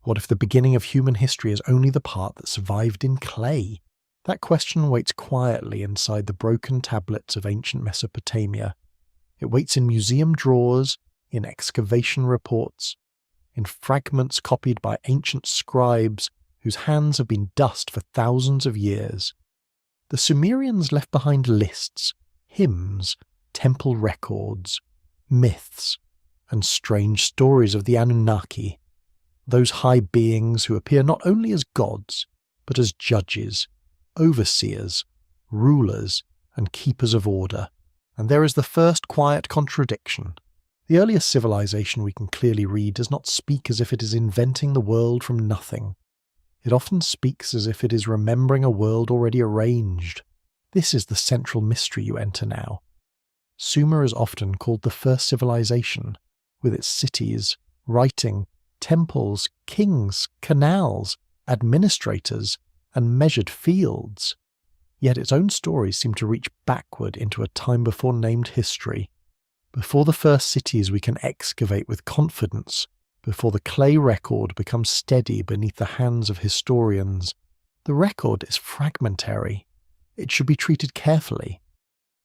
What if the beginning of human history is only the part that survived in clay? That question waits quietly inside the broken tablets of ancient Mesopotamia. It waits in museum drawers, in excavation reports, in fragments copied by ancient scribes whose hands have been dust for thousands of years. The Sumerians left behind lists, hymns, temple records, myths, and strange stories of the Anunnaki, those high beings who appear not only as gods, but as judges, overseers, rulers, and keepers of order. And there is the first quiet contradiction. The earliest civilization we can clearly read does not speak as if it is inventing the world from nothing. It often speaks as if it is remembering a world already arranged. This is the central mystery you enter now. Sumer is often called the first civilization, with its cities, writing, temples, kings, canals, administrators, and measured fields. Yet its own stories seem to reach backward into a time before named history. Before the first cities we can excavate with confidence, before the clay record becomes steady beneath the hands of historians, the record is fragmentary. It should be treated carefully.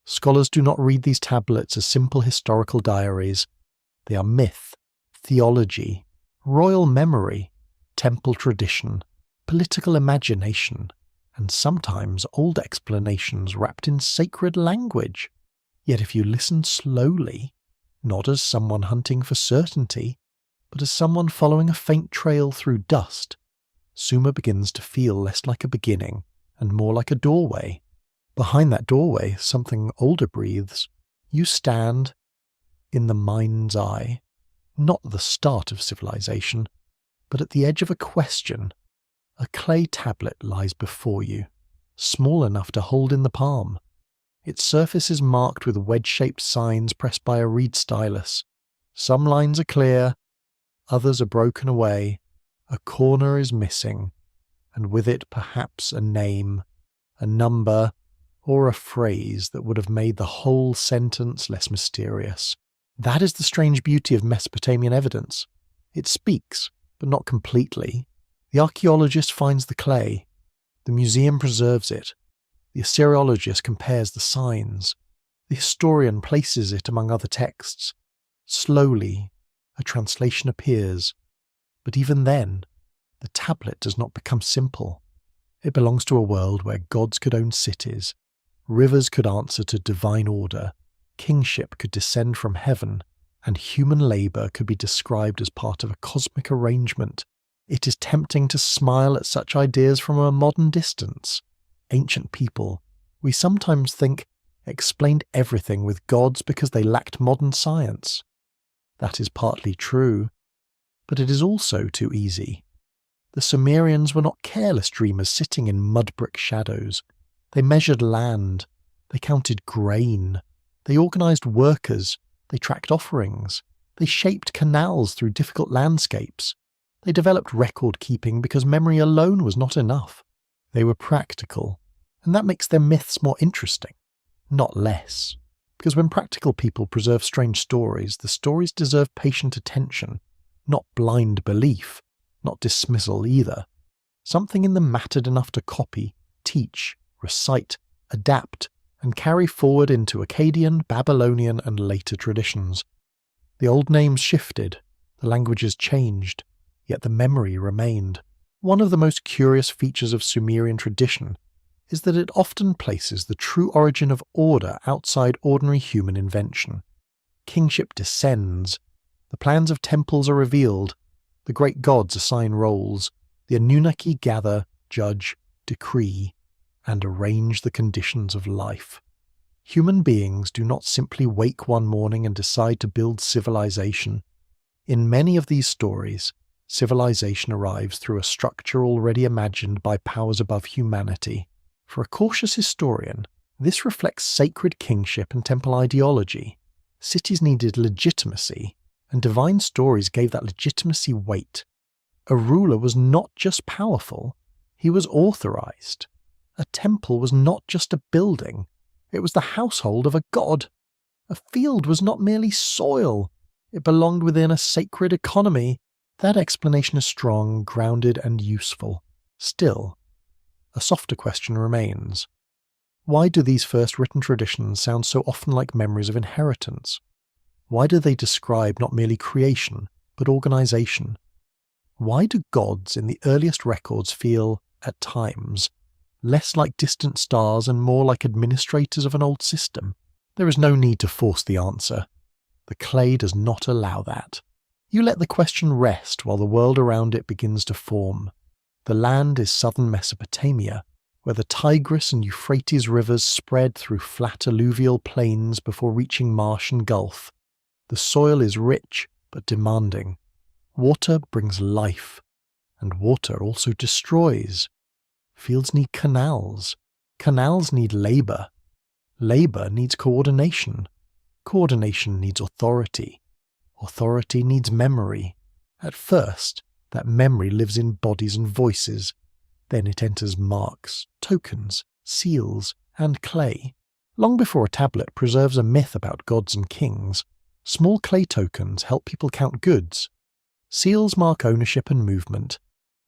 Scholars do not read these tablets as simple historical diaries. They are myth, theology, royal memory, temple tradition, political imagination, and sometimes old explanations wrapped in sacred language. Yet if you listen slowly, not as someone hunting for certainty, but as someone following a faint trail through dust, Sumer begins to feel less like a beginning and more like a doorway. Behind that doorway, something older breathes. You stand in the mind's eye, not the start of civilization, but at the edge of a question. A clay tablet lies before you, small enough to hold in the palm. Its surface is marked with wedge-shaped signs pressed by a reed stylus. Some lines are clear, others are broken away, a corner is missing, and with it perhaps a name, a number, or a phrase that would have made the whole sentence less mysterious. That is the strange beauty of Mesopotamian evidence. It speaks, but not completely. The archaeologist finds the clay. The museum preserves it. The Assyriologist compares the signs. The historian places it among other texts. Slowly, a translation appears. But even then, the tablet does not become simple. It belongs to a world where gods could own cities, rivers could answer to divine order, kingship could descend from heaven, and human labour could be described as part of a cosmic arrangement. It is tempting to smile at such ideas from a modern distance. Ancient people, we sometimes think, explained everything with gods because they lacked modern science. That is partly true, but it is also too easy. The Sumerians were not careless dreamers sitting in mud-brick shadows. They measured land, they counted grain, they organised workers, they tracked offerings, they shaped canals through difficult landscapes. They developed record-keeping because memory alone was not enough. They were practical, and that makes their myths more interesting, not less. Because when practical people preserve strange stories, the stories deserve patient attention, not blind belief, not dismissal either. Something in them mattered enough to copy, teach, recite, adapt, and carry forward into Akkadian, Babylonian, and later traditions. The old names shifted, the languages changed, yet the memory remained. One of the most curious features of Sumerian tradition is that it often places the true origin of order outside ordinary human invention. Kingship descends, the plans of temples are revealed, the great gods assign roles, the Anunnaki gather, judge, decree, and arrange the conditions of life. Human beings do not simply wake one morning and decide to build civilization. In many of these stories, civilization arrives through a structure already imagined by powers above humanity. For a cautious historian, this reflects sacred kingship and temple ideology. Cities needed legitimacy, and divine stories gave that legitimacy weight. A ruler was not just powerful, he was authorized. A temple was not just a building, it was the household of a god. A field was not merely soil, it belonged within a sacred economy. That explanation is strong, grounded, and useful. Still, a softer question remains. Why do these first written traditions sound so often like memories of inheritance? Why do they describe not merely creation, but organization? Why do gods in the earliest records feel, at times, less like distant stars and more like administrators of an old system? There is no need to force the answer. The clay does not allow that. You let the question rest while the world around it begins to form. The land is southern Mesopotamia, where the Tigris and Euphrates rivers spread through flat alluvial plains before reaching marsh and gulf. The soil is rich but demanding. Water brings life, and water also destroys. Fields need canals. Canals need labour. Labour needs coordination. Coordination needs authority. Authority needs memory. At first, that memory lives in bodies and voices. Then it enters marks, tokens, seals, and clay. Long before a tablet preserves a myth about gods and kings, small clay tokens help people count goods. Seals mark ownership and movement.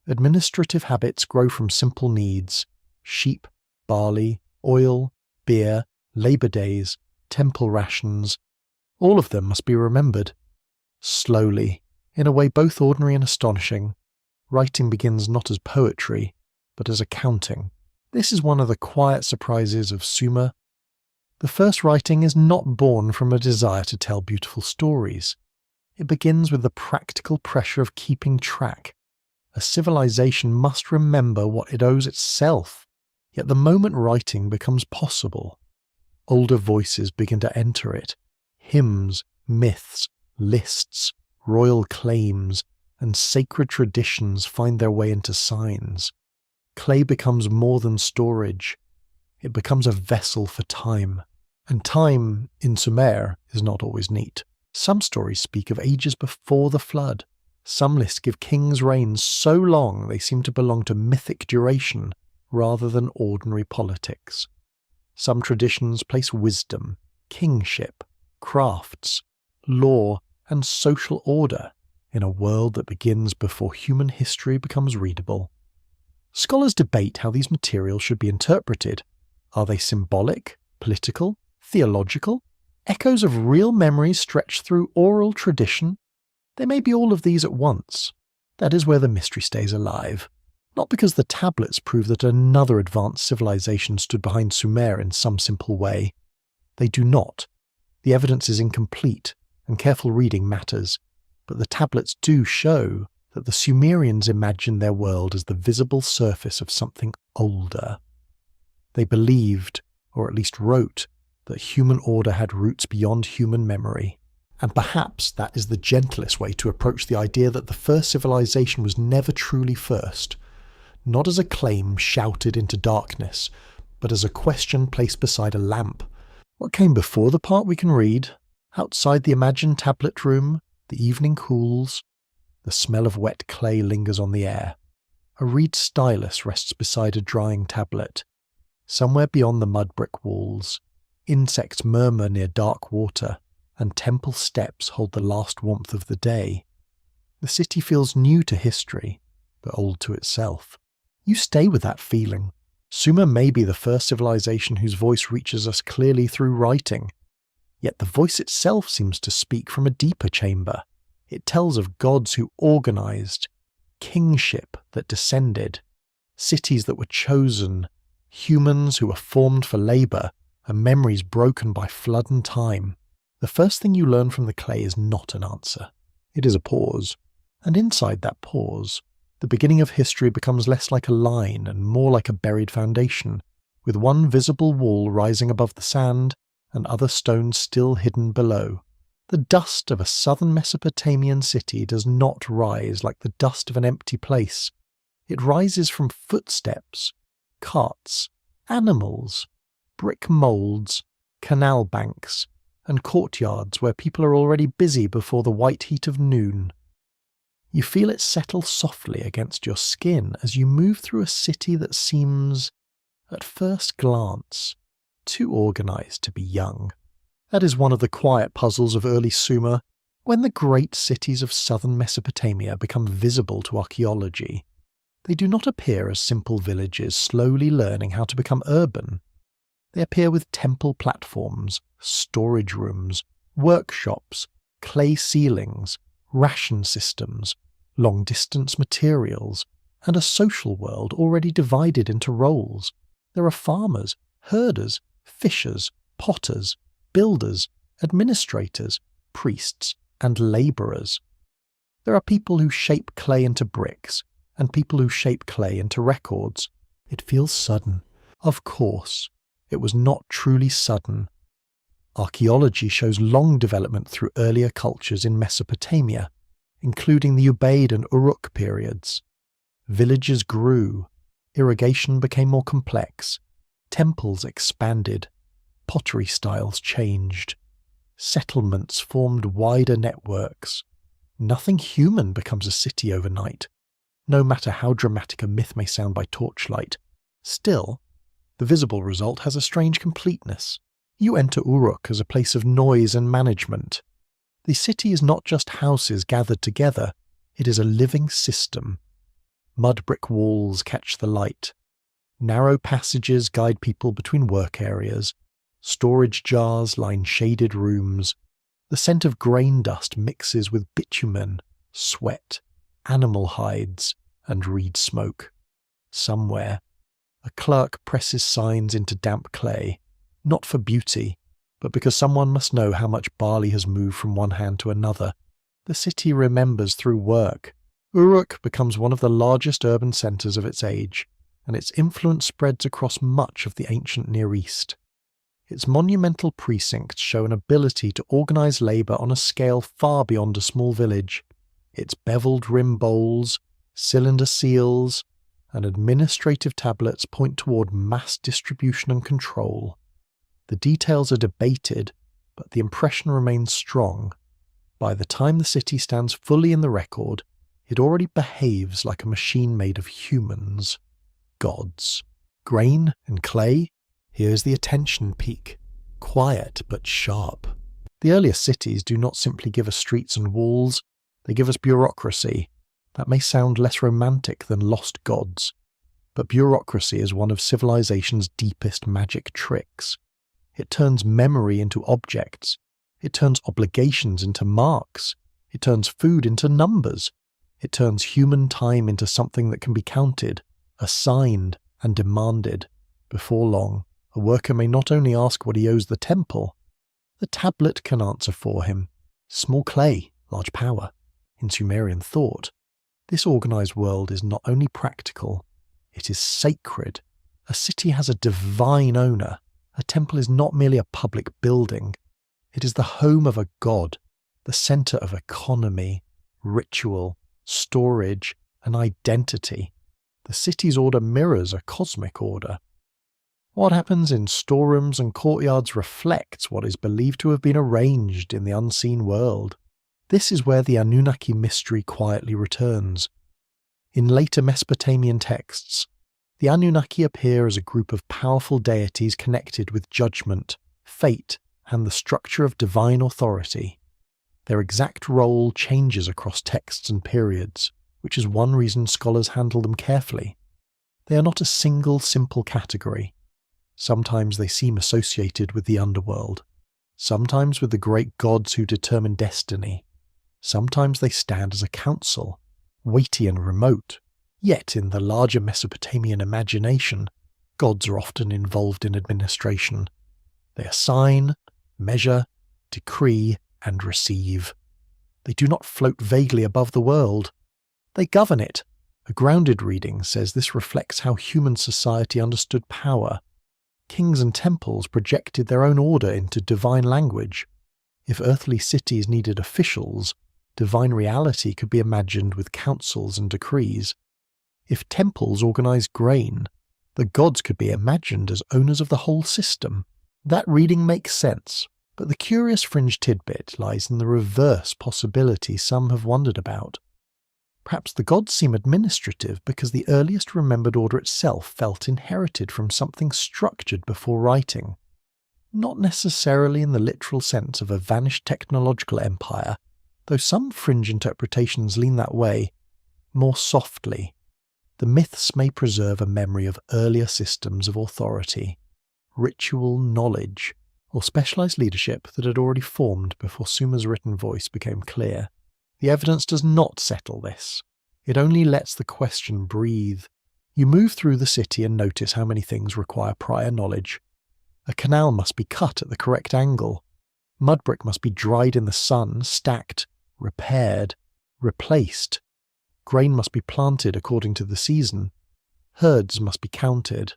Administrative habits grow from simple needs: sheep, barley, oil, beer, labour days, temple rations. All of them must be remembered. Slowly, in a way both ordinary and astonishing, writing begins not as poetry, but as accounting. This is one of the quiet surprises of Sumer. The first writing is not born from a desire to tell beautiful stories. It begins with the practical pressure of keeping track. A civilization must remember what it owes itself. Yet the moment writing becomes possible, older voices begin to enter it. Hymns, myths, lists, royal claims, and sacred traditions find their way into signs. Clay becomes more than storage. It becomes a vessel for time. And time, in Sumer, is not always neat. Some stories speak of ages before the flood. Some lists give kings' reigns so long they seem to belong to mythic duration rather than ordinary politics. Some traditions place wisdom, kingship, crafts, law, and social order in a world that begins before human history becomes readable. Scholars debate how these materials should be interpreted. Are they symbolic, political, theological? Echoes of real memories stretched through oral tradition? They may be all of these at once. That is where the mystery stays alive. Not because the tablets prove that another advanced civilization stood behind Sumer in some simple way. They do not. The evidence is incomplete, and careful reading matters. But the tablets do show that the Sumerians imagined their world as the visible surface of something older. They believed, or at least wrote, that human order had roots beyond human memory. And perhaps that is the gentlest way to approach the idea that the first civilization was never truly first, not as a claim shouted into darkness, but as a question placed beside a lamp. What came before the part we can read? Outside the imagined tablet room, the evening cools. The smell of wet clay lingers on the air. A reed stylus rests beside a drying tablet. Somewhere beyond the mud brick walls, insects murmur near dark water, and temple steps hold the last warmth of the day. The city feels new to history, but old to itself. You stay with that feeling. Sumer may be the first civilization whose voice reaches us clearly through writing. Yet the voice itself seems to speak from a deeper chamber. It tells of gods who organized, kingship that descended, cities that were chosen, humans who were formed for labor, and memories broken by flood and time. The first thing you learn from the clay is not an answer. It is a pause. And inside that pause, the beginning of history becomes less like a line and more like a buried foundation, with one visible wall rising above the sand and other stones still hidden below. The dust of a southern Mesopotamian city does not rise like the dust of an empty place. It rises from footsteps, carts, animals, brick moulds, canal banks, and courtyards where people are already busy before the white heat of noon. You feel it settle softly against your skin as you move through a city that seems, at first glance, too organized to be young. That is one of the quiet puzzles of early Sumer. When the great cities of southern Mesopotamia become visible to archaeology, they do not appear as simple villages slowly learning how to become urban. They appear with temple platforms, storage rooms, workshops, clay ceilings, ration systems, long-distance materials, and a social world already divided into roles. There are farmers, herders, fishers, potters, builders, administrators, priests, and labourers. There are people who shape clay into bricks, and people who shape clay into records. It feels sudden. Of course, it was not truly sudden. Archaeology shows long development through earlier cultures in Mesopotamia, including the Ubaid and Uruk periods. Villages grew, irrigation became more complex, temples expanded, pottery styles changed, settlements formed wider networks. Nothing human becomes a city overnight, no matter how dramatic a myth may sound by torchlight. Still, the visible result has a strange completeness. You enter Uruk as a place of noise and management. The city is not just houses gathered together, it is a living system. Mud brick walls catch the light. Narrow passages guide people between work areas. Storage jars line shaded rooms. The scent of grain dust mixes with bitumen, sweat, animal hides, and reed smoke. Somewhere, a clerk presses signs into damp clay, not for beauty, but because someone must know how much barley has moved from one hand to another. The city remembers through work. Uruk becomes one of the largest urban centres of its age, and its influence spreads across much of the ancient Near East. Its monumental precincts show an ability to organise labour on a scale far beyond a small village. Its beveled rim bowls, cylinder seals, and administrative tablets point toward mass distribution and control. The details are debated, but the impression remains strong. By the time the city stands fully in the record, it already behaves like a machine made of humans. Gods. Grain and clay? Here's the attention peak. Quiet but sharp. The earliest cities do not simply give us streets and walls, they give us bureaucracy. That may sound less romantic than lost gods, but bureaucracy is one of civilization's deepest magic tricks. It turns memory into objects. It turns obligations into marks. It turns food into numbers. It turns human time into something that can be counted, assigned, and demanded. Before long, a worker may not only ask what he owes the temple, the tablet can answer for him. Small clay, large power. In Sumerian thought, this organized world is not only practical, it is sacred. A city has a divine owner. A temple is not merely a public building. It is the home of a god, the center of economy, ritual, storage, and identity. The city's order mirrors a cosmic order. What happens in storerooms and courtyards reflects what is believed to have been arranged in the unseen world. This is where the Anunnaki mystery quietly returns. In later Mesopotamian texts, the Anunnaki appear as a group of powerful deities connected with judgment, fate, and the structure of divine authority. Their exact role changes across texts and periods, which is one reason scholars handle them carefully. They are not a single simple category. Sometimes they seem associated with the underworld, sometimes with the great gods who determine destiny. Sometimes they stand as a council, weighty and remote. Yet in the larger Mesopotamian imagination, gods are often involved in administration. They assign, measure, decree, and receive. They do not float vaguely above the world. They govern it. A grounded reading says this reflects how human society understood power. Kings and temples projected their own order into divine language. If earthly cities needed officials, divine reality could be imagined with councils and decrees. If temples organized grain, the gods could be imagined as owners of the whole system. That reading makes sense, but the curious fringe tidbit lies in the reverse possibility some have wondered about. Perhaps the gods seem administrative because the earliest remembered order itself felt inherited from something structured before writing. Not necessarily in the literal sense of a vanished technological empire, Though some fringe interpretations lean that way, more softly, the myths may preserve a memory of earlier systems of authority, ritual knowledge, or specialized leadership that had already formed before Sumer's written voice became clear. The evidence does not settle this. It only lets the question breathe. You move through the city and notice how many things require prior knowledge. A canal must be cut at the correct angle. Mud brick must be dried in the sun, stacked, repaired, replaced. Grain must be planted according to the season. Herds must be counted.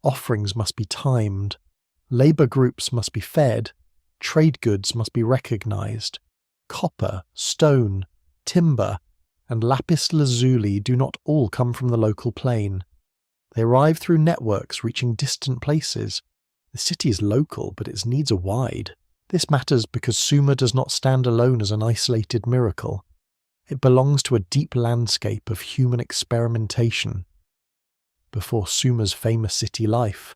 Offerings must be timed. Labour groups must be fed. Trade goods must be recognized. Copper, stone, timber, and lapis lazuli do not all come from the local plain. They arrive through networks reaching distant places. The city is local, but its needs are wide. This matters because Sumer does not stand alone as an isolated miracle. It belongs to a deep landscape of human experimentation. Before Sumer's famous city life,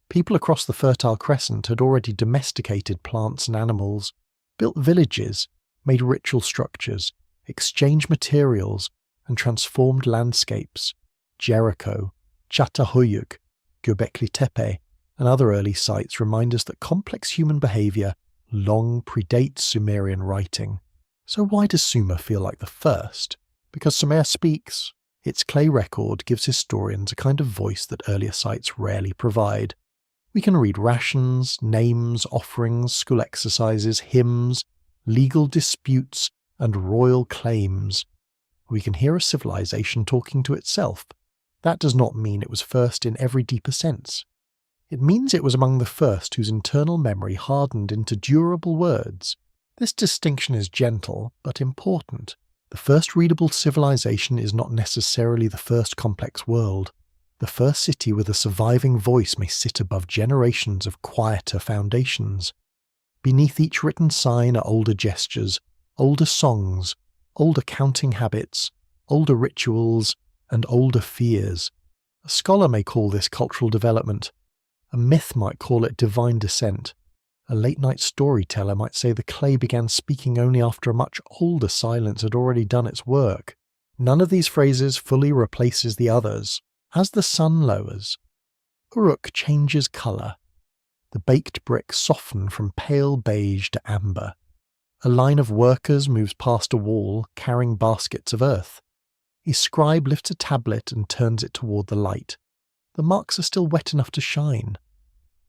people across the Fertile Crescent had already domesticated plants and animals, built villages, made ritual structures, exchanged materials, and transformed landscapes. Jericho, Çatalhöyük, Göbekli Tepe, and other early sites remind us that complex human behavior long predates Sumerian writing. So why does Sumer feel like the first? Because Sumer speaks. Its clay record gives historians a kind of voice that earlier sites rarely provide. We can read rations, names, offerings, school exercises, hymns, legal disputes, and royal claims. We can hear a civilization talking to itself. That does not mean it was first in every deeper sense. It means it was among the first whose internal memory hardened into durable words. This distinction is gentle, but important. The first readable civilization is not necessarily the first complex world. The first city with a surviving voice may sit above generations of quieter foundations. Beneath each written sign are older gestures, older songs, older counting habits, older rituals, and older fears. A scholar may call this cultural development. A myth might call it divine descent. A late-night storyteller might say the clay began speaking only after a much older silence had already done its work. None of these phrases fully replaces the others. As the sun lowers, Uruk changes colour. The baked bricks soften from pale beige to amber. A line of workers moves past a wall, carrying baskets of earth. A scribe lifts a tablet and turns it toward the light. The marks are still wet enough to shine.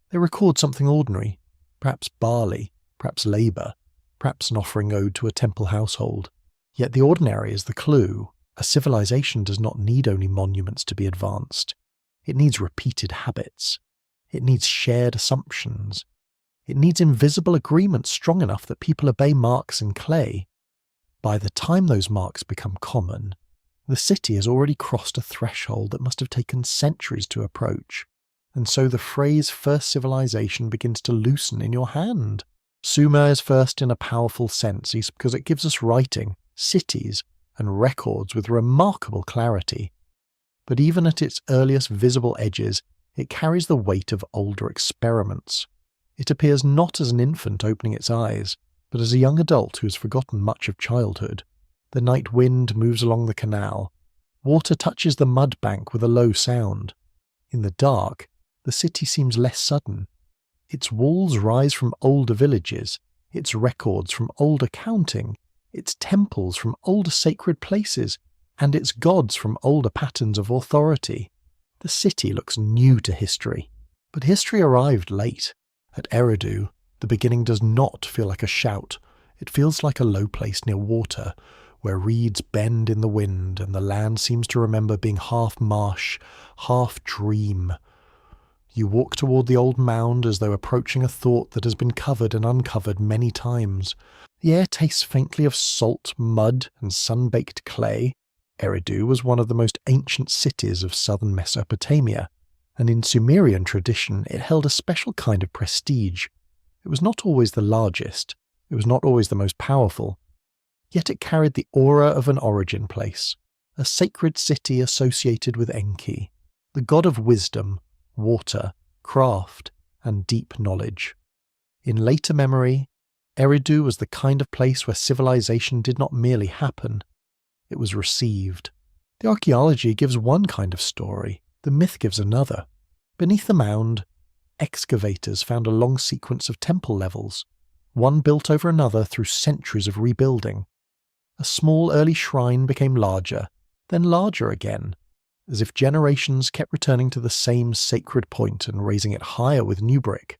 They record something ordinary, perhaps barley, perhaps labour, perhaps an offering owed to a temple household. Yet the ordinary is the clue. A civilization does not need only monuments to be advanced. It needs repeated habits. It needs shared assumptions. It needs invisible agreements strong enough that people obey marks in clay. By the time those marks become common, the city has already crossed a threshold that must have taken centuries to approach. And so the phrase first civilization begins to loosen in your hand. Sumer is first in a powerful sense because it gives us writing, cities, and records with remarkable clarity. But even at its earliest visible edges, it carries the weight of older experiments. It appears not as an infant opening its eyes, but as a young adult who has forgotten much of childhood. The night wind moves along the canal. Water touches the mud bank with a low sound. In the dark, the city seems less sudden. Its walls rise from older villages, its records from older counting, its temples from older sacred places, and its gods from older patterns of authority. The city looks new to history, but history arrived late. At Eridu, the beginning does not feel like a shout. It feels like a low place near water, where reeds bend in the wind and the land seems to remember being half marsh, half dream. You walk toward the old mound as though approaching a thought that has been covered and uncovered many times. The air tastes faintly of salt, mud, and sun-baked clay. Eridu was one of the most ancient cities of southern Mesopotamia, and in Sumerian tradition it held a special kind of prestige. It was not always the largest, it was not always the most powerful, yet it carried the aura of an origin place, a sacred city associated with Enki, the god of wisdom, water, craft, and deep knowledge. In later memory, Eridu was the kind of place where civilization did not merely happen, it was received. The archaeology gives one kind of story, the myth gives another. Beneath the mound, excavators found a long sequence of temple levels, one built over another through centuries of rebuilding. A small early shrine became larger, then larger again, as if generations kept returning to the same sacred point and raising it higher with new brick,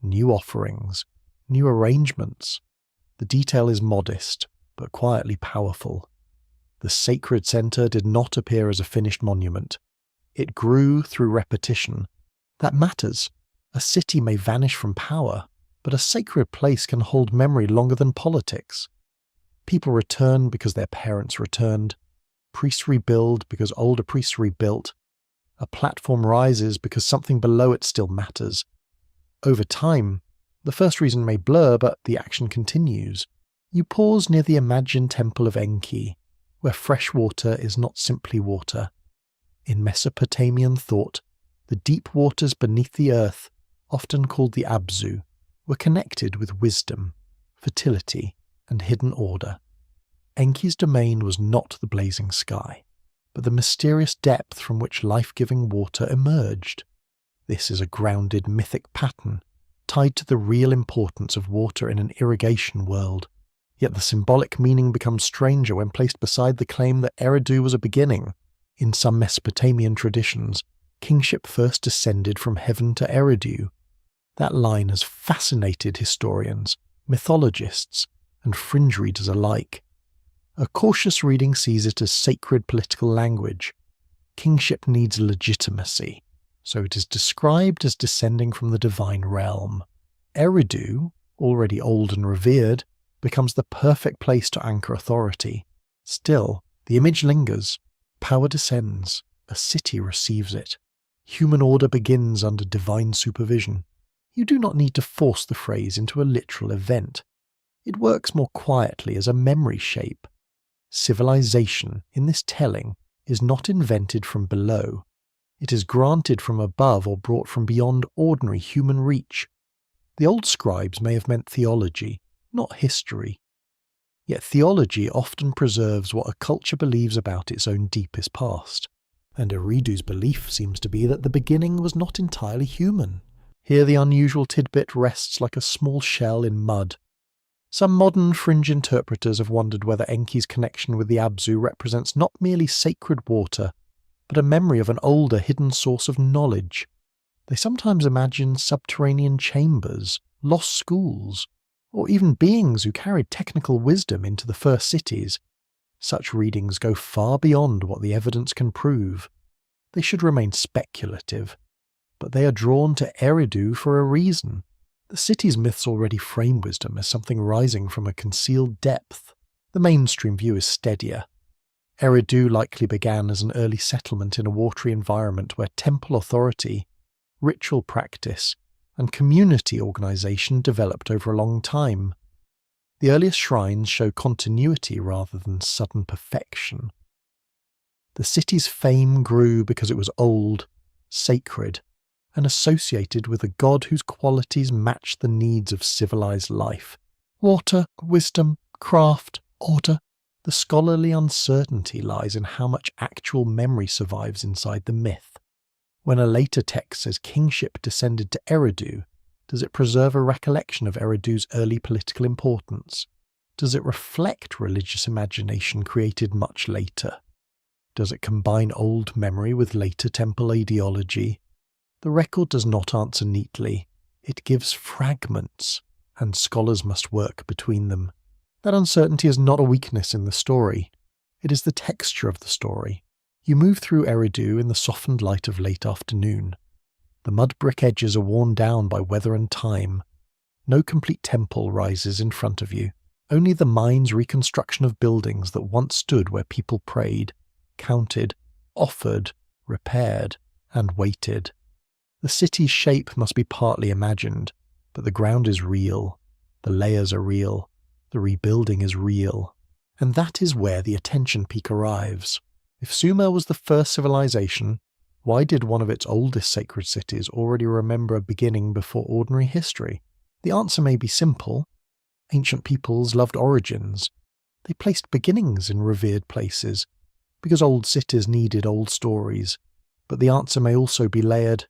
new offerings, new arrangements. The detail is modest, but quietly powerful. The sacred center did not appear as a finished monument. It grew through repetition. That matters. A city may vanish from power, but a sacred place can hold memory longer than politics. People return because their parents returned. Priests rebuild because older priests rebuilt. A platform rises because something below it still matters. Over time, the first reason may blur, but the action continues. You pause near the imagined temple of Enki, where fresh water is not simply water. In Mesopotamian thought, the deep waters beneath the earth, often called the Abzu, were connected with wisdom, fertility, and hidden order. Enki's domain was not the blazing sky, but the mysterious depth from which life-giving water emerged. This is a grounded mythic pattern, tied to the real importance of water in an irrigation world. Yet the symbolic meaning becomes stranger when placed beside the claim that Eridu was a beginning. In some Mesopotamian traditions, kingship first descended from heaven to Eridu. That line has fascinated historians, mythologists, and fringe readers alike. A cautious reading sees it as sacred political language. Kingship needs legitimacy, so it is described as descending from the divine realm. Eridu, already old and revered, becomes the perfect place to anchor authority. Still, the image lingers. Power descends. A city receives it. Human order begins under divine supervision. You do not need to force the phrase into a literal event. It works more quietly as a memory shape. Civilization, in this telling, is not invented from below. It is granted from above or brought from beyond ordinary human reach. The old scribes may have meant theology, not history. Yet theology often preserves what a culture believes about its own deepest past, and Eridu's belief seems to be that the beginning was not entirely human. Here the unusual tidbit rests like a small shell in mud. Some modern fringe interpreters have wondered whether Enki's connection with the Abzu represents not merely sacred water, but a memory of an older hidden source of knowledge. They sometimes imagine subterranean chambers, lost schools, or even beings who carried technical wisdom into the first cities. Such readings go far beyond what the evidence can prove. They should remain speculative, but they are drawn to Eridu for a reason. The city's myths already frame wisdom as something rising from a concealed depth. The mainstream view is steadier. Eridu likely began as an early settlement in a watery environment where temple authority, ritual practice, and community organization developed over a long time. The earliest shrines show continuity rather than sudden perfection. The city's fame grew because it was old, sacred, and associated with a god whose qualities matched the needs of civilized life. Water, wisdom, craft, order. The scholarly uncertainty lies in how much actual memory survives inside the myth. When a later text says kingship descended to Eridu, does it preserve a recollection of Eridu's early political importance? Does it reflect religious imagination created much later? Does it combine old memory with later temple ideology? The record does not answer neatly. It gives fragments, and scholars must work between them. That uncertainty is not a weakness in the story. It is the texture of the story. You move through Eridu in the softened light of late afternoon. The mud brick edges are worn down by weather and time. No complete temple rises in front of you. Only the mind's reconstruction of buildings that once stood where people prayed, counted, offered, repaired, and waited. The city's shape must be partly imagined, but the ground is real. The layers are real. The rebuilding is real. And that is where the attention peak arrives. If Sumer was the first civilization, why did one of its oldest sacred cities already remember a beginning before ordinary history? The answer may be simple. Ancient peoples loved origins. They placed beginnings in revered places, because old cities needed old stories. But the answer may also be layered.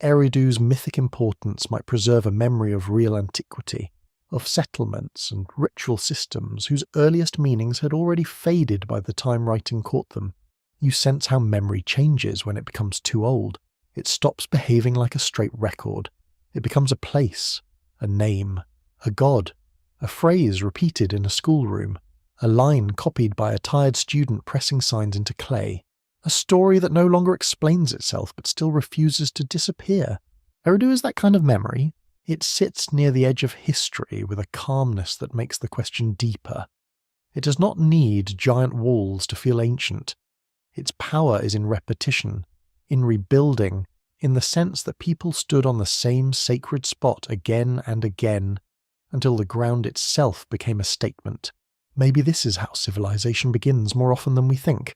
Eridu's mythic importance might preserve a memory of real antiquity, of settlements and ritual systems whose earliest meanings had already faded by the time writing caught them. You sense how memory changes when it becomes too old. It stops behaving like a straight record. It becomes a place, a name, a god, a phrase repeated in a schoolroom, a line copied by a tired student pressing signs into clay, a story that no longer explains itself but still refuses to disappear. Eridu is that kind of memory. It sits near the edge of history with a calmness that makes the question deeper. It does not need giant walls to feel ancient. Its power is in repetition, in rebuilding, in the sense that people stood on the same sacred spot again and again, until the ground itself became a statement. Maybe this is how civilization begins more often than we think.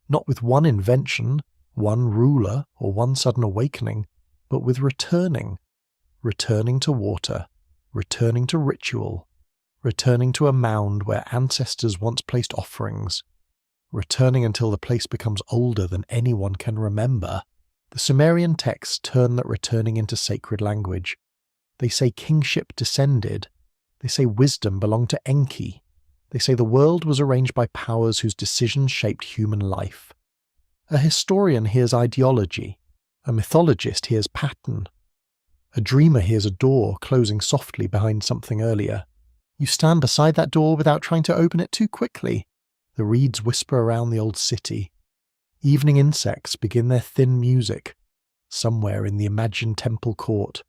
Not with one invention, one ruler, or one sudden awakening, but with returning to water, returning to ritual, returning to a mound where ancestors once placed offerings, returning until the place becomes older than anyone can remember. The Sumerian texts turn that returning into sacred language. They say kingship descended. They say wisdom belonged to Enki. They say the world was arranged by powers whose decisions shaped human life. A historian hears ideology. A mythologist hears pattern. A dreamer hears a door closing softly behind something earlier. You stand beside that door without trying to open it too quickly. The reeds whisper around the old city. Evening insects begin their thin music. Somewhere in the imagined temple court,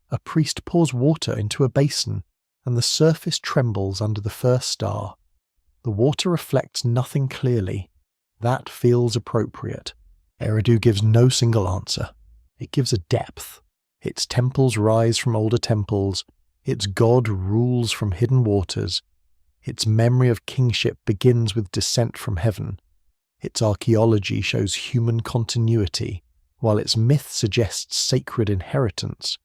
a priest pours water into a basin, and the surface trembles under the first star. The water reflects nothing clearly. That feels appropriate. Eridu gives no single answer. It gives a depth. Its temples rise from older temples. Its god rules from hidden waters. Its memory of kingship begins with descent from heaven. Its archaeology shows human continuity, while its myth suggests sacred inheritance.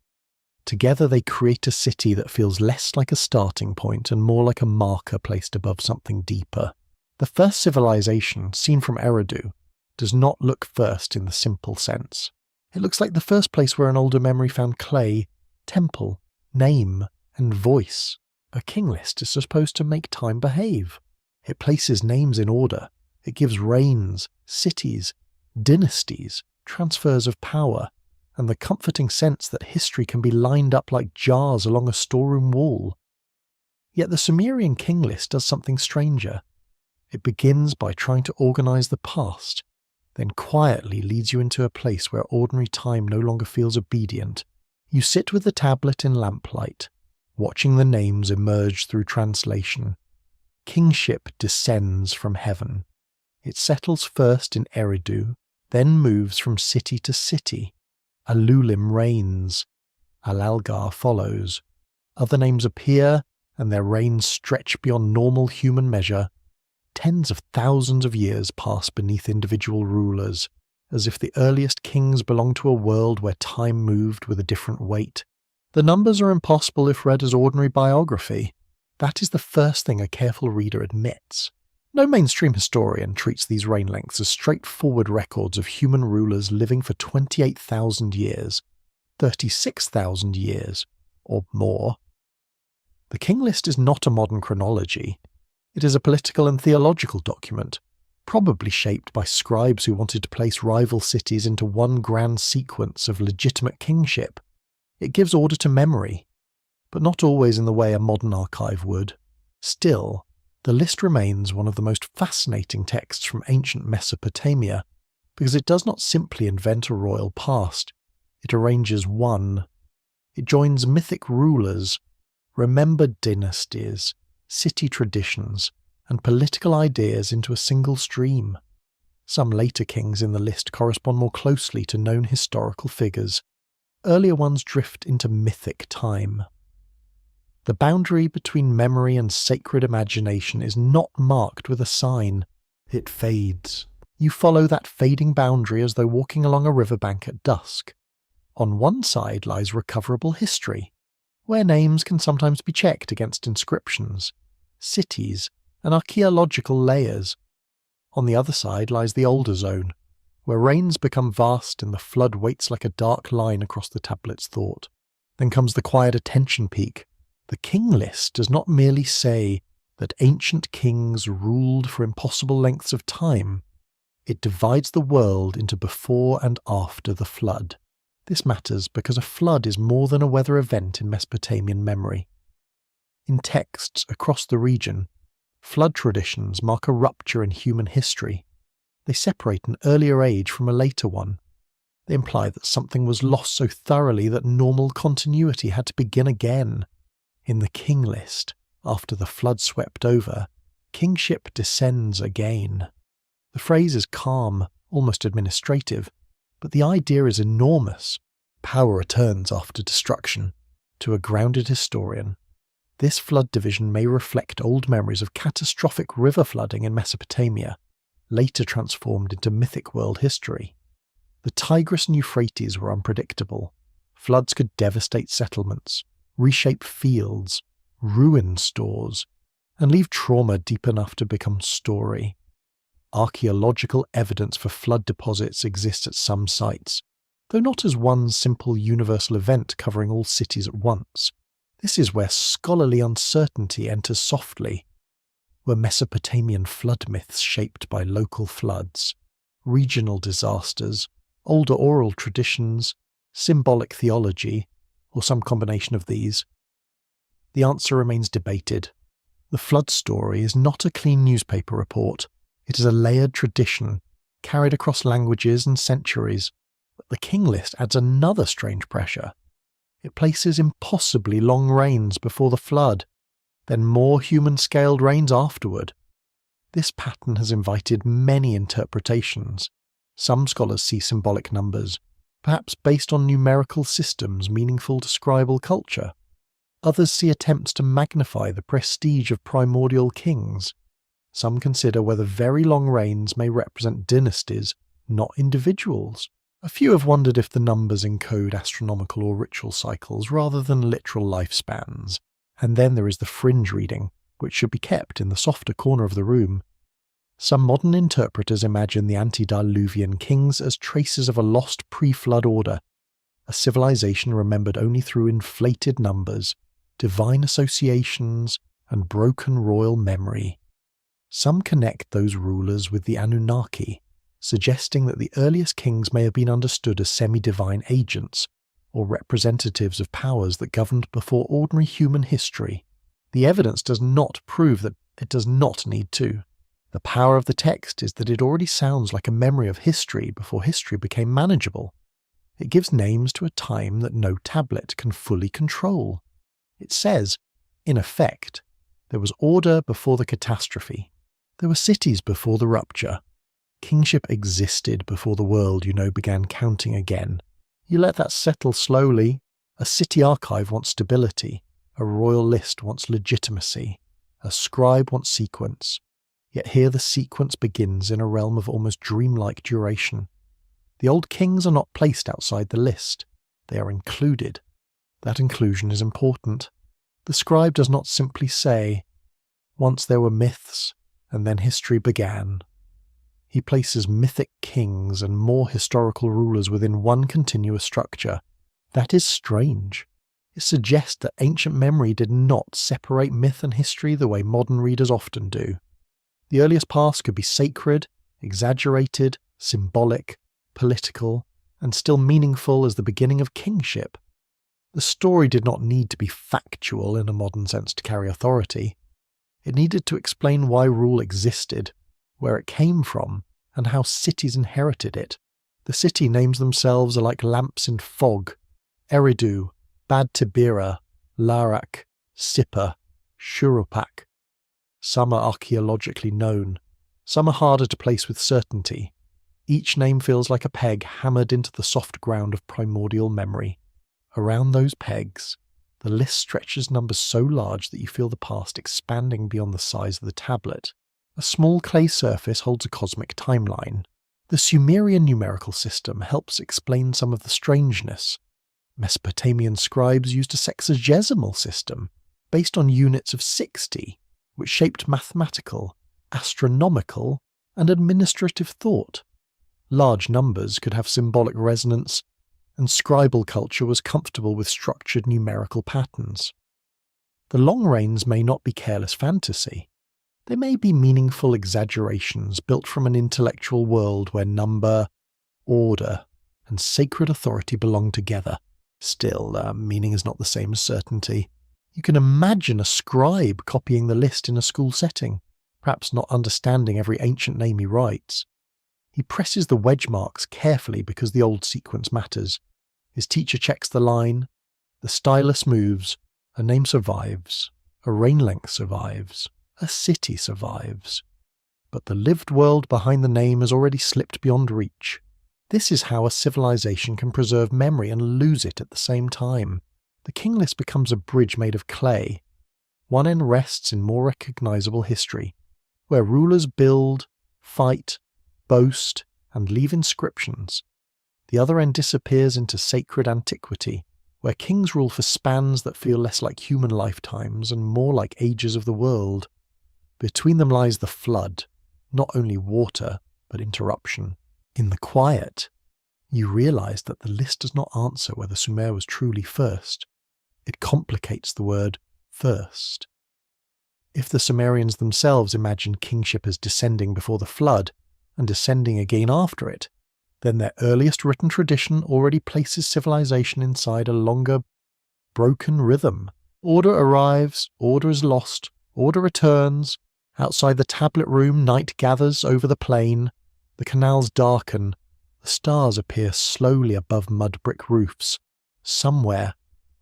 Together they create a city that feels less like a starting point and more like a marker placed above something deeper. The first civilization, seen from Eridu, does not look first in the simple sense. It looks like the first place where an older memory found clay, temple, name, and voice. A king list is supposed to make time behave. It places names in order. It gives reigns, cities, dynasties, transfers of power, and the comforting sense that history can be lined up like jars along a storeroom wall. Yet the Sumerian king list does something stranger. It begins by trying to organize the past, then quietly leads you into a place where ordinary time no longer feels obedient. You sit with the tablet in lamplight, watching the names emerge through translation. Kingship descends from heaven. It settles first in Eridu, then moves from city to city. Alulim reigns. Alalgar follows. Other names appear, and their reigns stretch beyond normal human measure. Tens of thousands of years pass beneath individual rulers, as if the earliest kings belonged to a world where time moved with a different weight. The numbers are impossible if read as ordinary biography. That is the first thing a careful reader admits. No mainstream historian treats these reign lengths as straightforward records of human rulers living for 28,000 years, 36,000 years, or more. The king list is not a modern chronology. It is a political and theological document, probably shaped by scribes who wanted to place rival cities into one grand sequence of legitimate kingship. It gives order to memory, but not always in the way a modern archive would. Still, the list remains one of the most fascinating texts from ancient Mesopotamia, because it does not simply invent a royal past. It arranges one. It joins mythic rulers, remembered dynasties, city traditions, and political ideas into a single stream. Some later kings in the list correspond more closely to known historical figures. Earlier ones drift into mythic time. The boundary between memory and sacred imagination is not marked with a sign. It fades. You follow that fading boundary as though walking along a riverbank at dusk. On one side lies recoverable history, where names can sometimes be checked against inscriptions, cities, and archaeological layers. On the other side lies the older zone, where rains become vast and the flood waits like a dark line across the tablet's thought. Then comes the quiet attention peak. The king list does not merely say that ancient kings ruled for impossible lengths of time. It divides the world into before and after the flood. This matters because a flood is more than a weather event in Mesopotamian memory. In texts across the region, flood traditions mark a rupture in human history. They separate an earlier age from a later one. They imply that something was lost so thoroughly that normal continuity had to begin again. In the king list, after the flood swept over, kingship descends again. The phrase is calm, almost administrative, but the idea is enormous. Power returns after destruction. To a grounded historian, this flood division may reflect old memories of catastrophic river flooding in Mesopotamia, later transformed into mythic world history. The Tigris and Euphrates were unpredictable. Floods could devastate settlements, reshape fields, ruin stores, and leave trauma deep enough to become story. Archaeological evidence for flood deposits exists at some sites, though not as one simple universal event covering all cities at once. This is where scholarly uncertainty enters softly. Were Mesopotamian flood myths shaped by local floods, regional disasters, older oral traditions, symbolic theology, or some combination of these? The answer remains debated. The flood story is not a clean newspaper report. It is a layered tradition, carried across languages and centuries. But the king list adds another strange pressure. It places impossibly long rains before the flood, then more human-scaled rains afterward. This pattern has invited many interpretations. Some scholars see symbolic numbers, perhaps based on numerical systems meaningful to scribal culture. Others see attempts to magnify the prestige of primordial kings. Some consider whether very long reigns may represent dynasties, not individuals. A few have wondered if the numbers encode astronomical or ritual cycles rather than literal lifespans. And then there is the fringe reading, which should be kept in the softer corner of the room. Some modern interpreters imagine the antediluvian kings as traces of a lost pre-flood order, a civilization remembered only through inflated numbers, divine associations, and broken royal memory. Some connect those rulers with the Anunnaki, suggesting that the earliest kings may have been understood as semi-divine agents, or representatives of powers that governed before ordinary human history. The evidence does not prove that it does not need to. The power of the text is that it already sounds like a memory of history before history became manageable. It gives names to a time that no tablet can fully control. It says, in effect, there was order before the catastrophe. There were cities before the rupture. Kingship existed before the world began counting again. You let that settle slowly. A city archive wants stability. A royal list wants legitimacy. A scribe wants sequence. Yet here the sequence begins in a realm of almost dreamlike duration. The old kings are not placed outside the list. They are included. That inclusion is important. The scribe does not simply say, "Once there were myths, and then history began." He places mythic kings and more historical rulers within one continuous structure. That is strange. It suggests that ancient memory did not separate myth and history the way modern readers often do. The earliest past could be sacred, exaggerated, symbolic, political, and still meaningful as the beginning of kingship. The story did not need to be factual in a modern sense to carry authority. It needed to explain why rule existed, where it came from, and how cities inherited it. The city names themselves are like lamps in fog. Eridu, Bad Tibira, Larak, Sippar, Shurupak. Some are archaeologically known. Some are harder to place with certainty. Each name feels like a peg hammered into the soft ground of primordial memory. Around those pegs, the list stretches numbers so large that you feel the past expanding beyond the size of the tablet. A small clay surface holds a cosmic timeline. The Sumerian numerical system helps explain some of the strangeness. Mesopotamian scribes used a sexagesimal system based on units of 60, which shaped mathematical, astronomical, and administrative thought. Large numbers could have symbolic resonance, and scribal culture was comfortable with structured numerical patterns. The long reigns may not be careless fantasy. They may be meaningful exaggerations built from an intellectual world where number, order, and sacred authority belong together. Still, meaning is not the same as certainty. You can imagine a scribe copying the list in a school setting, perhaps not understanding every ancient name he writes. He presses the wedge marks carefully because the old sequence matters. His teacher checks the line, the stylus moves, a name survives, a reign length survives, a city survives. But the lived world behind the name has already slipped beyond reach. This is how a civilization can preserve memory and lose it at the same time. The king list becomes a bridge made of clay. One end rests in more recognizable history, where rulers build, fight, boast, and leave inscriptions. The other end disappears into sacred antiquity, where kings rule for spans that feel less like human lifetimes and more like ages of the world. Between them lies the flood, not only water, but interruption. In the quiet, you realize that the list does not answer whether Sumer was truly first. It complicates the word first. If the Sumerians themselves imagined kingship as descending before the flood and descending again after it, then their earliest written tradition already places civilization inside a longer, broken rhythm. Order arrives, order is lost, order returns. Outside the tablet room, night gathers over the plain. The canals darken. The stars appear slowly above mud brick roofs. Somewhere,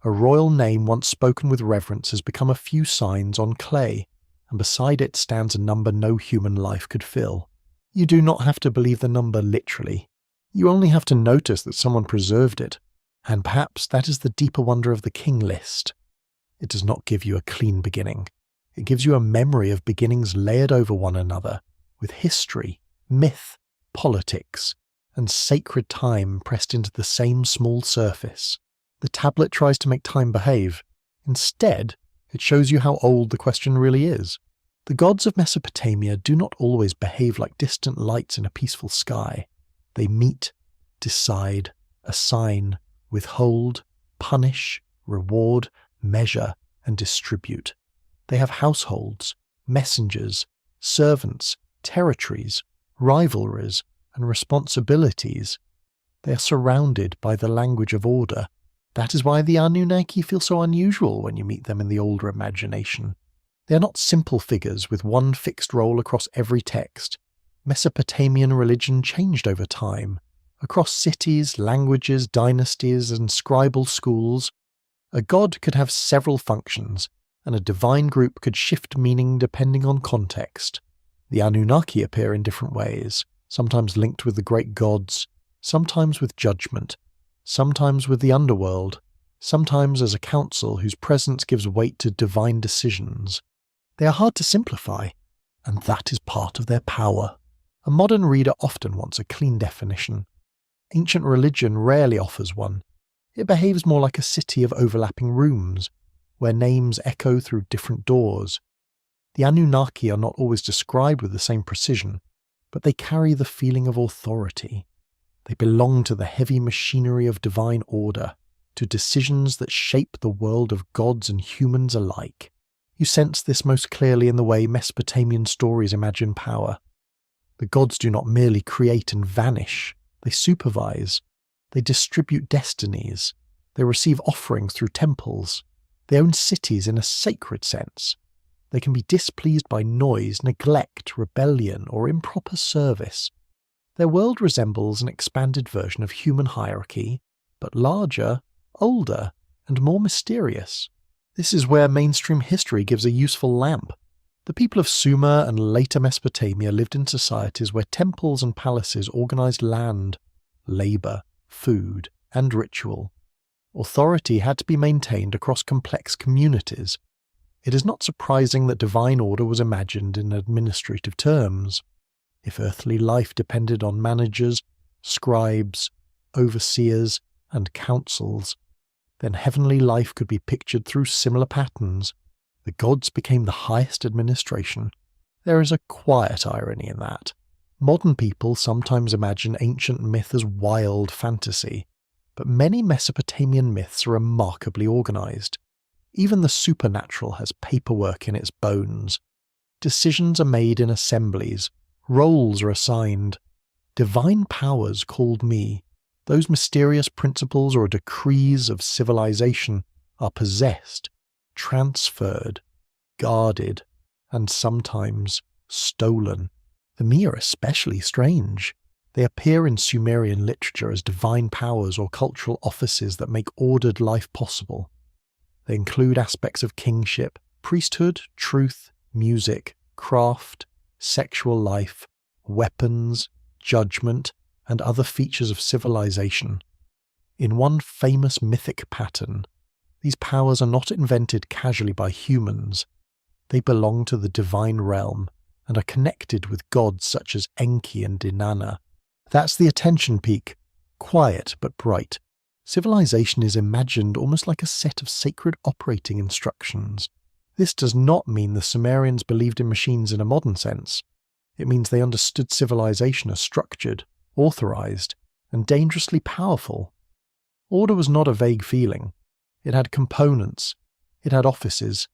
a royal name once spoken with reverence has become a few signs on clay, and beside it stands a number no human life could fill. You do not have to believe the number literally. You only have to notice that someone preserved it, and perhaps that is the deeper wonder of the king list. It does not give you a clean beginning. It gives you a memory of beginnings layered over one another, with history, myth, politics, and sacred time pressed into the same small surface. The tablet tries to make time behave. Instead, it shows you how old the question really is. The gods of Mesopotamia do not always behave like distant lights in a peaceful sky. They meet, decide, assign, withhold, punish, reward, measure, and distribute. They have households, messengers, servants, territories, rivalries, and responsibilities. They are surrounded by the language of order. That is why the Anunnaki feel so unusual when you meet them in the older imagination. They are not simple figures with one fixed role across every text. Mesopotamian religion changed over time. Across cities, languages, dynasties, and scribal schools, a god could have several functions, and a divine group could shift meaning depending on context. The Anunnaki appear in different ways, sometimes linked with the great gods, sometimes with judgment, sometimes with the underworld, sometimes as a council whose presence gives weight to divine decisions. They are hard to simplify, and that is part of their power. A modern reader often wants a clean definition. Ancient religion rarely offers one. It behaves more like a city of overlapping rooms, where names echo through different doors. The Anunnaki are not always described with the same precision, but they carry the feeling of authority. They belong to the heavy machinery of divine order, to decisions that shape the world of gods and humans alike. You sense this most clearly in the way Mesopotamian stories imagine power. The gods do not merely create and vanish, they supervise. They distribute destinies. They receive offerings through temples. They own cities in a sacred sense. They can be displeased by noise, neglect, rebellion, or improper service. Their world resembles an expanded version of human hierarchy, but larger, older, and more mysterious. This is where mainstream history gives a useful lamp. The people of Sumer and later Mesopotamia lived in societies where temples and palaces organized land, labor, food, and ritual. Authority had to be maintained across complex communities. It is not surprising that divine order was imagined in administrative terms. If earthly life depended on managers, scribes, overseers, and councils, then heavenly life could be pictured through similar patterns. The gods became the highest administration. There is a quiet irony in that. Modern people sometimes imagine ancient myth as wild fantasy, but many Mesopotamian myths are remarkably organized. Even the supernatural has paperwork in its bones. Decisions are made in assemblies, roles are assigned. Divine powers called me, those mysterious principles or decrees of civilization, are possessed, transferred, guarded, and sometimes stolen. The me are especially strange. They appear in Sumerian literature as divine powers or cultural offices that make ordered life possible. They include aspects of kingship, priesthood, truth, music, craft, sexual life, weapons, judgment, and other features of civilization. In one famous mythic pattern, these powers are not invented casually by humans. They belong to the divine realm and are connected with gods such as Enki and Inanna. That's the attention peak, quiet but bright. Civilization is imagined almost like a set of sacred operating instructions. This does not mean the Sumerians believed in machines in a modern sense. It means they understood civilization as structured, authorized, and dangerously powerful. Order was not a vague feeling. It had components. It had offices.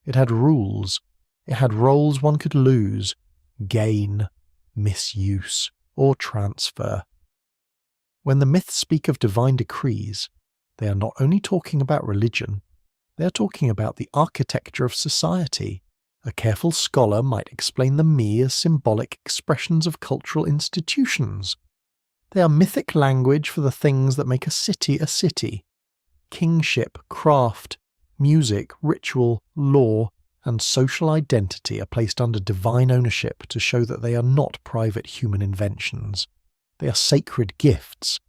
It had rules. It had roles one could lose, gain, misuse, or transfer. When the myths speak of divine decrees, they are not only talking about religion, they are talking about the architecture of society. A careful scholar might explain the me as symbolic expressions of cultural institutions. They are mythic language for the things that make a city a city. Kingship, craft, music, ritual, law, and social identity are placed under divine ownership to show that they are not private human inventions. They are sacred gifts,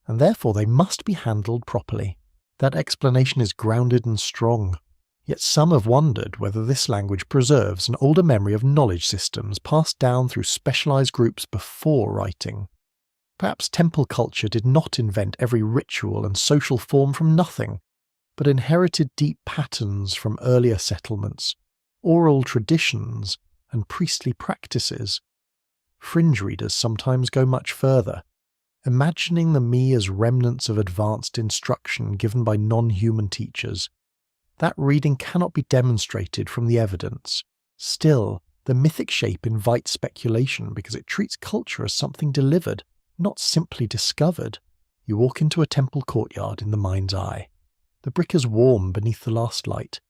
and therefore they must be handled properly. That explanation is grounded and strong. Yet some have wondered whether this language preserves an older memory of knowledge systems passed down through specialized groups before writing. Perhaps temple culture did not invent every ritual and social form from nothing, but inherited deep patterns from earlier settlements, oral traditions, and priestly practices. Fringe readers sometimes go much further, imagining the me as remnants of advanced instruction given by non-human teachers. That reading cannot be demonstrated from the evidence. Still, the mythic shape invites speculation because it treats culture as something delivered, not simply discovered. You walk into a temple courtyard in the mind's eye. The brick is warm beneath the last light.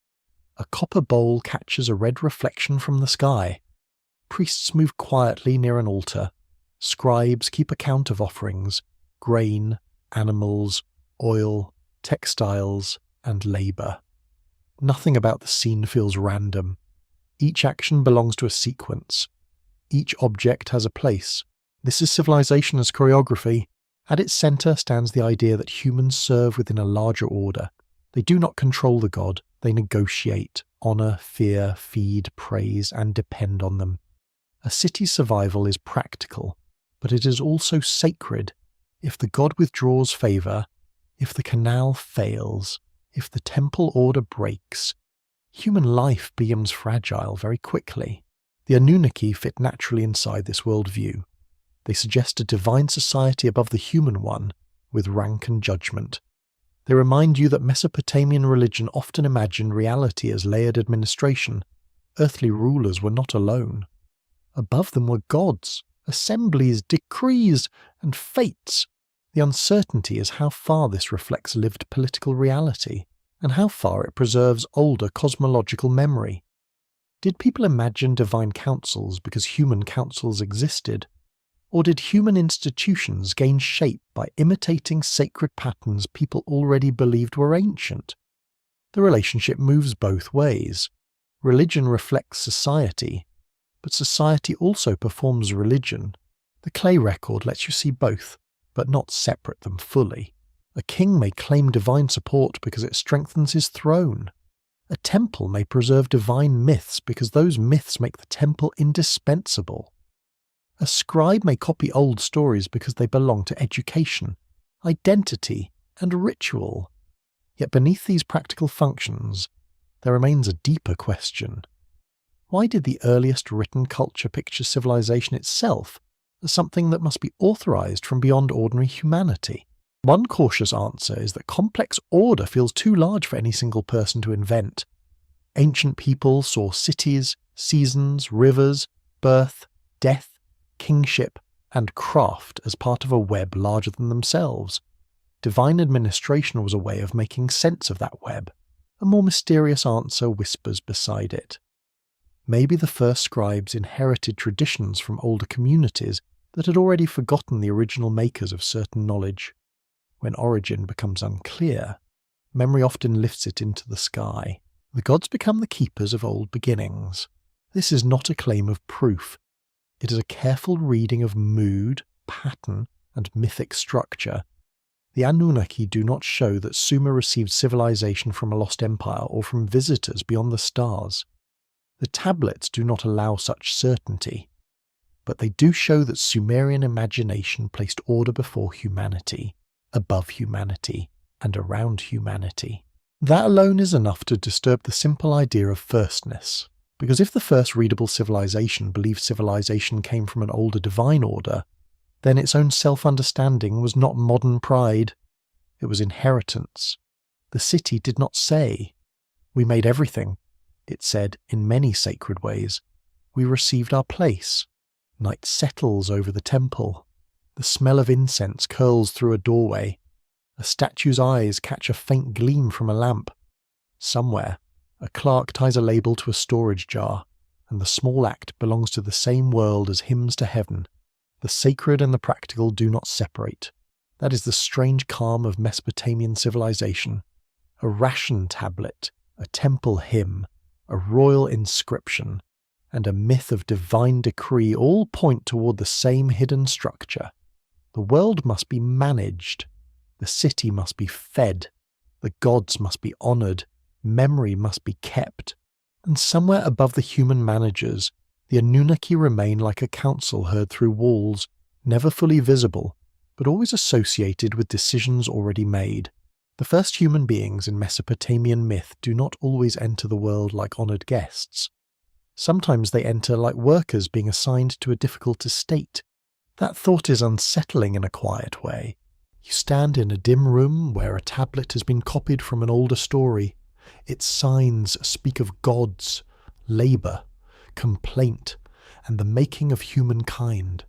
A copper bowl catches a red reflection from the sky. Priests move quietly near an altar. Scribes keep account of offerings, grain, animals, oil, textiles, and labour. Nothing about the scene feels random. Each action belongs to a sequence. Each object has a place. This is civilization as choreography. At its centre stands the idea that humans serve within a larger order. They do not control the god. They negotiate, honour, fear, feed, praise, and depend on them. A city's survival is practical, but it is also sacred. If the god withdraws favour, if the canal fails, if the temple order breaks, human life becomes fragile very quickly. The Anunnaki fit naturally inside this worldview. They suggest a divine society above the human one, with rank and judgment. They remind you that Mesopotamian religion often imagined reality as layered administration. Earthly rulers were not alone. Above them were gods, assemblies, decrees, and fates. The uncertainty is how far this reflects lived political reality, and how far it preserves older cosmological memory. Did people imagine divine councils because human councils existed? Or did human institutions gain shape by imitating sacred patterns people already believed were ancient? The relationship moves both ways. Religion reflects society, but society also performs religion. The clay record lets you see both, but not separate them fully. A king may claim divine support because it strengthens his throne. A temple may preserve divine myths because those myths make the temple indispensable. A scribe may copy old stories because they belong to education, identity, and ritual. Yet beneath these practical functions, there remains a deeper question. Why did the earliest written culture picture civilization itself as something that must be authorized from beyond ordinary humanity? One cautious answer is that complex order feels too large for any single person to invent. Ancient people saw cities, seasons, rivers, birth, death, kingship, and craft as part of a web larger than themselves. Divine administration was a way of making sense of that web. A more mysterious answer whispers beside it. Maybe the first scribes inherited traditions from older communities that had already forgotten the original makers of certain knowledge. When origin becomes unclear, memory often lifts it into the sky. The gods become the keepers of old beginnings. This is not a claim of proof. It is a careful reading of mood, pattern, and mythic structure. The Anunnaki do not show that Sumer received civilization from a lost empire or from visitors beyond the stars. The tablets do not allow such certainty, but they do show that Sumerian imagination placed order before humanity, above humanity, and around humanity. That alone is enough to disturb the simple idea of firstness, because if the first readable civilization believed civilization came from an older divine order, then its own self-understanding was not modern pride, it was inheritance. The city did not say, "We made everything." It said, in many sacred ways, "We received our place." Night settles over the temple. The smell of incense curls through a doorway. A statue's eyes catch a faint gleam from a lamp. Somewhere, a clerk ties a label to a storage jar, and the small act belongs to the same world as hymns to heaven. The sacred and the practical do not separate. That is the strange calm of Mesopotamian civilization. A ration tablet, a temple hymn, a royal inscription, and a myth of divine decree all point toward the same hidden structure. The world must be managed. The city must be fed. The gods must be honoured. Memory must be kept. And somewhere above the human managers, the Anunnaki remain like a council heard through walls, never fully visible, but always associated with decisions already made. The first human beings in Mesopotamian myth do not always enter the world like honoured guests. Sometimes they enter like workers being assigned to a difficult estate. That thought is unsettling in a quiet way. You stand in a dim room where a tablet has been copied from an older story. Its signs speak of gods, labour, complaint, and the making of humankind.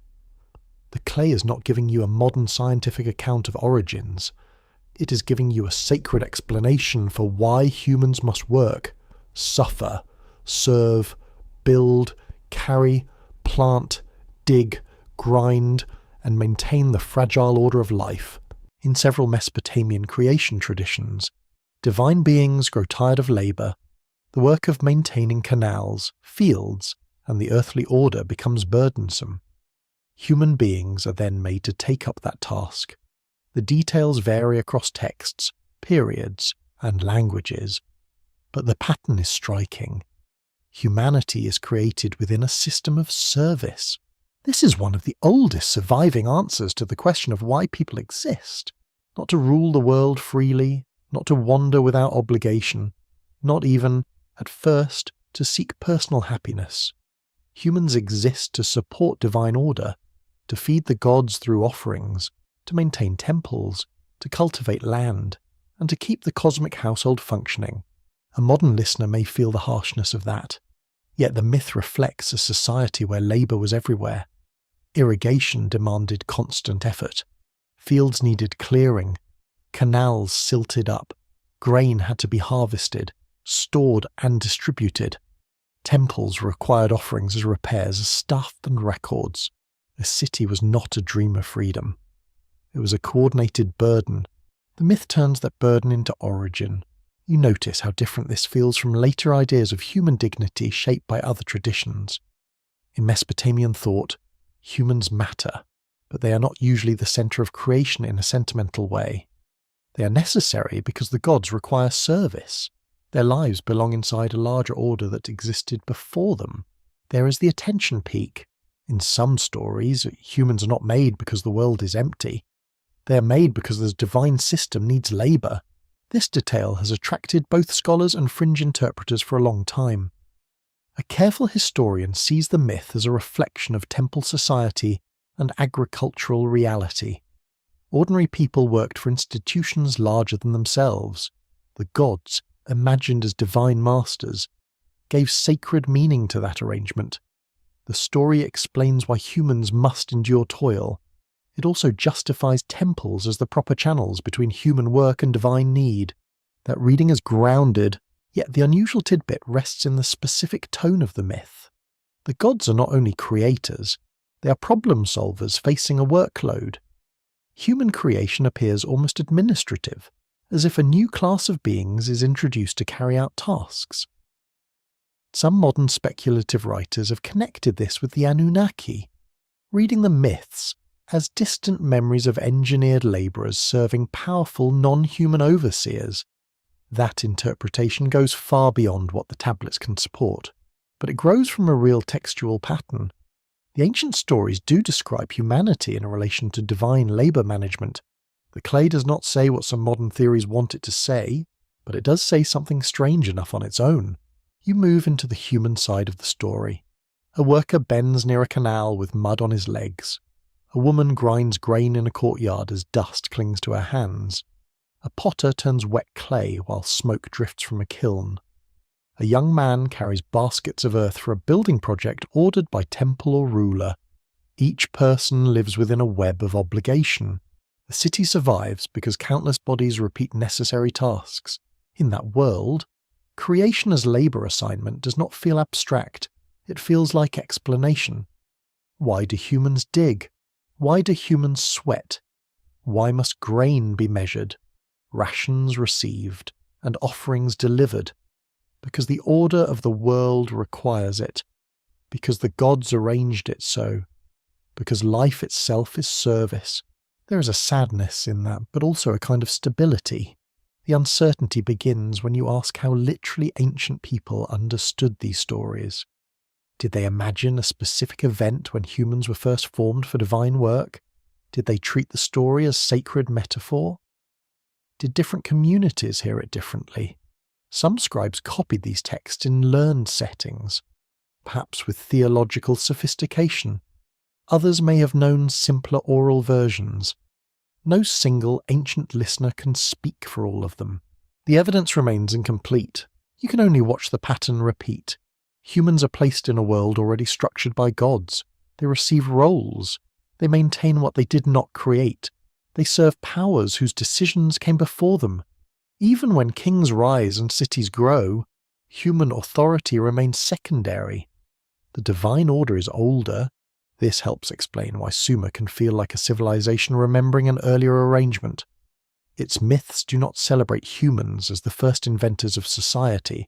The clay is not giving you a modern scientific account of origins. It is giving you a sacred explanation for why humans must work, suffer, serve, build, carry, plant, dig, grind, and maintain the fragile order of life. In several Mesopotamian creation traditions, divine beings grow tired of labour. The work of maintaining canals, fields, and the earthly order becomes burdensome. Human beings are then made to take up that task. The details vary across texts, periods, and languages, but the pattern is striking. Humanity is created within a system of service. This is one of the oldest surviving answers to the question of why people exist. Not to rule the world freely, not to wander without obligation, not even, at first, to seek personal happiness. Humans exist to support divine order, to feed the gods through offerings, to maintain temples, to cultivate land, and to keep the cosmic household functioning. A modern listener may feel the harshness of that, yet the myth reflects a society where labour was everywhere. Irrigation demanded constant effort. Fields needed clearing. Canals silted up. Grain had to be harvested, stored and distributed. Temples required offerings as repairs, as stuff and records. A city was not a dream of freedom. It was a coordinated burden. The myth turns that burden into origin. You notice how different this feels from later ideas of human dignity shaped by other traditions. In Mesopotamian thought, humans matter, but they are not usually the centre of creation in a sentimental way. They are necessary because the gods require service. Their lives belong inside a larger order that existed before them. There is the attention peak. In some stories, humans are not made because the world is empty. They are made because the divine system needs labour. This detail has attracted both scholars and fringe interpreters for a long time. A careful historian sees the myth as a reflection of temple society and agricultural reality. Ordinary people worked for institutions larger than themselves. The gods, imagined as divine masters, gave sacred meaning to that arrangement. The story explains why humans must endure toil. It also justifies temples as the proper channels between human work and divine need. That reading is grounded, yet the unusual tidbit rests in the specific tone of the myth. The gods are not only creators, they are problem solvers facing a workload. Human creation appears almost administrative, as if a new class of beings is introduced to carry out tasks. Some modern speculative writers have connected this with the Anunnaki, reading the myths as distant memories of engineered labourers serving powerful non-human overseers. That interpretation goes far beyond what the tablets can support, but it grows from a real textual pattern. The ancient stories do describe humanity in relation to divine labour management. The clay does not say what some modern theories want it to say, but it does say something strange enough on its own. You move into the human side of the story. A worker bends near a canal with mud on his legs. A woman grinds grain in a courtyard as dust clings to her hands. A potter turns wet clay while smoke drifts from a kiln. A young man carries baskets of earth for a building project ordered by temple or ruler. Each person lives within a web of obligation. The city survives because countless bodies repeat necessary tasks. In that world, creation as labour assignment does not feel abstract. It feels like explanation. Why do humans dig? Why do humans sweat? Why must grain be measured, rations received, and offerings delivered? Because the order of the world requires it. Because the gods arranged it so. Because life itself is service. There is a sadness in that, but also a kind of stability. The uncertainty begins when you ask how literally ancient people understood these stories. Did they imagine a specific event when humans were first formed for divine work? Did they treat the story as sacred metaphor? Did different communities hear it differently? Some scribes copied these texts in learned settings, perhaps with theological sophistication. Others may have known simpler oral versions. No single ancient listener can speak for all of them. The evidence remains incomplete. You can only watch the pattern repeat. Humans are placed in a world already structured by gods. They receive roles. They maintain what they did not create. They serve powers whose decisions came before them. Even when kings rise and cities grow, human authority remains secondary. The divine order is older. This helps explain why Sumer can feel like a civilization remembering an earlier arrangement. Its myths do not celebrate humans as the first inventors of society.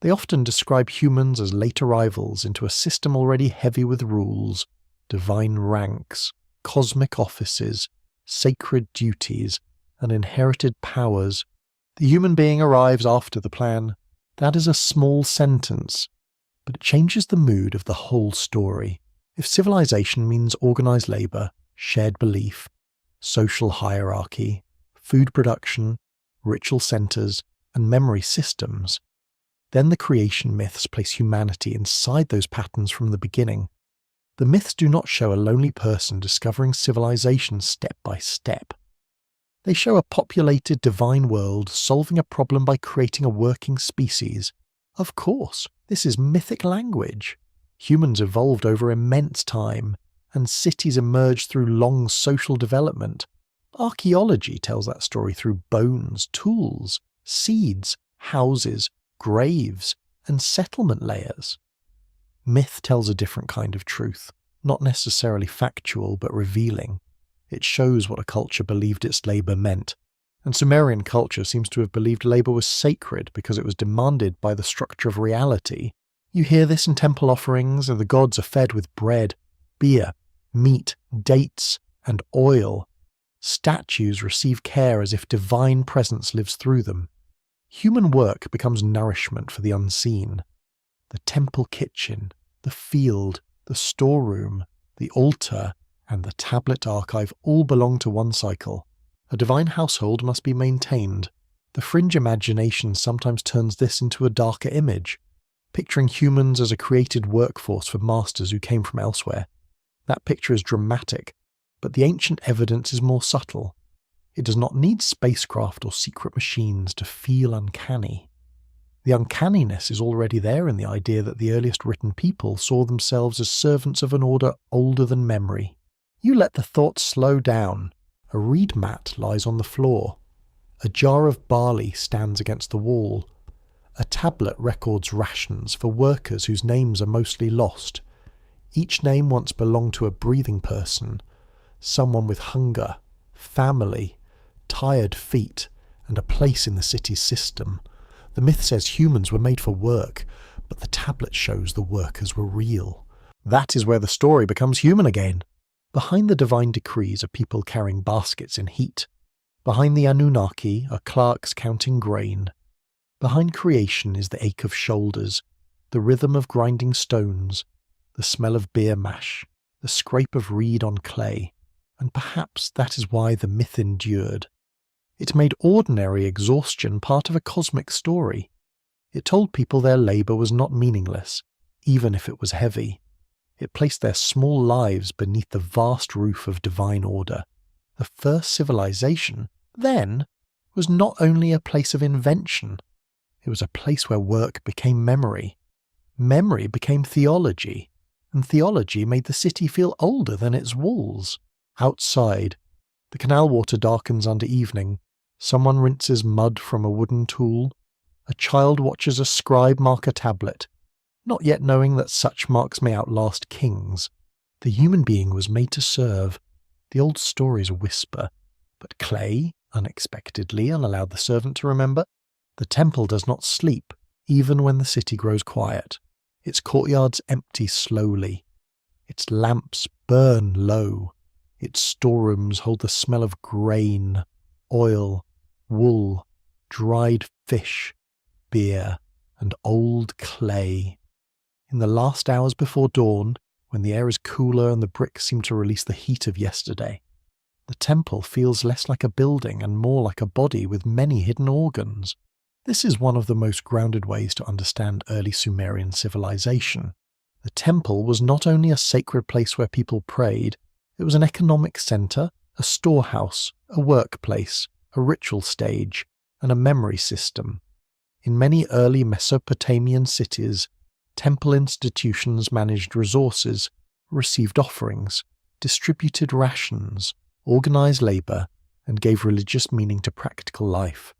They often describe humans as late arrivals into a system already heavy with rules, divine ranks, cosmic offices, sacred duties, and inherited powers. The human being arrives after the plan. That is a small sentence, but it changes the mood of the whole story. If civilization means organized labor, shared belief, social hierarchy, food production, ritual centers, and memory systems, then the creation myths place humanity inside those patterns from the beginning. The myths do not show a lonely person discovering civilization step by step. They show a populated divine world solving a problem by creating a working species. Of course, this is mythic language. Humans evolved over immense time, and cities emerged through long social development. Archaeology tells that story through bones, tools, seeds, houses, graves, and settlement layers. Myth tells a different kind of truth, not necessarily factual but revealing. It shows what a culture believed its labour meant, and Sumerian culture seems to have believed labour was sacred because it was demanded by the structure of reality. You hear this in temple offerings, and the gods are fed with bread, beer, meat, dates, and oil. Statues receive care as if divine presence lives through them. Human work becomes nourishment for the unseen. The temple kitchen, the field, the storeroom, the altar, and the tablet archive all belong to one cycle. A divine household must be maintained. The fringe imagination sometimes turns this into a darker image, picturing humans as a created workforce for masters who came from elsewhere. That picture is dramatic, but the ancient evidence is more subtle. It does not need spacecraft or secret machines to feel uncanny. The uncanniness is already there in the idea that the earliest written people saw themselves as servants of an order older than memory. You let the thoughts slow down. A reed mat lies on the floor. A jar of barley stands against the wall. A tablet records rations for workers whose names are mostly lost. Each name once belonged to a breathing person, someone with hunger, family, tired feet, and a place in the city's system. The myth says humans were made for work, but the tablet shows the workers were real. That is where the story becomes human again. Behind the divine decrees are people carrying baskets in heat. Behind the Anunnaki are clerks counting grain. Behind creation is the ache of shoulders, the rhythm of grinding stones, the smell of beer mash, the scrape of reed on clay, and perhaps that is why the myth endured. It made ordinary exhaustion part of a cosmic story. It told people their labour was not meaningless, even if it was heavy. It placed their small lives beneath the vast roof of divine order. The first civilization, then, was not only a place of invention. It was a place where work became memory. Memory became theology, and theology made the city feel older than its walls. Outside, the canal water darkens under evening. Someone rinses mud from a wooden tool. A child watches a scribe mark a tablet, not yet knowing that such marks may outlast kings. The human being was made to serve. The old stories whisper, but clay, unexpectedly, allowed the servant to remember. The temple does not sleep, even when the city grows quiet. Its courtyards empty slowly. Its lamps burn low. Its storerooms hold the smell of grain, oil, wool, dried fish, beer, and old clay. In the last hours before dawn, when the air is cooler and the bricks seem to release the heat of yesterday, the temple feels less like a building and more like a body with many hidden organs. This is one of the most grounded ways to understand early Sumerian civilization. The temple was not only a sacred place where people prayed, it was an economic center, a storehouse, a workplace, a ritual stage, and a memory system. In many early Mesopotamian cities, temple institutions managed resources, received offerings, distributed rations, organized labor, and gave religious meaning to practical life.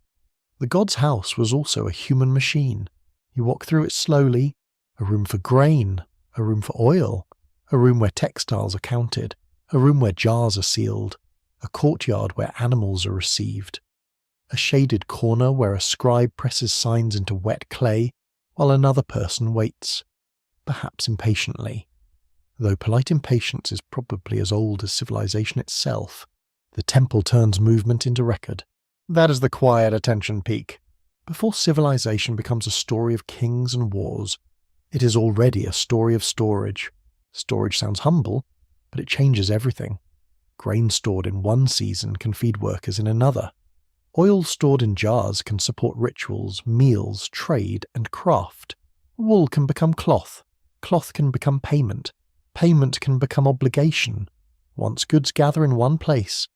The god's house was also a human machine. You walk through it slowly, a room for grain, a room for oil, a room where textiles are counted, a room where jars are sealed, a courtyard where animals are received, a shaded corner where a scribe presses signs into wet clay while another person waits, perhaps impatiently. Though polite impatience is probably as old as civilization itself, the temple turns movement into record. That is the quiet attention peak. Before civilization becomes a story of kings and wars, it is already a story of storage. Storage sounds humble, but it changes everything. Grain stored in one season can feed workers in another. Oil stored in jars can support rituals, meals, trade, and craft. Wool can become cloth. Cloth can become payment. Payment can become obligation. Once goods gather in one place,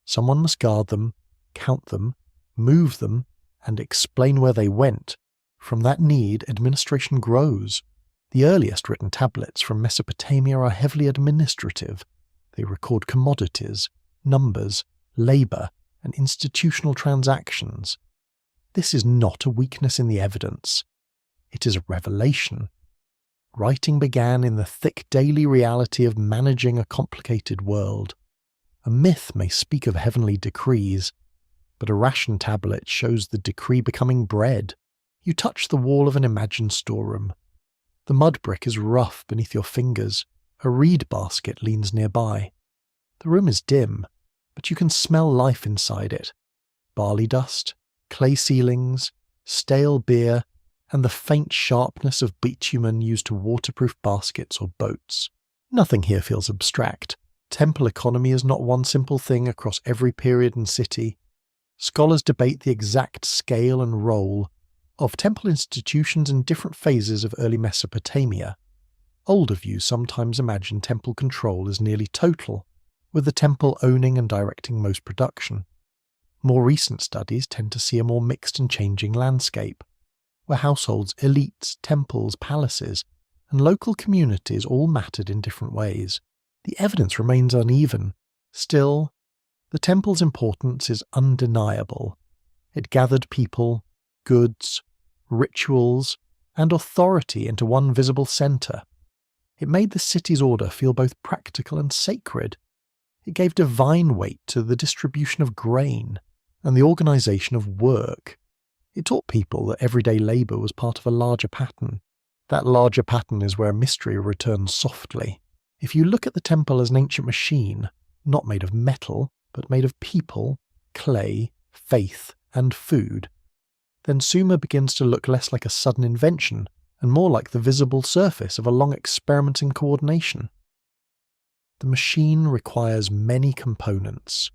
someone must guard them, count them, move them, and explain where they went. From that need, administration grows. The earliest written tablets from Mesopotamia are heavily administrative. They record commodities, numbers, labor, and institutional transactions. This is not a weakness in the evidence. It is a revelation. Writing began in the thick daily reality of managing a complicated world. A myth may speak of heavenly decrees, but a ration tablet shows the decree becoming bread. You touch the wall of an imagined storeroom. The mud brick is rough beneath your fingers. A reed basket leans nearby. The room is dim, but you can smell life inside it. Barley dust, clay ceilings, stale beer, and the faint sharpness of bitumen used to waterproof baskets or boats. Nothing here feels abstract. Temple economy is not one simple thing across every period and city. Scholars debate the exact scale and role of temple institutions in different phases of early Mesopotamia. Older views sometimes imagine temple control as nearly total, with the temple owning and directing most production. More recent studies tend to see a more mixed and changing landscape, where households, elites, temples, palaces, and local communities all mattered in different ways. The evidence remains uneven. Still, the temple's importance is undeniable. It gathered people, goods, rituals, and authority into one visible centre. It made the city's order feel both practical and sacred. It gave divine weight to the distribution of grain and the organisation of work. It taught people that everyday labour was part of a larger pattern. That larger pattern is where mystery returns softly. If you look at the temple as an ancient machine, not made of metal, but made of people, clay, faith, and food, then Sumer begins to look less like a sudden invention and more like the visible surface of a long experiment in coordination. The machine requires many components: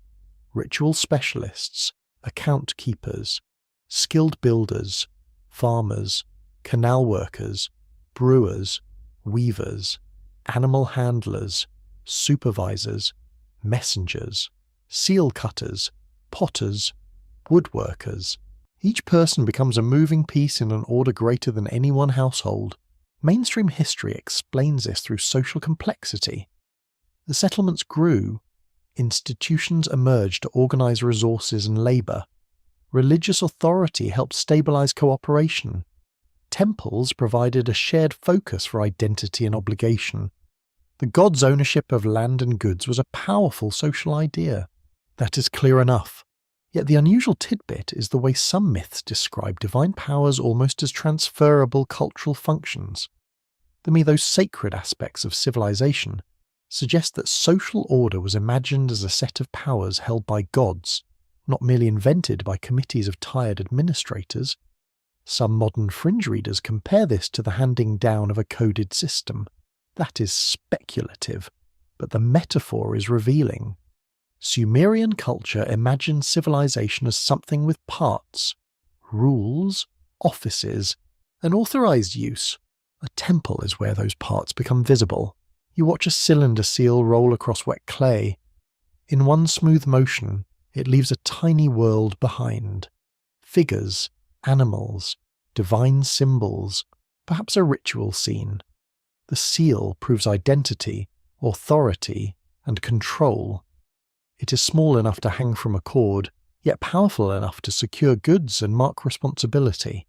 ritual specialists, account keepers, skilled builders, farmers, canal workers, brewers, weavers, animal handlers, supervisors, messengers, seal cutters, potters, woodworkers. Each person becomes a moving piece in an order greater than any one household. Mainstream history explains this through social complexity. The settlements grew. Institutions emerged to organize resources and labor. Religious authority helped stabilize cooperation. Temples provided a shared focus for identity and obligation. The god's ownership of land and goods was a powerful social idea. That is clear enough. Yet the unusual tidbit is the way some myths describe divine powers almost as transferable cultural functions. To me, those sacred aspects of civilization suggest that social order was imagined as a set of powers held by gods, not merely invented by committees of tired administrators. Some modern fringe readers compare this to the handing down of a coded system. That is speculative, but the metaphor is revealing. Sumerian culture imagined civilization as something with parts, rules, offices, and authorized use. A temple is where those parts become visible. You watch a cylinder seal roll across wet clay. In one smooth motion, it leaves a tiny world behind. Figures, animals, divine symbols, perhaps a ritual scene. The seal proves identity, authority, and control. It is small enough to hang from a cord, yet powerful enough to secure goods and mark responsibility.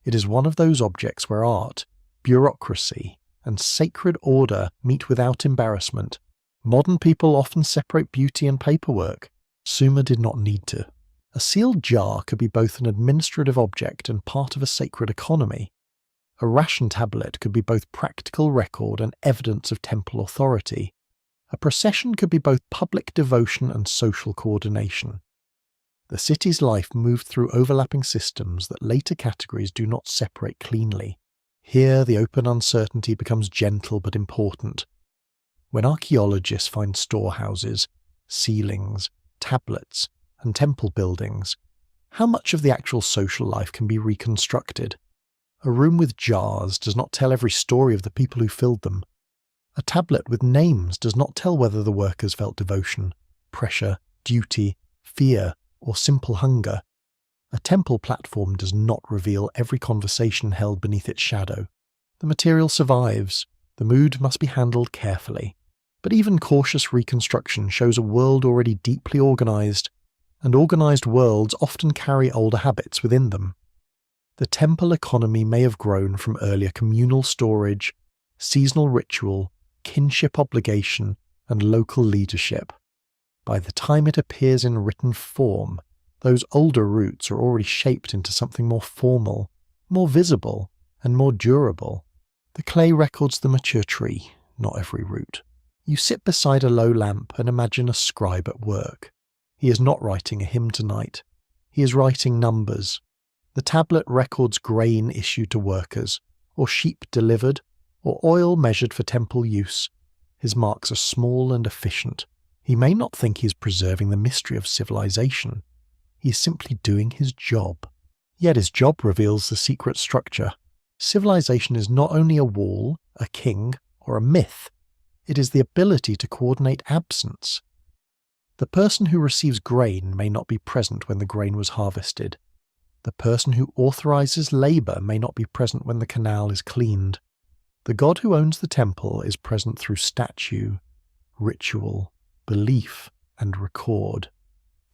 It is one of those objects where art, bureaucracy, and sacred order meet without embarrassment. Modern people often separate beauty and paperwork. Sumer did not need to. A sealed jar could be both an administrative object and part of a sacred economy. A ration tablet could be both practical record and evidence of temple authority. A procession could be both public devotion and social coordination. The city's life moved through overlapping systems that later categories do not separate cleanly. Here, the open uncertainty becomes gentle but important. When archaeologists find storehouses, ceilings, tablets, and temple buildings, how much of the actual social life can be reconstructed? A room with jars does not tell every story of the people who filled them. A tablet with names does not tell whether the workers felt devotion, pressure, duty, fear, or simple hunger. A temple platform does not reveal every conversation held beneath its shadow. The material survives. The mood must be handled carefully. But even cautious reconstruction shows a world already deeply organized, and organized worlds often carry older habits within them. The temple economy may have grown from earlier communal storage, seasonal ritual, kinship obligation, and local leadership. By the time it appears in written form, those older roots are already shaped into something more formal, more visible, and more durable. The clay records the mature tree, not every root. You sit beside a low lamp and imagine a scribe at work. He is not writing a hymn tonight. He is writing numbers. The tablet records grain issued to workers, or sheep delivered, or oil measured for temple use. His marks are small and efficient. He may not think he is preserving the mystery of civilization. He is simply doing his job. Yet his job reveals the secret structure. Civilization is not only a wall, a king, or a myth. It is the ability to coordinate absence. The person who receives grain may not be present when the grain was harvested. The person who authorizes labor may not be present when the canal is cleaned. The god who owns the temple is present through statue, ritual, belief, and record.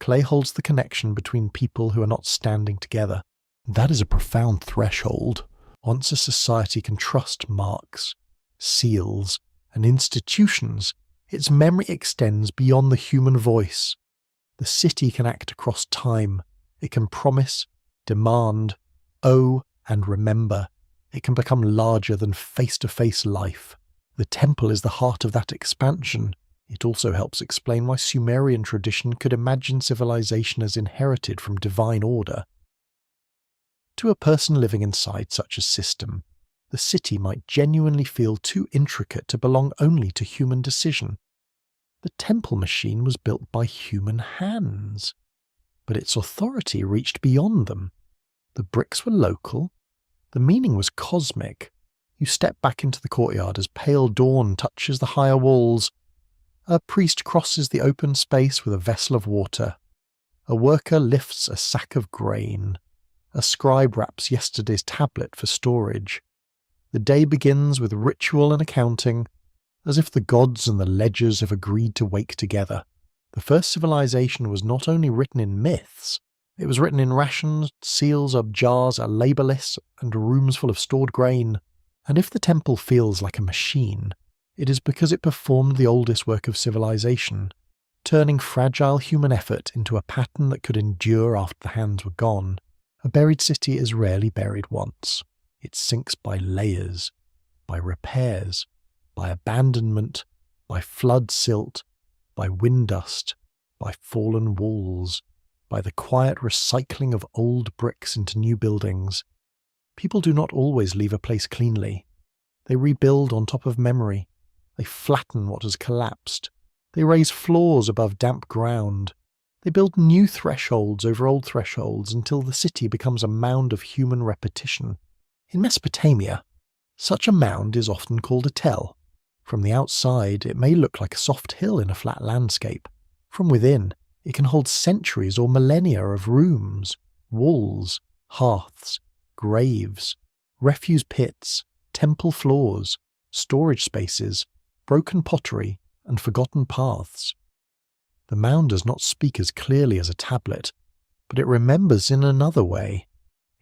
Clay holds the connection between people who are not standing together. That is a profound threshold. Once a society can trust marks, seals, and institutions, its memory extends beyond the human voice. The city can act across time. It can promise, demand, owe, and remember. It can become larger than face-to-face life. The temple is the heart of that expansion. It also helps explain why Sumerian tradition could imagine civilization as inherited from divine order. To a person living inside such a system, the city might genuinely feel too intricate to belong only to human decision. The temple machine was built by human hands, but its authority reached beyond them. The bricks were local. The meaning was cosmic. You step back into the courtyard as pale dawn touches the higher walls. A priest crosses the open space with a vessel of water. A worker lifts a sack of grain. A scribe wraps yesterday's tablet for storage. The day begins with ritual and accounting, as if the gods and the ledgers have agreed to wake together. The first civilization was not only written in myths, it was written in rations, seals of jars, a labor list, and rooms full of stored grain. And if the temple feels like a machine, it is because it performed the oldest work of civilization, turning fragile human effort into a pattern that could endure after the hands were gone. A buried city is rarely buried once. It sinks by layers, by repairs, by abandonment, by flood silt, by wind dust, by fallen walls, by the quiet recycling of old bricks into new buildings. People do not always leave a place cleanly. They rebuild on top of memory. They flatten what has collapsed. They raise floors above damp ground. They build new thresholds over old thresholds until the city becomes a mound of human repetition. In Mesopotamia, such a mound is often called a tell. From the outside, it may look like a soft hill in a flat landscape. From within, it can hold centuries or millennia of rooms, walls, hearths, graves, refuse pits, temple floors, storage spaces, broken pottery, and forgotten paths. The mound does not speak as clearly as a tablet, but it remembers in another way.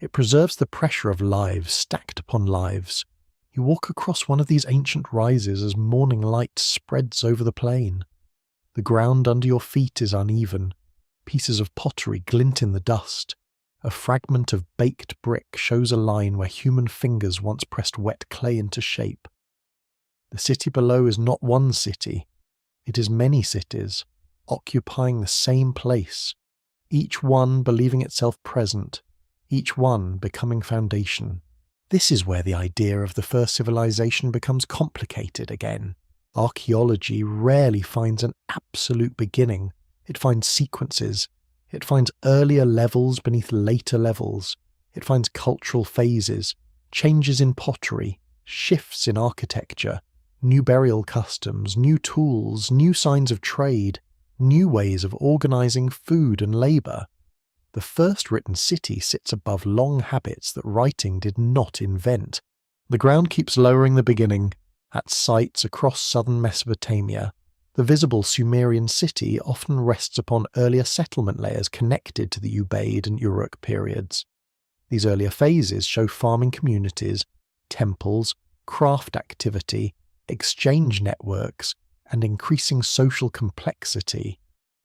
It preserves the pressure of lives stacked upon lives. You walk across one of these ancient rises as morning light spreads over the plain. The ground under your feet is uneven. Pieces of pottery glint in the dust. A fragment of baked brick shows a line where human fingers once pressed wet clay into shape. The city below is not one city. It is many cities, occupying the same place, each one believing itself present, each one becoming foundation. This is where the idea of the first civilization becomes complicated again. Archaeology rarely finds an absolute beginning. It finds sequences. It finds earlier levels beneath later levels. It finds cultural phases, changes in pottery, shifts in architecture, new burial customs, new tools, new signs of trade, new ways of organizing food and labor. The first written city sits above long habits that writing did not invent. The ground keeps lowering the beginning. At sites across southern Mesopotamia, the visible Sumerian city often rests upon earlier settlement layers connected to the Ubaid and Uruk periods. These earlier phases show farming communities, temples, craft activity, exchange networks, and increasing social complexity.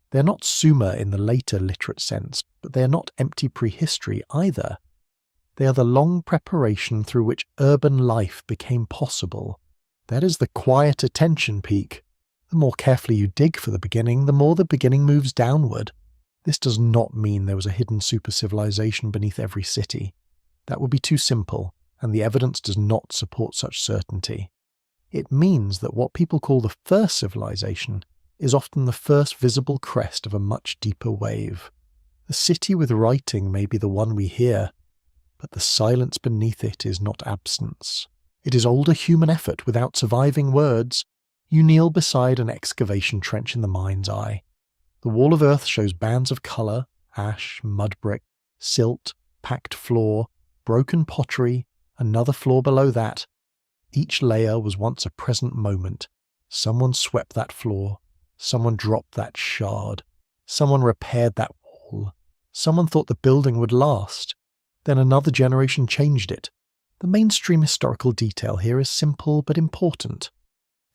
They are not Sumer in the later literate sense, but they are not empty prehistory either. They are the long preparation through which urban life became possible. That is the quiet attention peak. The more carefully you dig for the beginning, the more the beginning moves downward. This does not mean there was a hidden super-civilization beneath every city. That would be too simple, and the evidence does not support such certainty. It means that what people call the first civilization is often the first visible crest of a much deeper wave. A city with writing may be the one we hear, but the silence beneath it is not absence. It is older human effort without surviving words. You kneel beside an excavation trench in the mind's eye. The wall of earth shows bands of colour, ash, mud brick, silt, packed floor, broken pottery, another floor below that. Each layer was once a present moment. Someone swept that floor. Someone dropped that shard. Someone repaired that wall. Someone thought the building would last. Then another generation changed it. The mainstream historical detail here is simple but important.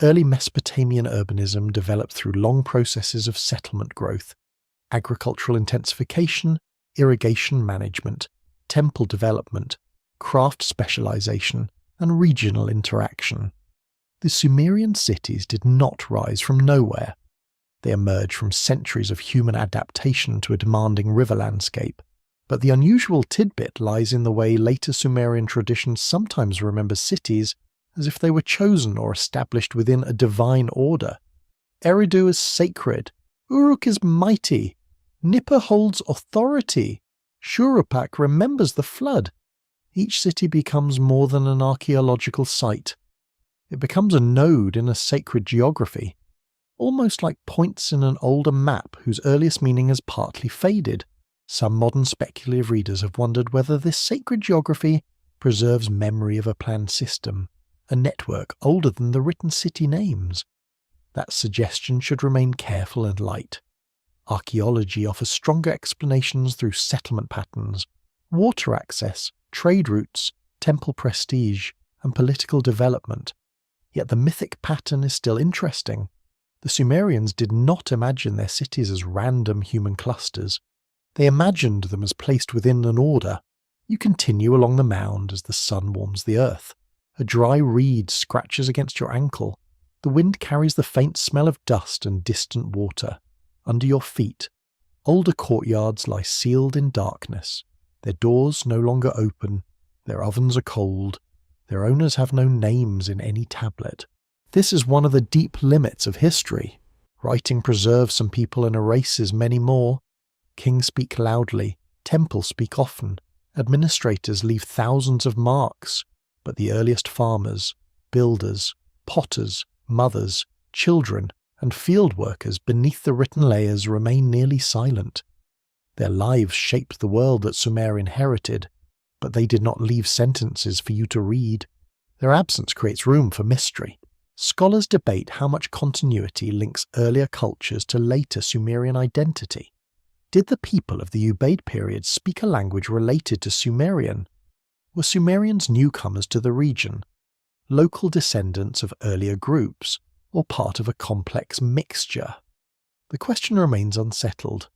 Early Mesopotamian urbanism developed through long processes of settlement growth, agricultural intensification, irrigation management, temple development, craft specialization, and regional interaction. The Sumerian cities did not rise from nowhere. They emerged from centuries of human adaptation to a demanding river landscape. But the unusual tidbit lies in the way later Sumerian traditions sometimes remember cities as if they were chosen or established within a divine order. Eridu is sacred. Uruk is mighty. Nippur holds authority. Shuruppak remembers the flood. Each city becomes more than an archaeological site. It becomes a node in a sacred geography, almost like points in an older map whose earliest meaning has partly faded. Some modern speculative readers have wondered whether this sacred geography preserves memory of a planned system, a network older than the written city names. That suggestion should remain careful and light. Archaeology offers stronger explanations through settlement patterns, water access, trade routes, temple prestige, and political development. Yet the mythic pattern is still interesting. The Sumerians did not imagine their cities as random human clusters. They imagined them as placed within an order. You continue along the mound as the sun warms the earth. A dry reed scratches against your ankle. The wind carries the faint smell of dust and distant water. Under your feet, older courtyards lie sealed in darkness. Their doors no longer open. Their ovens are cold. Their owners have no names in any tablet. This is one of the deep limits of history. Writing preserves some people and erases many more. Kings speak loudly. Temples speak often. Administrators leave thousands of marks. But the earliest farmers, builders, potters, mothers, children, and field workers beneath the written layers remain nearly silent. Their lives shaped the world that Sumer inherited, but they did not leave sentences for you to read. Their absence creates room for mystery. Scholars debate how much continuity links earlier cultures to later Sumerian identity. Did the people of the Ubaid period speak a language related to Sumerian? Were Sumerians newcomers to the region, local descendants of earlier groups, or part of a complex mixture? The question remains unsettled.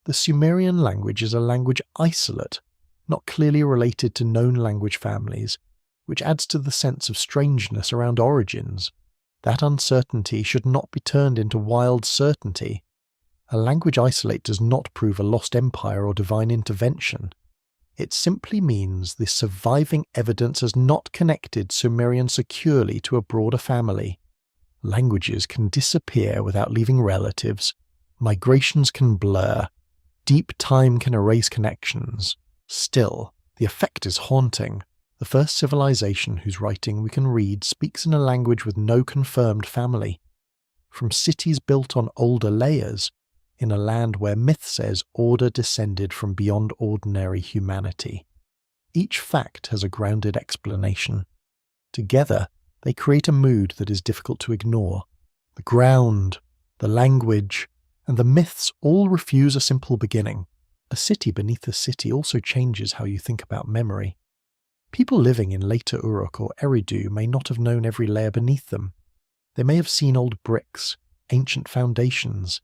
The Sumerian language is a language isolate, not clearly related to known language families, which adds to the sense of strangeness around origins. That uncertainty should not be turned into wild certainty. A language isolate does not prove a lost empire or divine intervention. It simply means the surviving evidence has not connected Sumerian securely to a broader family. Languages can disappear without leaving relatives. Migrations can blur. Deep time can erase connections. Still, the effect is haunting. The first civilization whose writing we can read speaks in a language with no confirmed family. From cities built on older layers, in a land where myth says order descended from beyond ordinary humanity. Each fact has a grounded explanation. Together, they create a mood that is difficult to ignore. The ground, the language, and the myths all refuse a simple beginning. A city beneath a city also changes how you think about memory. People living in later Uruk or Eridu may not have known every layer beneath them. They may have seen old bricks, ancient foundations,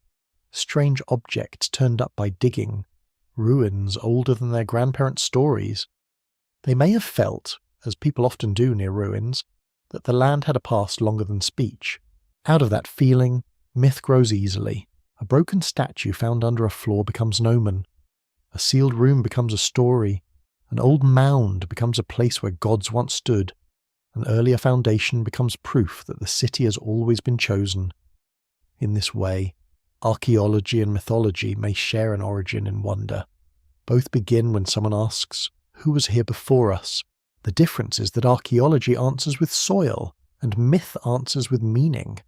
strange objects turned up by digging, ruins older than their grandparents' stories. They may have felt, as people often do near ruins, that the land had a past longer than speech. Out of that feeling, myth grows easily. A broken statue found under a floor becomes an omen. A sealed room becomes a story. An old mound becomes a place where gods once stood. An earlier foundation becomes proof that the city has always been chosen. In this way, Archaeology and mythology may share an origin in wonder. Both begin when someone asks, "Who was here before us?" The difference is that archaeology answers with soil, and myth answers with meaning.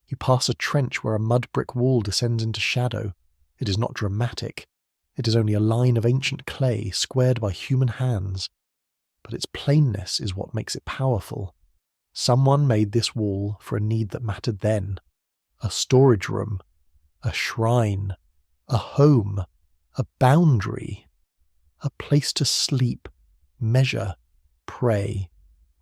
You pass a trench where a mud brick wall descends into shadow. It is not dramatic. It is only a line of ancient clay squared by human hands. But its plainness is what makes it powerful. Someone made this wall for a need that mattered then. A storage room, a shrine, a home, a boundary, a place to sleep, measure, pray,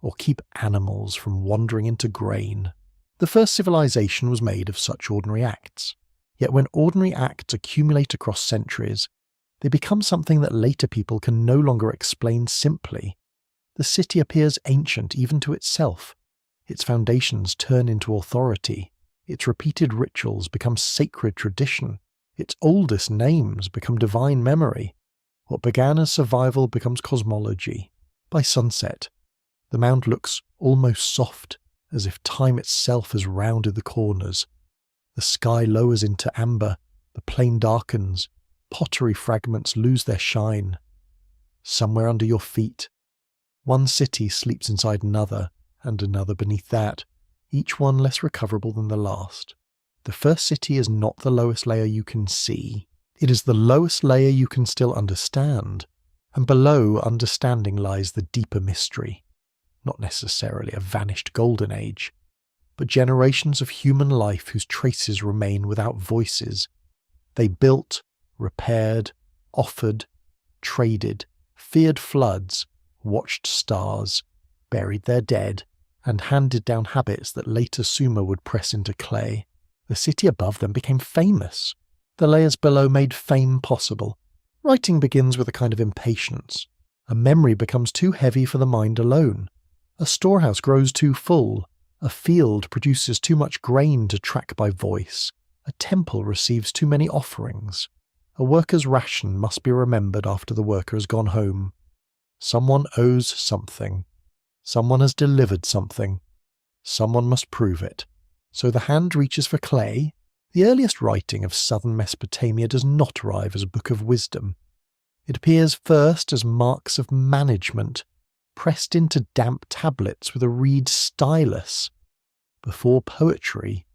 or keep animals from wandering into grain. The first civilization was made of such ordinary acts. Yet when ordinary acts accumulate across centuries, they become something that later people can no longer explain simply. The city appears ancient even to itself. Its foundations turn into authority. Its repeated rituals become sacred tradition. Its oldest names become divine memory. What began as survival becomes cosmology. By sunset, the mound looks almost soft, as if time itself has rounded the corners. The sky lowers into amber, the plain darkens, pottery fragments lose their shine. Somewhere under your feet, one city sleeps inside another, and another beneath that, each one less recoverable than the last. The first city is not the lowest layer you can see. It is the lowest layer you can still understand, and below understanding lies the deeper mystery. Not necessarily a vanished golden age, but generations of human life whose traces remain without voices. They built, repaired, offered, traded, feared floods, watched stars, buried their dead, and handed down habits that later Sumer would press into clay. The city above them became famous. The layers below made fame possible. Writing begins with a kind of impatience. A memory becomes too heavy for the mind alone. A storehouse grows too full. A field produces too much grain to track by voice. A temple receives too many offerings. A worker's ration must be remembered after the worker has gone home. Someone owes something. Someone has delivered something. Someone must prove it. So the hand reaches for clay. The earliest writing of southern Mesopotamia does not arrive as a book of wisdom. It appears first as marks of management, pressed into damp tablets with a reed stylus. Before poetry,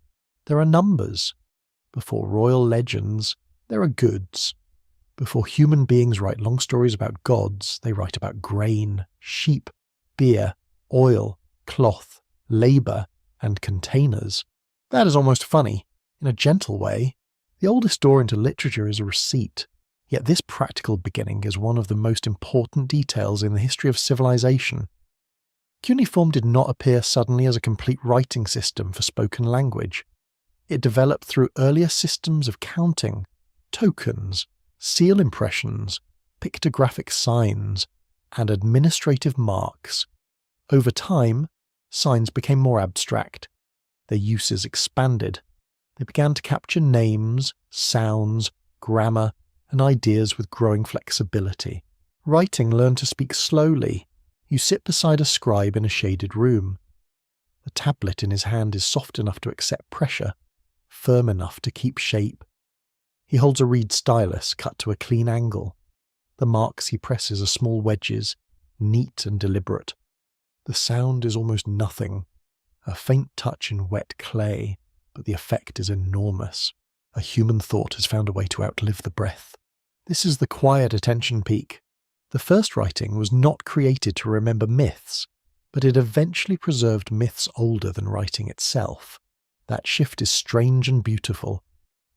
there are numbers. Before royal legends, there are goods. Before human beings write long stories about gods, they write about grain, sheep, beer, oil, cloth, labour, and containers. That is almost funny. In a gentle way, the oldest door into literature is a receipt. Yet this practical beginning is one of the most important details in the history of civilization. Cuneiform did not appear suddenly as a complete writing system for spoken language. It developed through earlier systems of counting, tokens, seal impressions, pictographic signs, and administrative marks. Over time, signs became more abstract. Their uses expanded. They began to capture names, sounds, grammar, and ideas with growing flexibility. Writing learned to speak slowly. You sit beside a scribe in a shaded room. The tablet in his hand is soft enough to accept pressure, firm enough to keep shape. He holds a reed stylus cut to a clean angle. The marks he presses are small wedges, neat and deliberate. The sound is almost nothing, a faint touch in wet clay, but the effect is enormous. A human thought has found a way to outlive the breath. This is the quiet attention peak. The first writing was not created to remember myths, but it eventually preserved myths older than writing itself. That shift is strange and beautiful.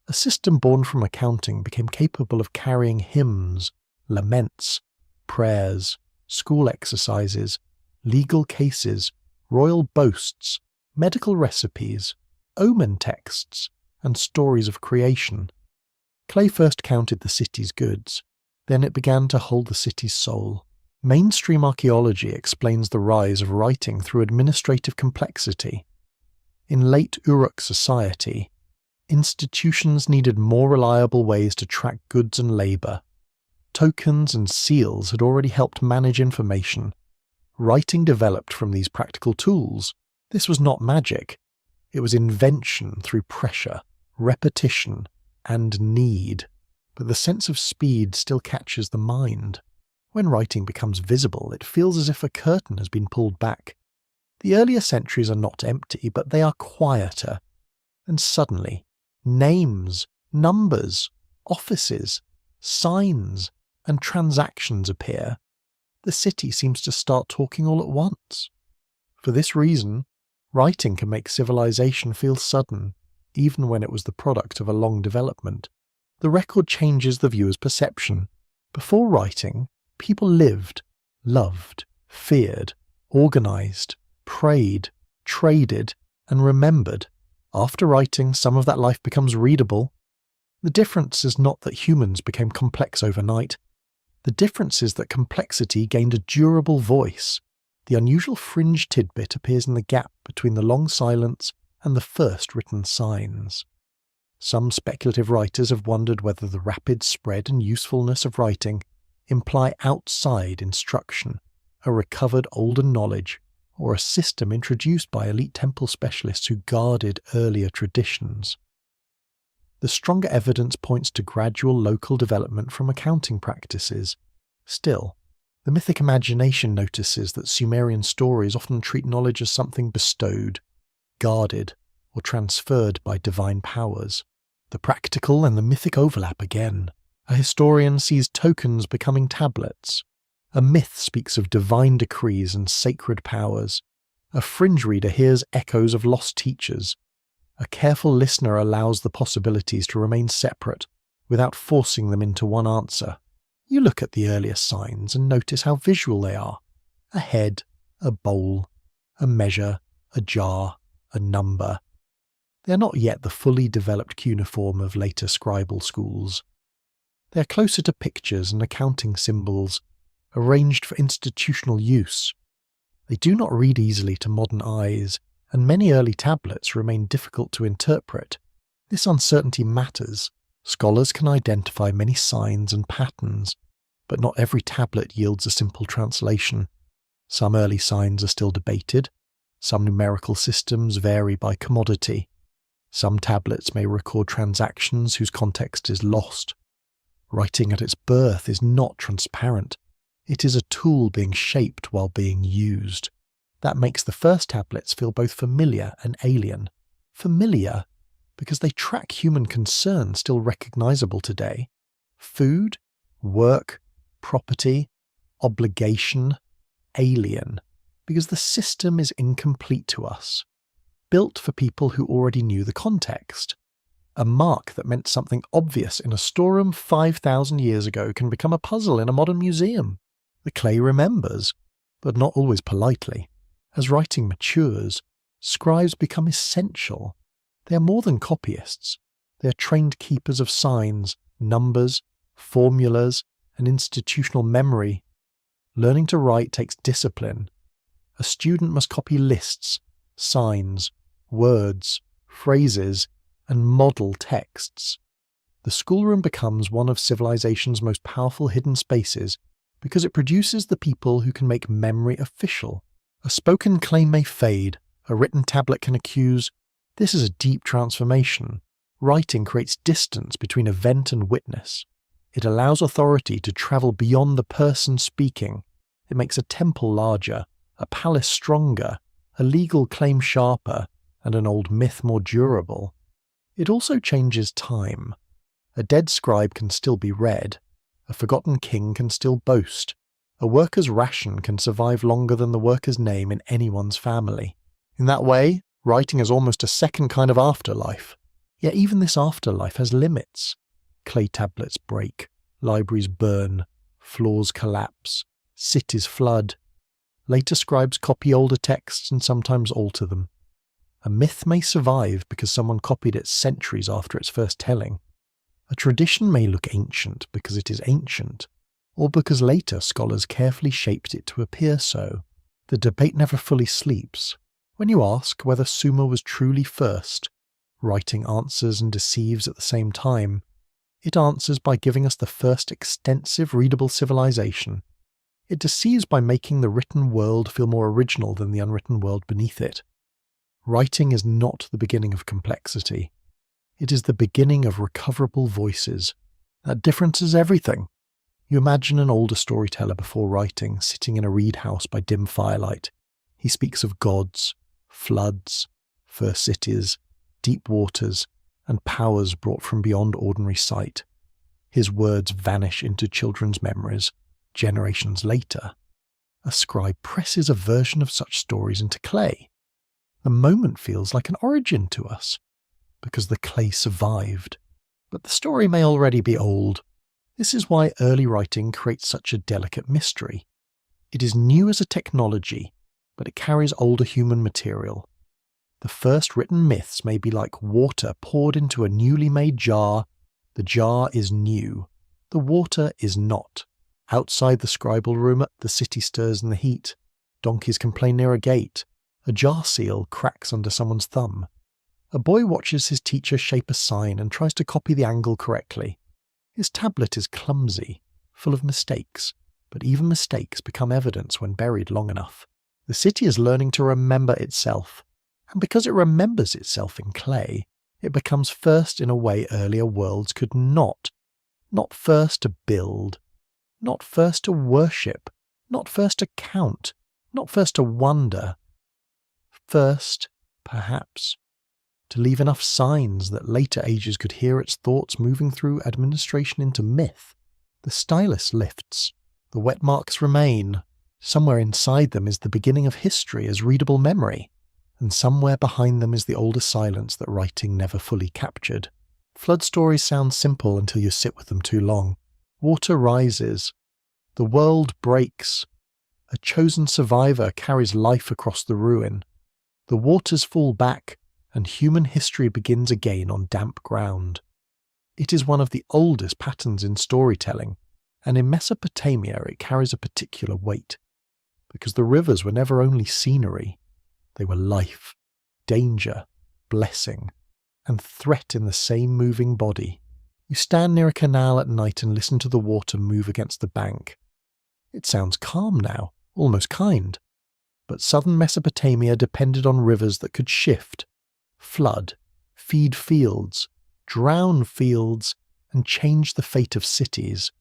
A system born from accounting became capable of carrying hymns, laments, prayers, school exercises, legal cases, royal boasts, medical recipes, omen texts, and stories of creation. Clay first counted the city's goods. Then it began to hold the city's soul. Mainstream archaeology explains the rise of writing through administrative complexity. In late Uruk society, institutions needed more reliable ways to track goods and labour. Tokens and seals had already helped manage information. Writing developed from these practical tools. This was not magic. It was invention through pressure, repetition, and need, but the sense of speed still catches the mind. When writing becomes visible, it feels as if a curtain has been pulled back. The earlier centuries are not empty, but they are quieter. And suddenly, names, numbers, offices, signs, and transactions appear. The city seems to start talking all at once. For this reason, writing can make civilization feel sudden, even when it was the product of a long development. The record changes the viewer's perception. Before writing, people lived, loved, feared, organized, prayed, traded, and remembered. After writing, some of that life becomes readable. The difference is not that humans became complex overnight. The difference is that complexity gained a durable voice. The unusual fringe tidbit appears in the gap between the long silence and the first written signs. Some speculative writers have wondered whether the rapid spread and usefulness of writing imply outside instruction, a recovered older knowledge, or a system introduced by elite temple specialists who guarded earlier traditions. The stronger evidence points to gradual local development from accounting practices. Still, the mythic imagination notices that Sumerian stories often treat knowledge as something bestowed, guarded, or transferred by divine powers. The practical and the mythic overlap again. A historian sees tokens becoming tablets. A myth speaks of divine decrees and sacred powers. A fringe reader hears echoes of lost teachers. A careful listener allows the possibilities to remain separate, without forcing them into one answer. You look at the earliest signs and notice how visual they are. A head, a bowl, a measure, a jar, a number. They are not yet the fully developed cuneiform of later scribal schools. They are closer to pictures and accounting symbols, arranged for institutional use. They do not read easily to modern eyes, and many early tablets remain difficult to interpret. This uncertainty matters. Scholars can identify many signs and patterns, but not every tablet yields a simple translation. Some early signs are still debated. Some numerical systems vary by commodity. Some tablets may record transactions whose context is lost. Writing at its birth is not transparent. It is a tool being shaped while being used. That makes the first tablets feel both familiar and alien. Familiar, because they track human concerns still recognizable today. Food, work, property, obligation, alien, because the system is incomplete to us. Built for people who already knew the context. A mark that meant something obvious in a storeroom 5,000 years ago can become a puzzle in a modern museum. The clay remembers, but not always politely. As writing matures, scribes become essential. They are more than copyists. They are trained keepers of signs, numbers, formulas, and institutional memory. Learning to write takes discipline. A student must copy lists, signs, words, phrases, and model texts. The schoolroom becomes one of civilization's most powerful hidden spaces because it produces the people who can make memory official. A spoken claim may fade, a written tablet can accuse. This is a deep transformation. Writing creates distance between event and witness. It allows authority to travel beyond the person speaking. It makes a temple larger, a palace stronger, a legal claim sharper, and an old myth more durable. It also changes time. A dead scribe can still be read. A forgotten king can still boast. A worker's ration can survive longer than the worker's name in anyone's family. In that way, writing is almost a second kind of afterlife. Yet even this afterlife has limits. Clay tablets break, libraries burn, floors collapse, cities flood. Later scribes copy older texts and sometimes alter them. A myth may survive because someone copied it centuries after its first telling. A tradition may look ancient because it is ancient, or because later scholars carefully shaped it to appear so. The debate never fully sleeps. When you ask whether Sumer was truly first, writing answers and deceives at the same time. It answers by giving us the first extensive readable civilization. It deceives by making the written world feel more original than the unwritten world beneath it. Writing is not the beginning of complexity. It is the beginning of recoverable voices. That difference is everything. You imagine an older storyteller before writing, sitting in a reed house by dim firelight. He speaks of gods, floods, first cities, deep waters, and powers brought from beyond ordinary sight. His words vanish into children's memories. Generations later, a scribe presses a version of such stories into clay. The moment feels like an origin to us, because the clay survived. But the story may already be old. This is why early writing creates such a delicate mystery. It is new as a technology, but it carries older human material. The first written myths may be like water poured into a newly made jar. The jar is new. The water is not. Outside the scribal room, the city stirs in the heat. Donkeys complain near a gate. A jar seal cracks under someone's thumb. A boy watches his teacher shape a sign and tries to copy the angle correctly. His tablet is clumsy, full of mistakes, but even mistakes become evidence when buried long enough. The city is learning to remember itself, and because it remembers itself in clay, it becomes first in a way earlier worlds could not. Not first to build, not first to worship, not first to count, not first to wonder. First, perhaps, to leave enough signs that later ages could hear its thoughts moving through administration into myth. The stylus lifts. The wet marks remain. Somewhere inside them is the beginning of history as readable memory, and somewhere behind them is the older silence that writing never fully captured. Flood stories sound simple until you sit with them too long. Water rises. The world breaks. A chosen survivor carries life across the ruin. The waters fall back, and human history begins again on damp ground. It is one of the oldest patterns in storytelling, and in Mesopotamia it carries a particular weight, because the rivers were never only scenery, they were life, danger, blessing, and threat in the same moving body. You stand near a canal at night and listen to the water move against the bank. It sounds calm now, almost kind, but southern Mesopotamia depended on rivers that could shift, flood, feed fields, drown fields, and change the fate of cities.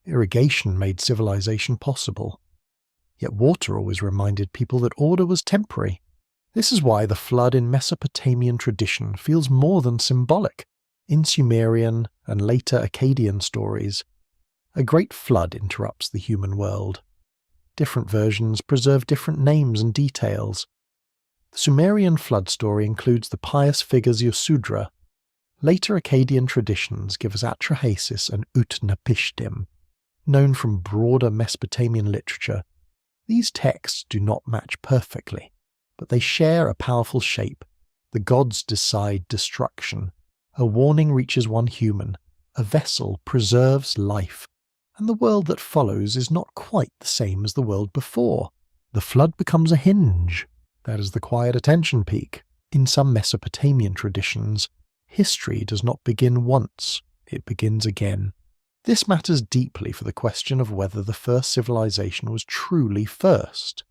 Irrigation made civilization possible. Yet water always reminded people that order was temporary. This is why the flood in Mesopotamian tradition feels more than symbolic. In Sumerian and later Akkadian stories, a great flood interrupts the human world. Different versions preserve different names and details. The Sumerian flood story includes the pious figures Yasudra. Later Akkadian traditions give us Atrahasis and Utnapishtim, known from broader Mesopotamian literature. These texts do not match perfectly, but they share a powerful shape. The gods decide destruction. A warning reaches one human. A vessel preserves life. And the world that follows is not quite the same as the world before. The flood becomes a hinge. That is the quiet attention peak. In some Mesopotamian traditions, history does not begin once, it begins again. This matters deeply for the question of whether the first civilization was truly first.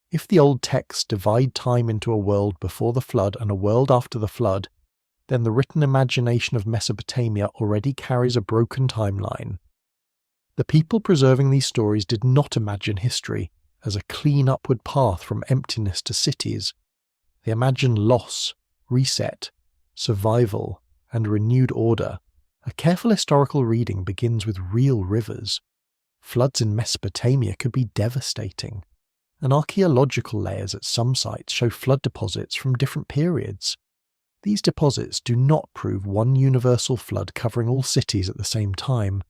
If the old texts divide time into a world before the flood and a world after the flood, then the written imagination of Mesopotamia already carries a broken timeline. The people preserving these stories did not imagine history as a clean upward path from emptiness to cities. They imagined loss, reset, survival, and renewed order. A careful historical reading begins with real rivers. Floods in Mesopotamia could be devastating, and archaeological layers at some sites show flood deposits from different periods. These deposits do not prove one universal flood covering all cities at the same time.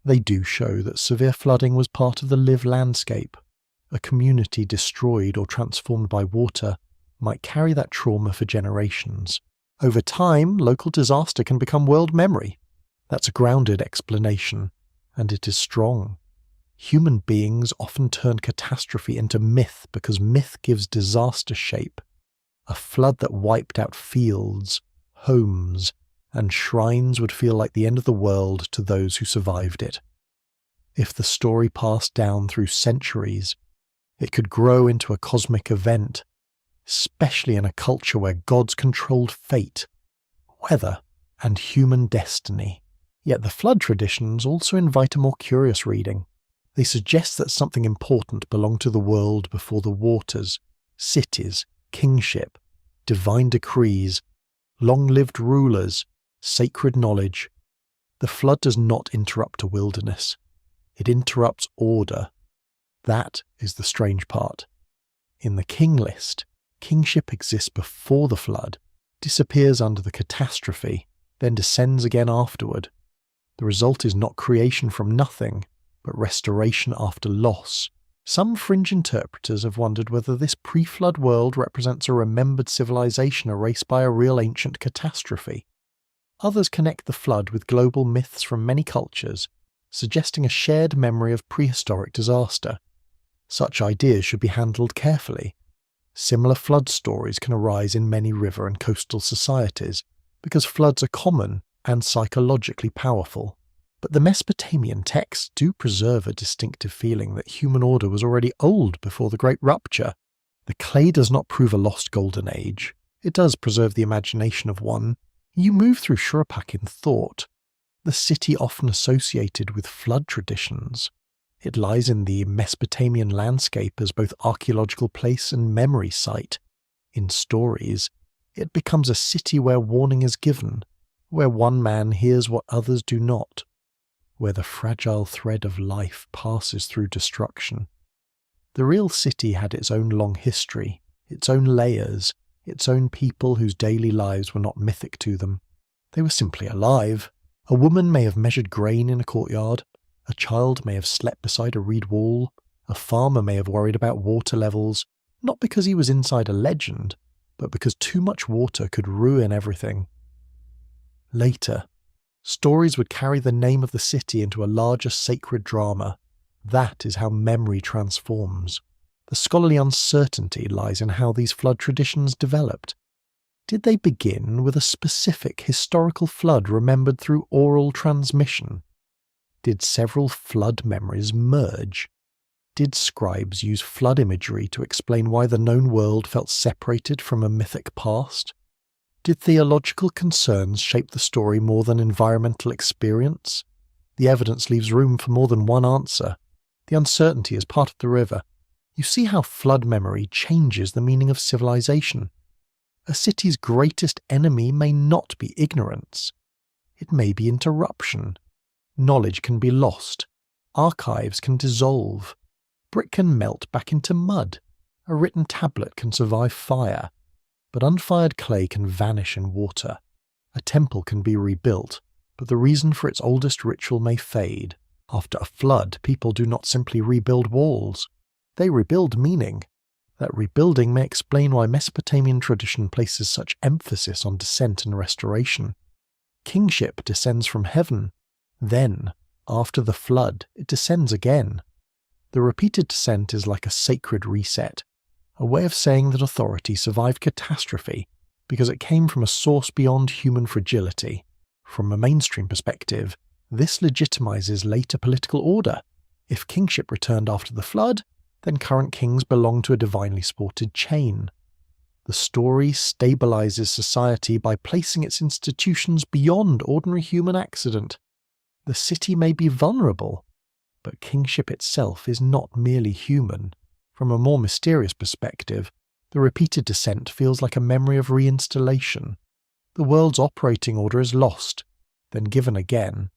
They do show that severe flooding was part of the lived landscape. A community destroyed or transformed by water might carry that trauma for generations. Over time, local disaster can become world memory. That's a grounded explanation, and it is strong. Human beings often turn catastrophe into myth because myth gives disaster shape. A flood that wiped out fields, homes, and shrines would feel like the end of the world to those who survived it. If the story passed down through centuries, it could grow into a cosmic event, especially in a culture where gods controlled fate, weather, and human destiny. Yet the flood traditions also invite a more curious reading. They suggest that something important belonged to the world before the waters, cities, kingship, divine decrees, long-lived rulers, sacred knowledge. The flood does not interrupt a wilderness. It interrupts order. That is the strange part. In the king list, kingship exists before the flood, disappears under the catastrophe, then descends again afterward. The result is not creation from nothing, but restoration after loss. Some fringe interpreters have wondered whether this pre-flood world represents a remembered civilization erased by a real ancient catastrophe. Others connect the flood with global myths from many cultures, suggesting a shared memory of prehistoric disaster. Such ideas should be handled carefully. Similar flood stories can arise in many river and coastal societies, because floods are common and psychologically powerful. But the Mesopotamian texts do preserve a distinctive feeling that human order was already old before the Great Rupture. The clay does not prove a lost golden age. It does preserve the imagination of one. You move through Uruk in thought. The city often associated with flood traditions. It lies in the Mesopotamian landscape as both archaeological place and memory site. In stories, it becomes a city where warning is given, where one man hears what others do not, where the fragile thread of life passes through destruction. The real city had its own long history, its own layers, its own people whose daily lives were not mythic to them. They were simply alive. A woman may have measured grain in a courtyard, a child may have slept beside a reed wall, a farmer may have worried about water levels, not because he was inside a legend, but because too much water could ruin everything. Later, stories would carry the name of the city into a larger sacred drama. That is how memory transforms. The scholarly uncertainty lies in how these flood traditions developed. Did they begin with a specific historical flood remembered through oral transmission? Did several flood memories merge? Did scribes use flood imagery to explain why the known world felt separated from a mythic past? Did theological concerns shape the story more than environmental experience? The evidence leaves room for more than one answer. The uncertainty is part of the river. You see how flood memory changes the meaning of civilization. A city's greatest enemy may not be ignorance. It may be interruption. Knowledge can be lost. Archives can dissolve. Brick can melt back into mud. A written tablet can survive fire. But unfired clay can vanish in water. A temple can be rebuilt, but the reason for its oldest ritual may fade. After a flood, people do not simply rebuild walls. They rebuild meaning. That rebuilding may explain why Mesopotamian tradition places such emphasis on descent and restoration. Kingship descends from heaven. Then, after the flood, it descends again. The repeated descent is like a sacred reset, a way of saying that authority survived catastrophe because it came from a source beyond human fragility. From a mainstream perspective, this legitimizes later political order. If kingship returned after the flood, then current kings belong to a divinely supported chain. The story stabilizes society by placing its institutions beyond ordinary human accident. The city may be vulnerable, but kingship itself is not merely human. From a more mysterious perspective, the repeated descent feels like a memory of reinstallation. The world's operating order is lost, then given again.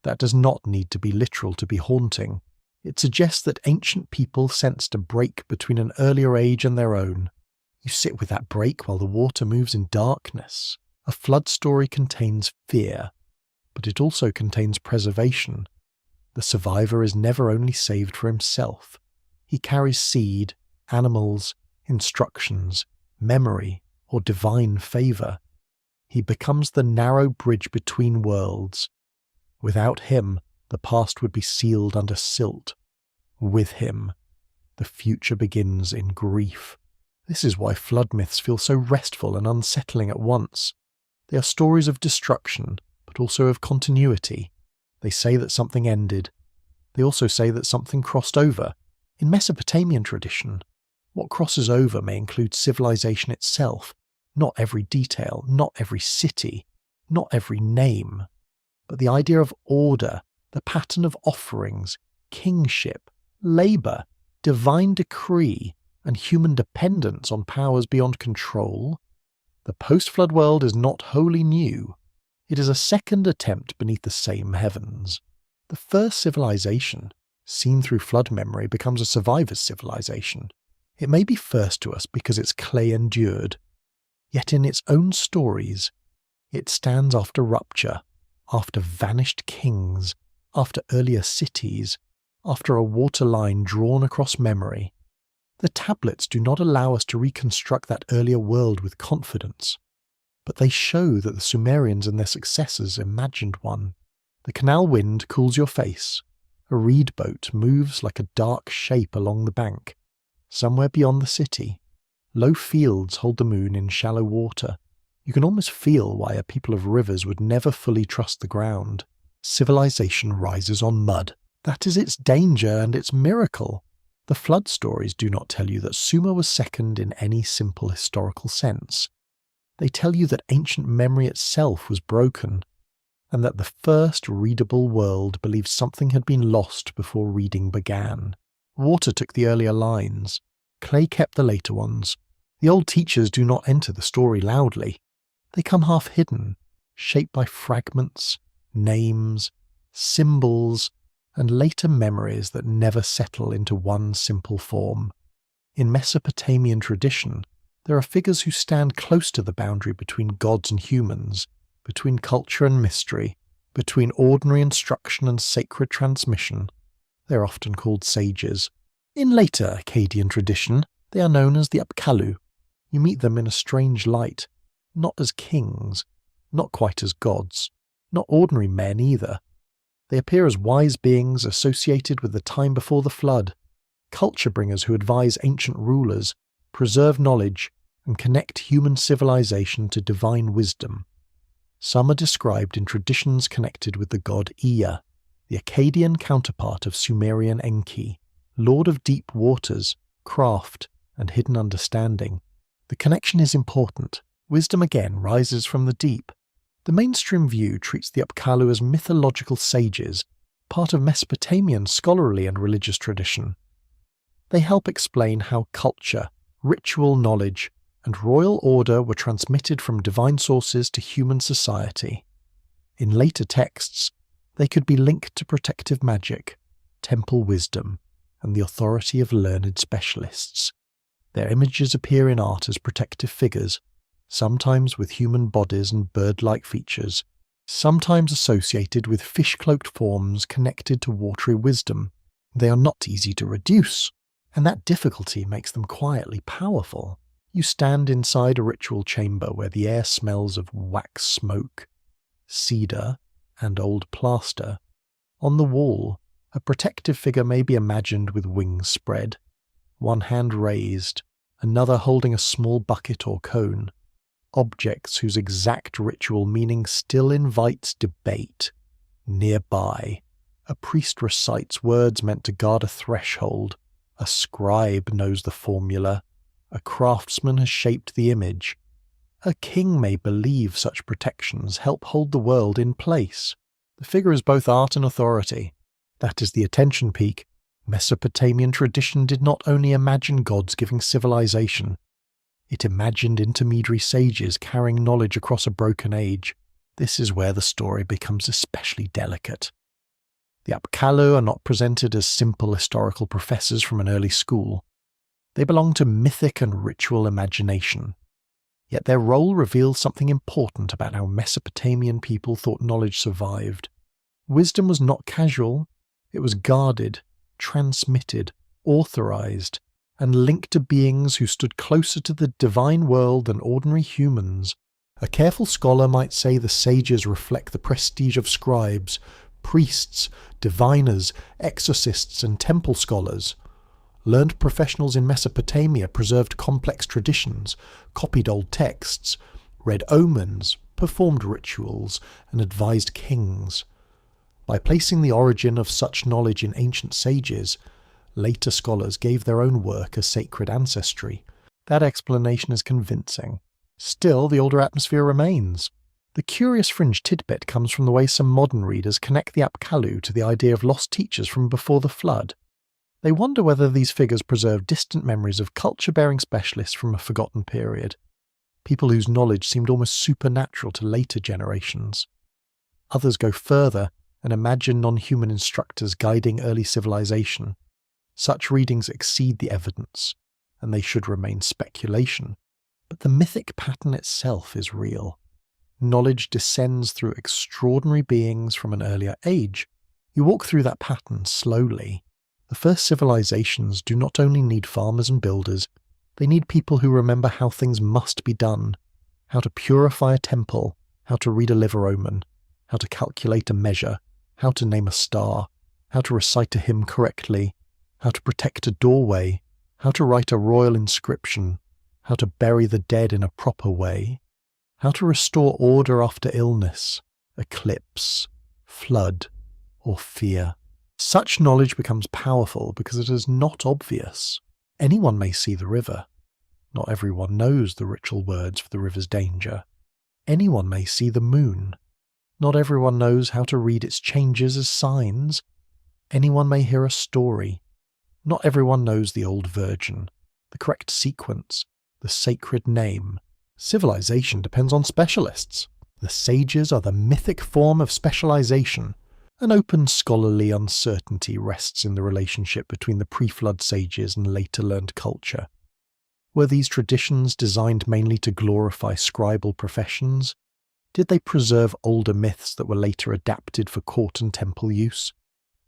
That does not need to be literal to be haunting. It suggests that ancient people sensed a break between an earlier age and their own. You sit with that break while the water moves in darkness. A flood story contains fear, but it also contains preservation. The survivor is never only saved for himself. He carries seed, animals, instructions, memory, or divine favor. He becomes the narrow bridge between worlds. Without him, the past would be sealed under silt. With him, the future begins in grief. This is why flood myths feel so restful and unsettling at once. They are stories of destruction, but also of continuity. They say that something ended. They also say that something crossed over. In Mesopotamian tradition, what crosses over may include civilization itself, not every detail, not every city, not every name, but the idea of order, the pattern of offerings, kingship, labour, divine decree, and human dependence on powers beyond control. The post-flood world is not wholly new. It is a second attempt beneath the same heavens. The first civilization, seen through flood memory, becomes a survivor's civilization. It may be first to us because its clay endured, yet in its own stories, it stands after rupture, after vanished kings, after earlier cities, after a waterline drawn across memory. The tablets do not allow us to reconstruct that earlier world with confidence, but they show that the Sumerians and their successors imagined one. The canal wind cools your face. A reed boat moves like a dark shape along the bank. Somewhere beyond the city, low fields hold the moon in shallow water. You can almost feel why a people of rivers would never fully trust the ground. Civilization rises on mud. That is its danger and its miracle. The flood stories do not tell you that Sumer was second in any simple historical sense. They tell you that ancient memory itself was broken, and that the first readable world believed something had been lost before reading began. Water took the earlier lines. Clay kept the later ones. The old teachers do not enter the story loudly. They come half hidden, shaped by fragments, names, symbols, and later memories that never settle into one simple form. In Mesopotamian tradition, there are figures who stand close to the boundary between gods and humans, between culture and mystery, between ordinary instruction and sacred transmission. They are often called sages. In later Akkadian tradition, they are known as the Apkallu. You meet them in a strange light, not as kings, not quite as gods, not ordinary men either. They appear as wise beings associated with the time before the flood, culture bringers who advise ancient rulers, preserve knowledge, and connect human civilization to divine wisdom. Some are described in traditions connected with the god Ea, the Akkadian counterpart of Sumerian Enki, lord of deep waters, craft, and hidden understanding. The connection is important. Wisdom again rises from the deep. The mainstream view treats the Apkallu as mythological sages, part of Mesopotamian scholarly and religious tradition. They help explain how culture, ritual knowledge, and royal order were transmitted from divine sources to human society. In later texts, they could be linked to protective magic, temple wisdom, and the authority of learned specialists. Their images appear in art as protective figures, sometimes with human bodies and bird-like features, sometimes associated with fish-cloaked forms connected to watery wisdom. They are not easy to reduce, and that difficulty makes them quietly powerful. You stand inside a ritual chamber where the air smells of wax smoke, cedar, and old plaster. On the wall, a protective figure may be imagined with wings spread, one hand raised, another holding a small bucket or cone. Objects whose exact ritual meaning still invites debate. Nearby, a priest recites words meant to guard a threshold. A scribe knows the formula. A craftsman has shaped the image. A king may believe such protections help hold the world in place. The figure is both art and authority. That is the attention peak. Mesopotamian tradition did not only imagine gods giving civilization, it imagined intermediary sages carrying knowledge across a broken age. This is where the story becomes especially delicate. The Apkallu are not presented as simple historical professors from an early school. They belong to mythic and ritual imagination. Yet their role reveals something important about how Mesopotamian people thought knowledge survived. Wisdom was not casual, it was guarded, transmitted, authorized, and linked to beings who stood closer to the divine world than ordinary humans. A careful scholar might say the sages reflect the prestige of scribes, priests, diviners, exorcists, and temple scholars. Learned professionals in Mesopotamia preserved complex traditions, copied old texts, read omens, performed rituals, and advised kings. By placing the origin of such knowledge in ancient sages, later scholars gave their own work a sacred ancestry. That explanation is convincing. Still, the older atmosphere remains. The curious fringe tidbit comes from the way some modern readers connect the Apkallu to the idea of lost teachers from before the flood. They wonder whether these figures preserve distant memories of culture-bearing specialists from a forgotten period, people whose knowledge seemed almost supernatural to later generations. Others go further and imagine non-human instructors guiding early civilization. Such readings exceed the evidence, and they should remain speculation. But the mythic pattern itself is real. Knowledge descends through extraordinary beings from an earlier age. You walk through that pattern slowly. The first civilizations do not only need farmers and builders, they need people who remember how things must be done, how to purify a temple, how to read a liver omen, how to calculate a measure, how to name a star, how to recite a hymn correctly, how to protect a doorway, how to write a royal inscription, how to bury the dead in a proper way, how to restore order after illness, eclipse, flood, or fear. Such knowledge becomes powerful because it is not obvious. Anyone may see the river. Not everyone knows the ritual words for the river's danger. Anyone may see the moon. Not everyone knows how to read its changes as signs. Anyone may hear a story. Not everyone knows the old virgin, the correct sequence, the sacred name. Civilization depends on specialists. The sages are the mythic form of specialization. An open scholarly uncertainty rests in the relationship between the pre-flood sages and later learned culture. Were these traditions designed mainly to glorify scribal professions? Did they preserve older myths that were later adapted for court and temple use?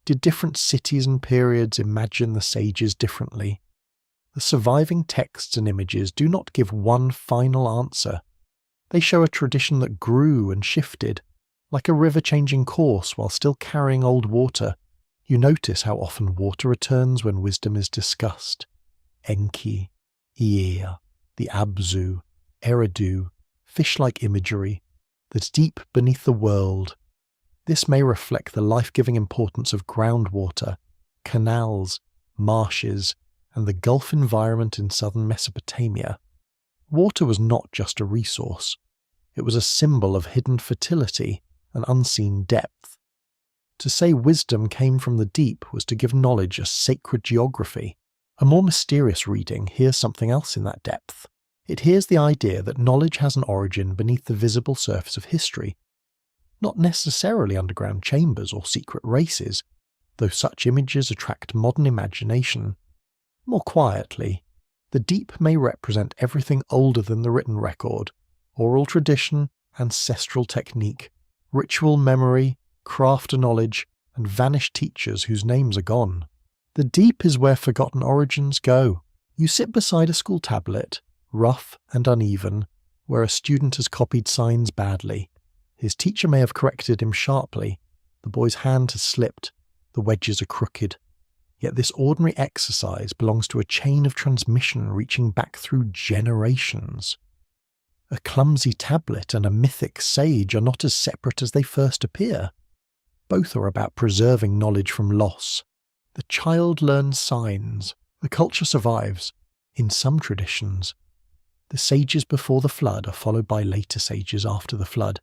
Did different cities and periods imagine the sages differently? The surviving texts and images do not give one final answer. They show a tradition that grew and shifted, like a river changing course while still carrying old water. You notice how often water returns when wisdom is discussed. Enki, Ea, the Abzu, Eridu, fish-like imagery, that's deep beneath the world. This may reflect the life-giving importance of groundwater, canals, marshes, and the Gulf environment in southern Mesopotamia. Water was not just a resource. It was a symbol of hidden fertility and unseen depth. To say wisdom came from the deep was to give knowledge a sacred geography. A more mysterious reading hears something else in that depth. It hears the idea that knowledge has an origin beneath the visible surface of history, not necessarily underground chambers or secret races, though such images attract modern imagination. More quietly, the deep may represent everything older than the written record: oral tradition, ancestral technique, ritual memory, craft knowledge, and vanished teachers whose names are gone. The deep is where forgotten origins go. You sit beside a school tablet, rough and uneven, where a student has copied signs badly. His teacher may have corrected him sharply. The boy's hand has slipped. The wedges are crooked. Yet this ordinary exercise belongs to a chain of transmission reaching back through generations. A clumsy tablet and a mythic sage are not as separate as they first appear. Both are about preserving knowledge from loss. The child learns signs. The culture survives, in some traditions. The sages before the flood are followed by later sages after the flood.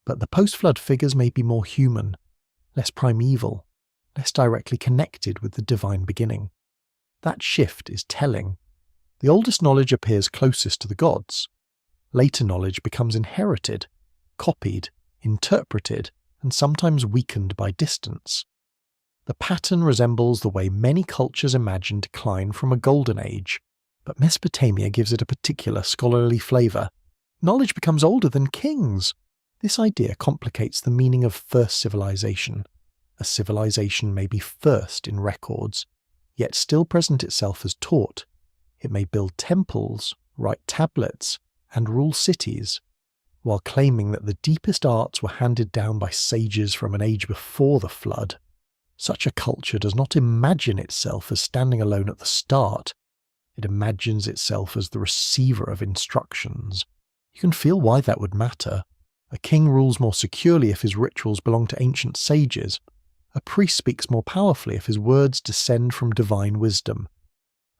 But the post-flood figures may be more human, less primeval, less directly connected with the divine beginning. That shift is telling. The oldest knowledge appears closest to the gods. Later knowledge becomes inherited, copied, interpreted, and sometimes weakened by distance. The pattern resembles the way many cultures imagine decline from a golden age, but Mesopotamia gives it a particular scholarly flavour. Knowledge becomes older than kings. This idea complicates the meaning of first civilization. A civilization may be first in records, yet still present itself as taught. It may build temples, write tablets, and rule cities, while claiming that the deepest arts were handed down by sages from an age before the flood. Such a culture does not imagine itself as standing alone at the start. It imagines itself as the receiver of instructions. You can feel why that would matter. A king rules more securely if his rituals belong to ancient sages. A priest speaks more powerfully if his words descend from divine wisdom.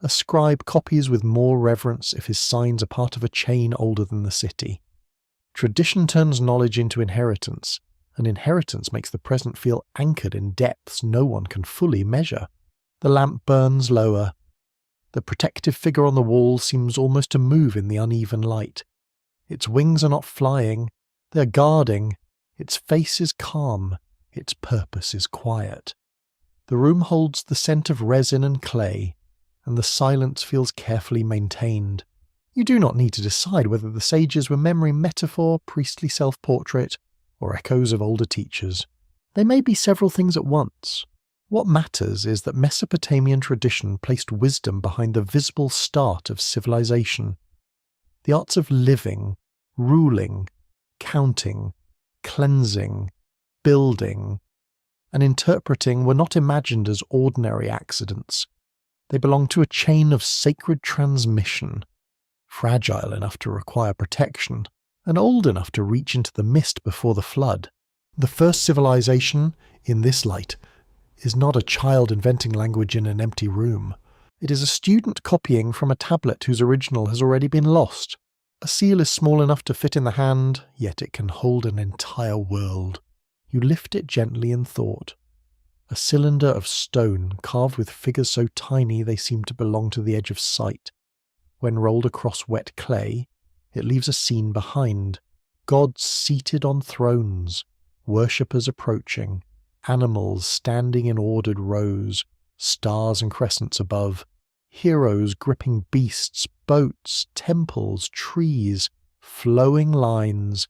A scribe copies with more reverence if his signs are part of a chain older than the city. Tradition turns knowledge into inheritance, and inheritance makes the present feel anchored in depths no one can fully measure. The lamp burns lower. The protective figure on the wall seems almost to move in the uneven light. Its wings are not flying, they are guarding. Its face is calm, its purpose is quiet. The room holds the scent of resin and clay, and the silence feels carefully maintained. You do not need to decide whether the sages were memory metaphor, priestly self-portrait, or echoes of older teachers. They may be several things at once. What matters is that Mesopotamian tradition placed wisdom behind the visible start of civilization. The arts of living, ruling, counting, cleansing, building, and interpreting were not imagined as ordinary accidents. They belonged to a chain of sacred transmission, fragile enough to require protection, and old enough to reach into the mist before the flood. The first civilization, in this light, is not a child inventing language in an empty room. It is a student copying from a tablet whose original has already been lost. A seal is small enough to fit in the hand, yet it can hold an entire world. You lift it gently in thought. A cylinder of stone carved with figures so tiny they seem to belong to the edge of sight. When rolled across wet clay, it leaves a scene behind. Gods seated on thrones, worshippers approaching, animals standing in ordered rows, stars and crescents above, heroes gripping beasts, boats, temples, trees, flowing lines,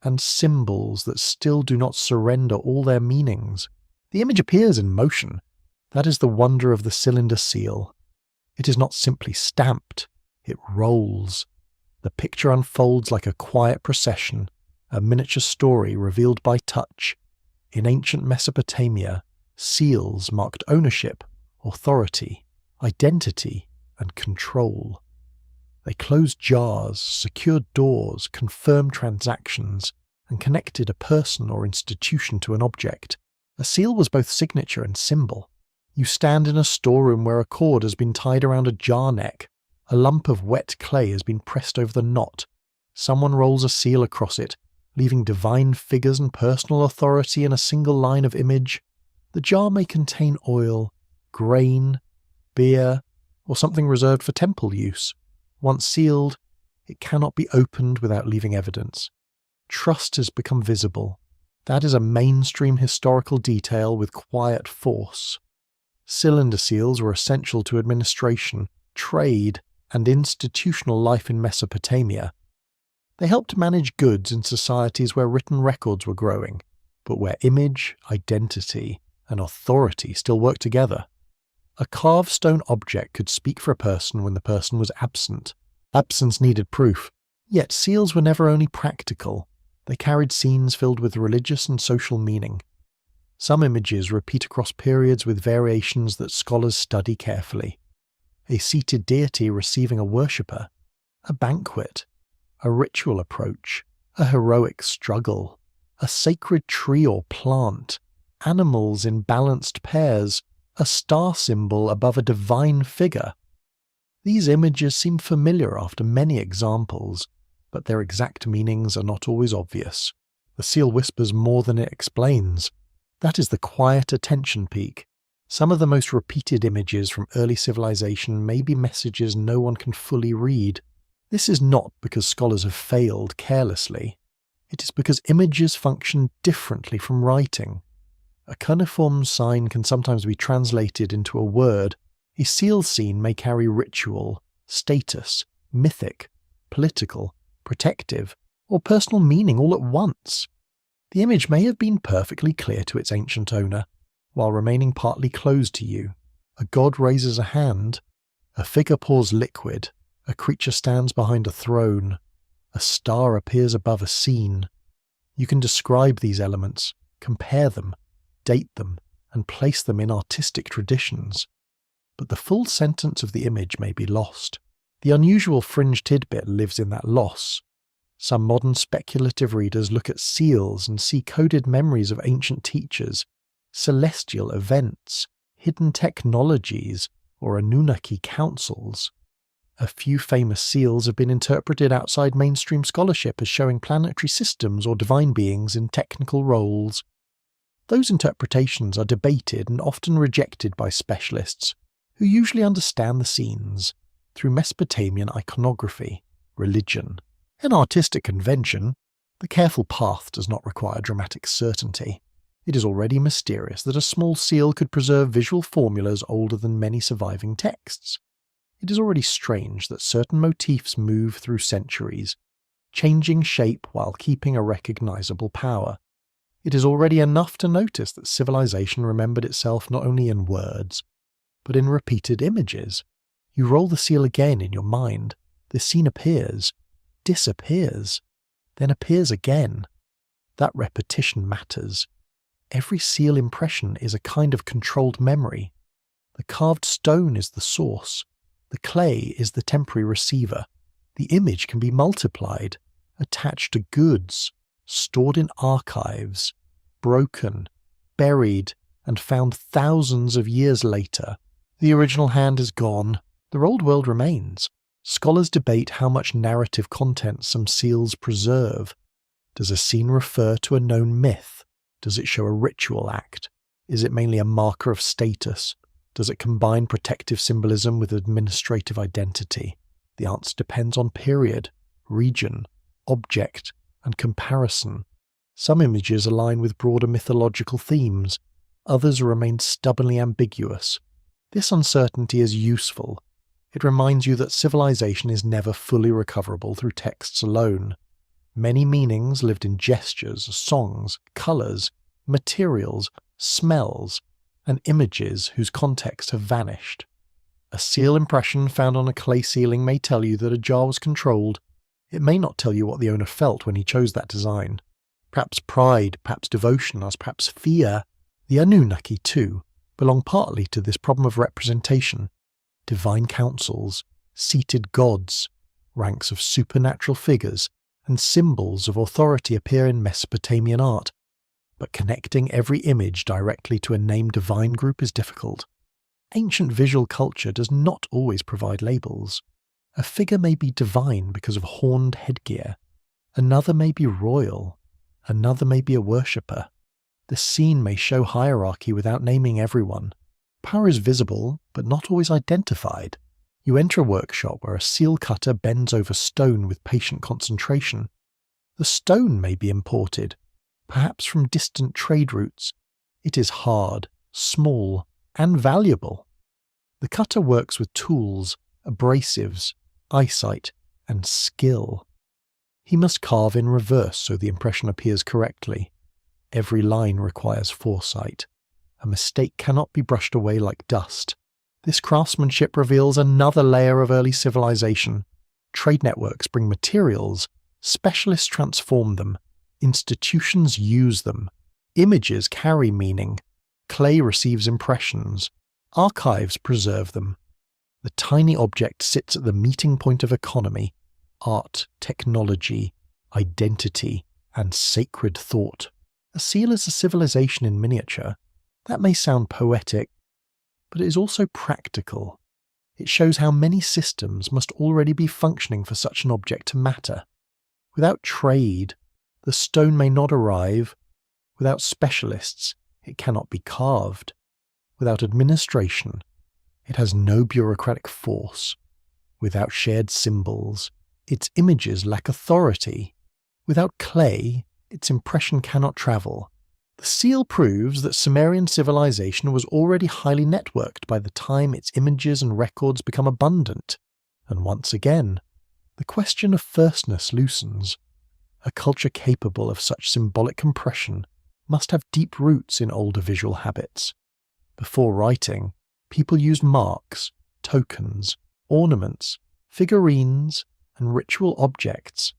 and symbols that still do not surrender all their meanings. The image appears in motion. That is the wonder of the cylinder seal. It is not simply stamped, it rolls. The picture unfolds like a quiet procession, a miniature story revealed by touch. In ancient Mesopotamia, seals marked ownership, authority, identity, and control. They closed jars, secured doors, confirmed transactions, and connected a person or institution to an object. A seal was both signature and symbol. You stand in a storeroom where a cord has been tied around a jar neck. A lump of wet clay has been pressed over the knot. Someone rolls a seal across it, leaving divine figures and personal authority in a single line of image. The jar may contain oil, grain, beer, or something reserved for temple use. Once sealed, it cannot be opened without leaving evidence. Trust has become visible. That is a mainstream historical detail with quiet force. Cylinder seals were essential to administration, trade, and institutional life in Mesopotamia. They helped manage goods in societies where written records were growing, but where image, identity, and authority still worked together. A carved stone object could speak for a person when the person was absent. Absence needed proof. Yet seals were never only practical. They carried scenes filled with religious and social meaning. Some images repeat across periods with variations that scholars study carefully. A seated deity receiving a worshipper, a banquet, a ritual approach, a heroic struggle, a sacred tree or plant, animals in balanced pairs, a star symbol above a divine figure. These images seem familiar after many examples, but their exact meanings are not always obvious. The seal whispers more than it explains. That is the quiet attention peak. Some of the most repeated images from early civilization may be messages no one can fully read. This is not because scholars have failed carelessly. It is because images function differently from writing. A cuneiform sign can sometimes be translated into a word. A seal scene may carry ritual, status, mythic, political, protective, or personal meaning all at once. The image may have been perfectly clear to its ancient owner, while remaining partly closed to you. A god raises a hand, a figure pours liquid, a creature stands behind a throne, a star appears above a scene. You can describe these elements, compare them, date them, and place them in artistic traditions. But the full sentence of the image may be lost. The unusual fringe tidbit lives in that loss. Some modern speculative readers look at seals and see coded memories of ancient teachers, celestial events, hidden technologies, or Anunnaki councils. A few famous seals have been interpreted outside mainstream scholarship as showing planetary systems or divine beings in technical roles. Those interpretations are debated and often rejected by specialists, who usually understand the scenes through Mesopotamian iconography, religion, and artistic convention. The careful path does not require dramatic certainty. It is already mysterious that a small seal could preserve visual formulas older than many surviving texts. It is already strange that certain motifs move through centuries, changing shape while keeping a recognizable power. It is already enough to notice that civilization remembered itself not only in words, but in repeated images. You roll the seal again in your mind, the scene appears, disappears, then appears again. That repetition matters. Every seal impression is a kind of controlled memory. The carved stone is the source. The clay is the temporary receiver. The image can be multiplied, attached to goods, stored in archives, broken, buried, and found thousands of years later. The original hand is gone. The old world remains. Scholars debate how much narrative content some seals preserve. Does a scene refer to a known myth? Does it show a ritual act? Is it mainly a marker of status? Does it combine protective symbolism with administrative identity? The answer depends on period, region, object, and comparison. Some images align with broader mythological themes, others remain stubbornly ambiguous. This uncertainty is useful. It reminds you that civilization is never fully recoverable through texts alone. Many meanings lived in gestures, songs, colours, materials, smells, and images whose context have vanished. A seal impression found on a clay ceiling may tell you that a jar was controlled. It may not tell you what the owner felt when he chose that design. Perhaps pride, perhaps devotion, or perhaps fear. The Anunnaki, too, belong partly to this problem of representation. Divine councils, seated gods, ranks of supernatural figures, and symbols of authority appear in Mesopotamian art. But connecting every image directly to a named divine group is difficult. Ancient visual culture does not always provide labels. A figure may be divine because of horned headgear. Another may be royal. Another may be a worshipper. The scene may show hierarchy without naming everyone. Power is visible, but not always identified. You enter a workshop where a seal cutter bends over stone with patient concentration. The stone may be imported, perhaps from distant trade routes. It is hard, small, and valuable. The cutter works with tools, abrasives, eyesight, and skill. He must carve in reverse so the impression appears correctly. Every line requires foresight. A mistake cannot be brushed away like dust. This craftsmanship reveals another layer of early civilization. Trade networks bring materials, specialists transform them, institutions use them, images carry meaning, clay receives impressions, archives preserve them. The tiny object sits at the meeting point of economy, art, technology, identity, and sacred thought. A seal is a civilization in miniature. That may sound poetic, but it is also practical. It shows how many systems must already be functioning for such an object to matter. Without trade, the stone may not arrive. Without specialists, it cannot be carved. Without administration, it has no bureaucratic force. Without shared symbols, its images lack authority. Without clay, its impression cannot travel. The seal proves that Sumerian civilization was already highly networked by the time its images and records become abundant. And once again, the question of firstness loosens. A culture capable of such symbolic compression must have deep roots in older visual habits. Before writing, people used marks, tokens, ornaments, figurines, and ritual objects.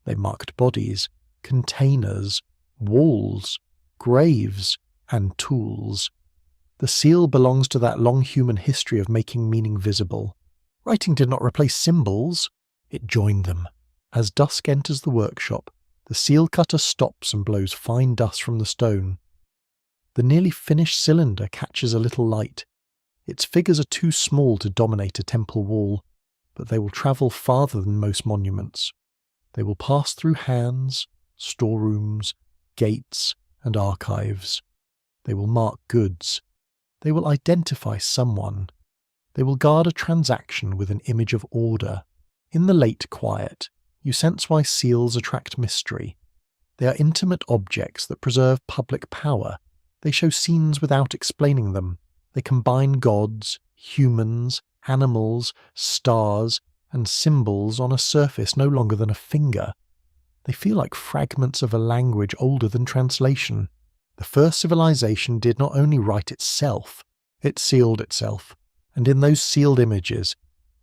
They marked bodies, containers, walls, graves, and tools. The seal belongs to that long human history of making meaning visible. Writing did not replace symbols, it joined them. As dusk enters the workshop, the seal cutter stops and blows fine dust from the stone. The nearly finished cylinder catches a little light. Its figures are too small to dominate a temple wall. but they will travel farther than most monuments. They will pass through hands, storerooms, gates, and archives. They will mark goods. They will identify someone. They will guard a transaction with an image of order. In the late quiet, you sense why seals attract mystery. They are intimate objects that preserve public power. They show scenes without explaining them. They combine gods, humans, animals, stars, and symbols on a surface no longer than a finger. They feel like fragments of a language older than translation. The first civilization did not only write itself, it sealed itself, and in those sealed images,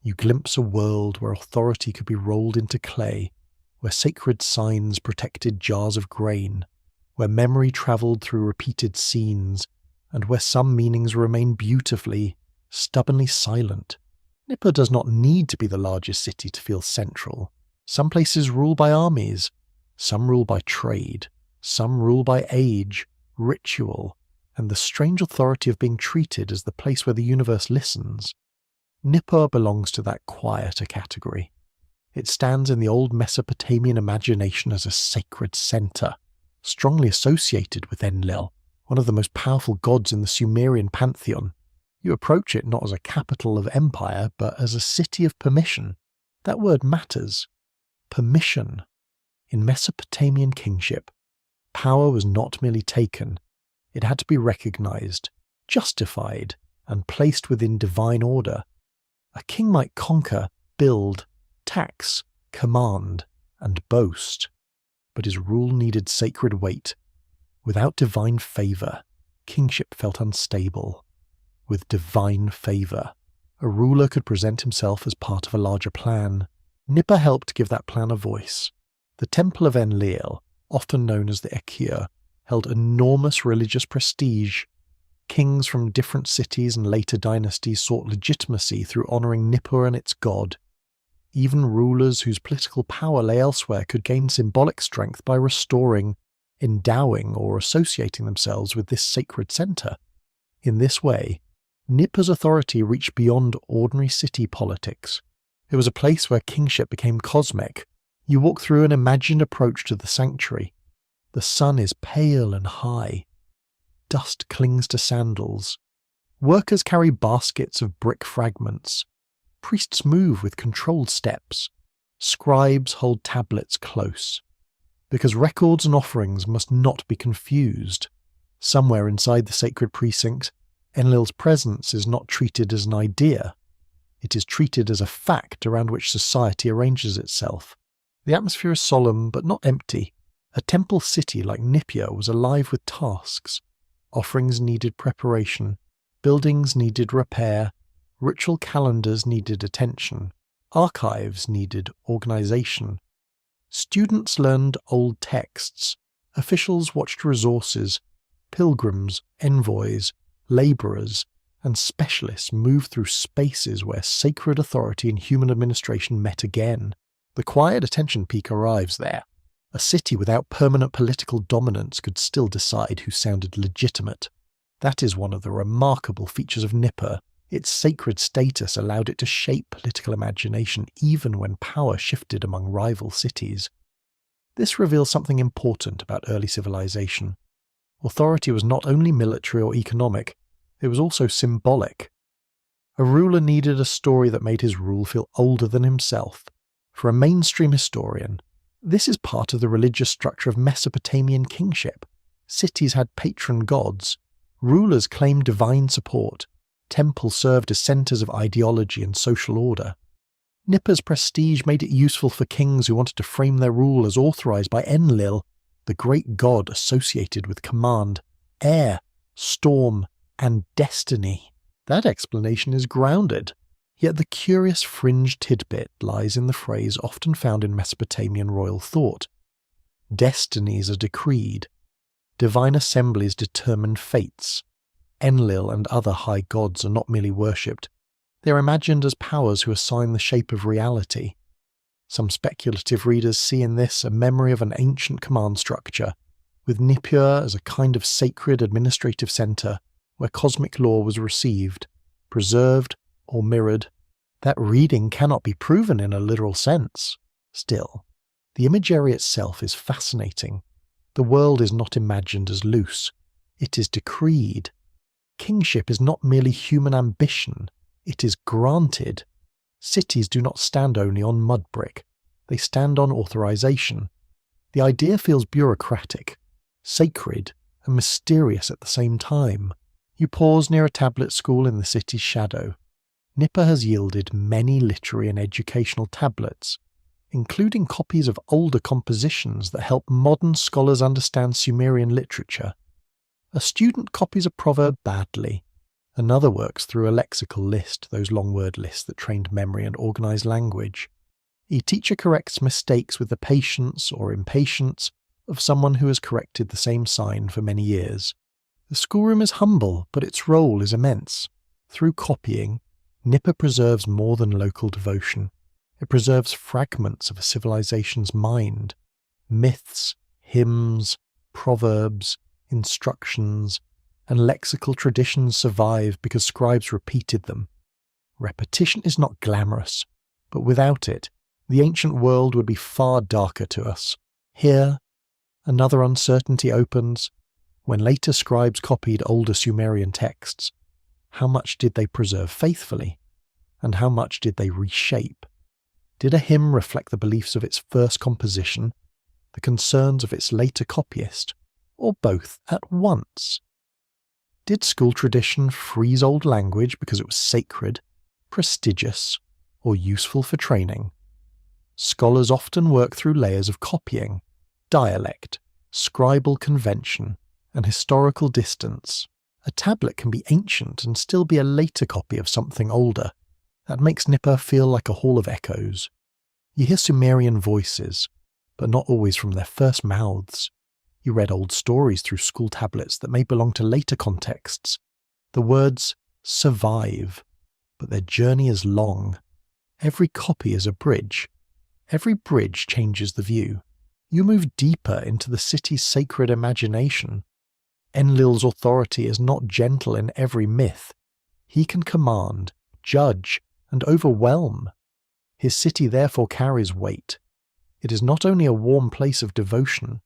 you glimpse a world where authority could be rolled into clay, where sacred signs protected jars of grain, where memory travelled through repeated scenes, and where some meanings remain beautifully, stubbornly silent. Nippur does not need to be the largest city to feel central. Some places rule by armies, some rule by trade, some rule by age, ritual, and the strange authority of being treated as the place where the universe listens. Nippur belongs to that quieter category. It stands in the old Mesopotamian imagination as a sacred centre, strongly associated with Enlil, one of the most powerful gods in the Sumerian pantheon. You approach it not as a capital of empire, but as a city of permission. That word matters. Permission. In Mesopotamian kingship, power was not merely taken, it had to be recognized, justified, and placed within divine order. A king might conquer, build, tax, command, and boast, but his rule needed sacred weight. Without divine favour, kingship felt unstable. With divine favour, a ruler could present himself as part of a larger plan. Nippur helped give that plan a voice. The Temple of Enlil, often known as the Apkallu, held enormous religious prestige. Kings from different cities and later dynasties sought legitimacy through honouring Nippur and its god. Even rulers whose political power lay elsewhere could gain symbolic strength by restoring, endowing, or associating themselves with this sacred centre. In this way, Nippur's authority reached beyond ordinary city politics. It was a place where kingship became cosmic. You walk through an imagined approach to the sanctuary. The sun is pale and high. Dust clings to sandals. Workers carry baskets of brick fragments. Priests move with controlled steps. Scribes hold tablets close. Because records and offerings must not be confused. Somewhere inside the sacred precinct, Enlil's presence is not treated as an idea. It is treated as a fact around which society arranges itself. The atmosphere is solemn but not empty. A temple city like Nippur was alive with tasks. Offerings needed preparation, buildings needed repair, ritual calendars needed attention, archives needed organization. Students learned old texts, officials watched resources, pilgrims, envoys, labourers, and specialists moved through spaces where sacred authority and human administration met again. The quiet attention peak arrives there. A city without permanent political dominance could still decide who sounded legitimate. That is one of the remarkable features of Nippur. Its sacred status allowed it to shape political imagination even when power shifted among rival cities. This reveals something important about early civilization. Authority was not only military or economic, it was also symbolic. A ruler needed a story that made his rule feel older than himself. For a mainstream historian, this is part of the religious structure of Mesopotamian kingship. Cities had patron gods. Rulers claimed divine support. Temples served as centres of ideology and social order. Nippur's prestige made it useful for kings who wanted to frame their rule as authorised by Enlil, the great god associated with command, air, storm, and destiny. That explanation is grounded. Yet the curious fringe tidbit lies in the phrase often found in Mesopotamian royal thought. Destinies are decreed. Divine assemblies determine fates. Enlil and other high gods are not merely worshipped. They are imagined as powers who assign the shape of reality. Some speculative readers see in this a memory of an ancient command structure, with Nippur as a kind of sacred administrative centre where cosmic law was received, preserved, or mirrored, That reading cannot be proven in a literal sense. Still, the imagery itself is fascinating. The world is not imagined as loose. It is decreed. Kingship is not merely human ambition. It is granted. Cities do not stand only on mud brick. They stand on authorization. The idea feels bureaucratic, sacred, and mysterious at the same time. You pause near a tablet school in the city's shadow. Nippur has yielded many literary and educational tablets, including copies of older compositions that help modern scholars understand Sumerian literature. A student copies a proverb badly. Another works through a lexical list, those long word lists that trained memory and organized language. A teacher corrects mistakes with the patience or impatience of someone who has corrected the same sign for many years. The schoolroom is humble, but its role is immense. Through copying, Nippur preserves more than local devotion. It preserves fragments of a civilization's mind. Myths, hymns, proverbs, instructions, and lexical traditions survive because scribes repeated them. Repetition is not glamorous, but without it, the ancient world would be far darker to us. Here, another uncertainty opens. When later scribes copied older Sumerian texts, how much did they preserve faithfully? And how much did they reshape? Did a hymn reflect the beliefs of its first composition, the concerns of its later copyist, or both at once? Did school tradition freeze old language because it was sacred, prestigious, or useful for training? Scholars often work through layers of copying, dialect, scribal convention, and historical distance. A tablet can be ancient and still be a later copy of something older. That makes Nippur feel like a hall of echoes. You hear Sumerian voices, but not always from their first mouths. You read old stories through school tablets that may belong to later contexts. The words survive, but their journey is long. Every copy is a bridge. Every bridge changes the view. You move deeper into the city's sacred imagination. Enlil's authority is not gentle in every myth. He can command, judge, and overwhelm. His city therefore carries weight. It is not only a warm place of devotion,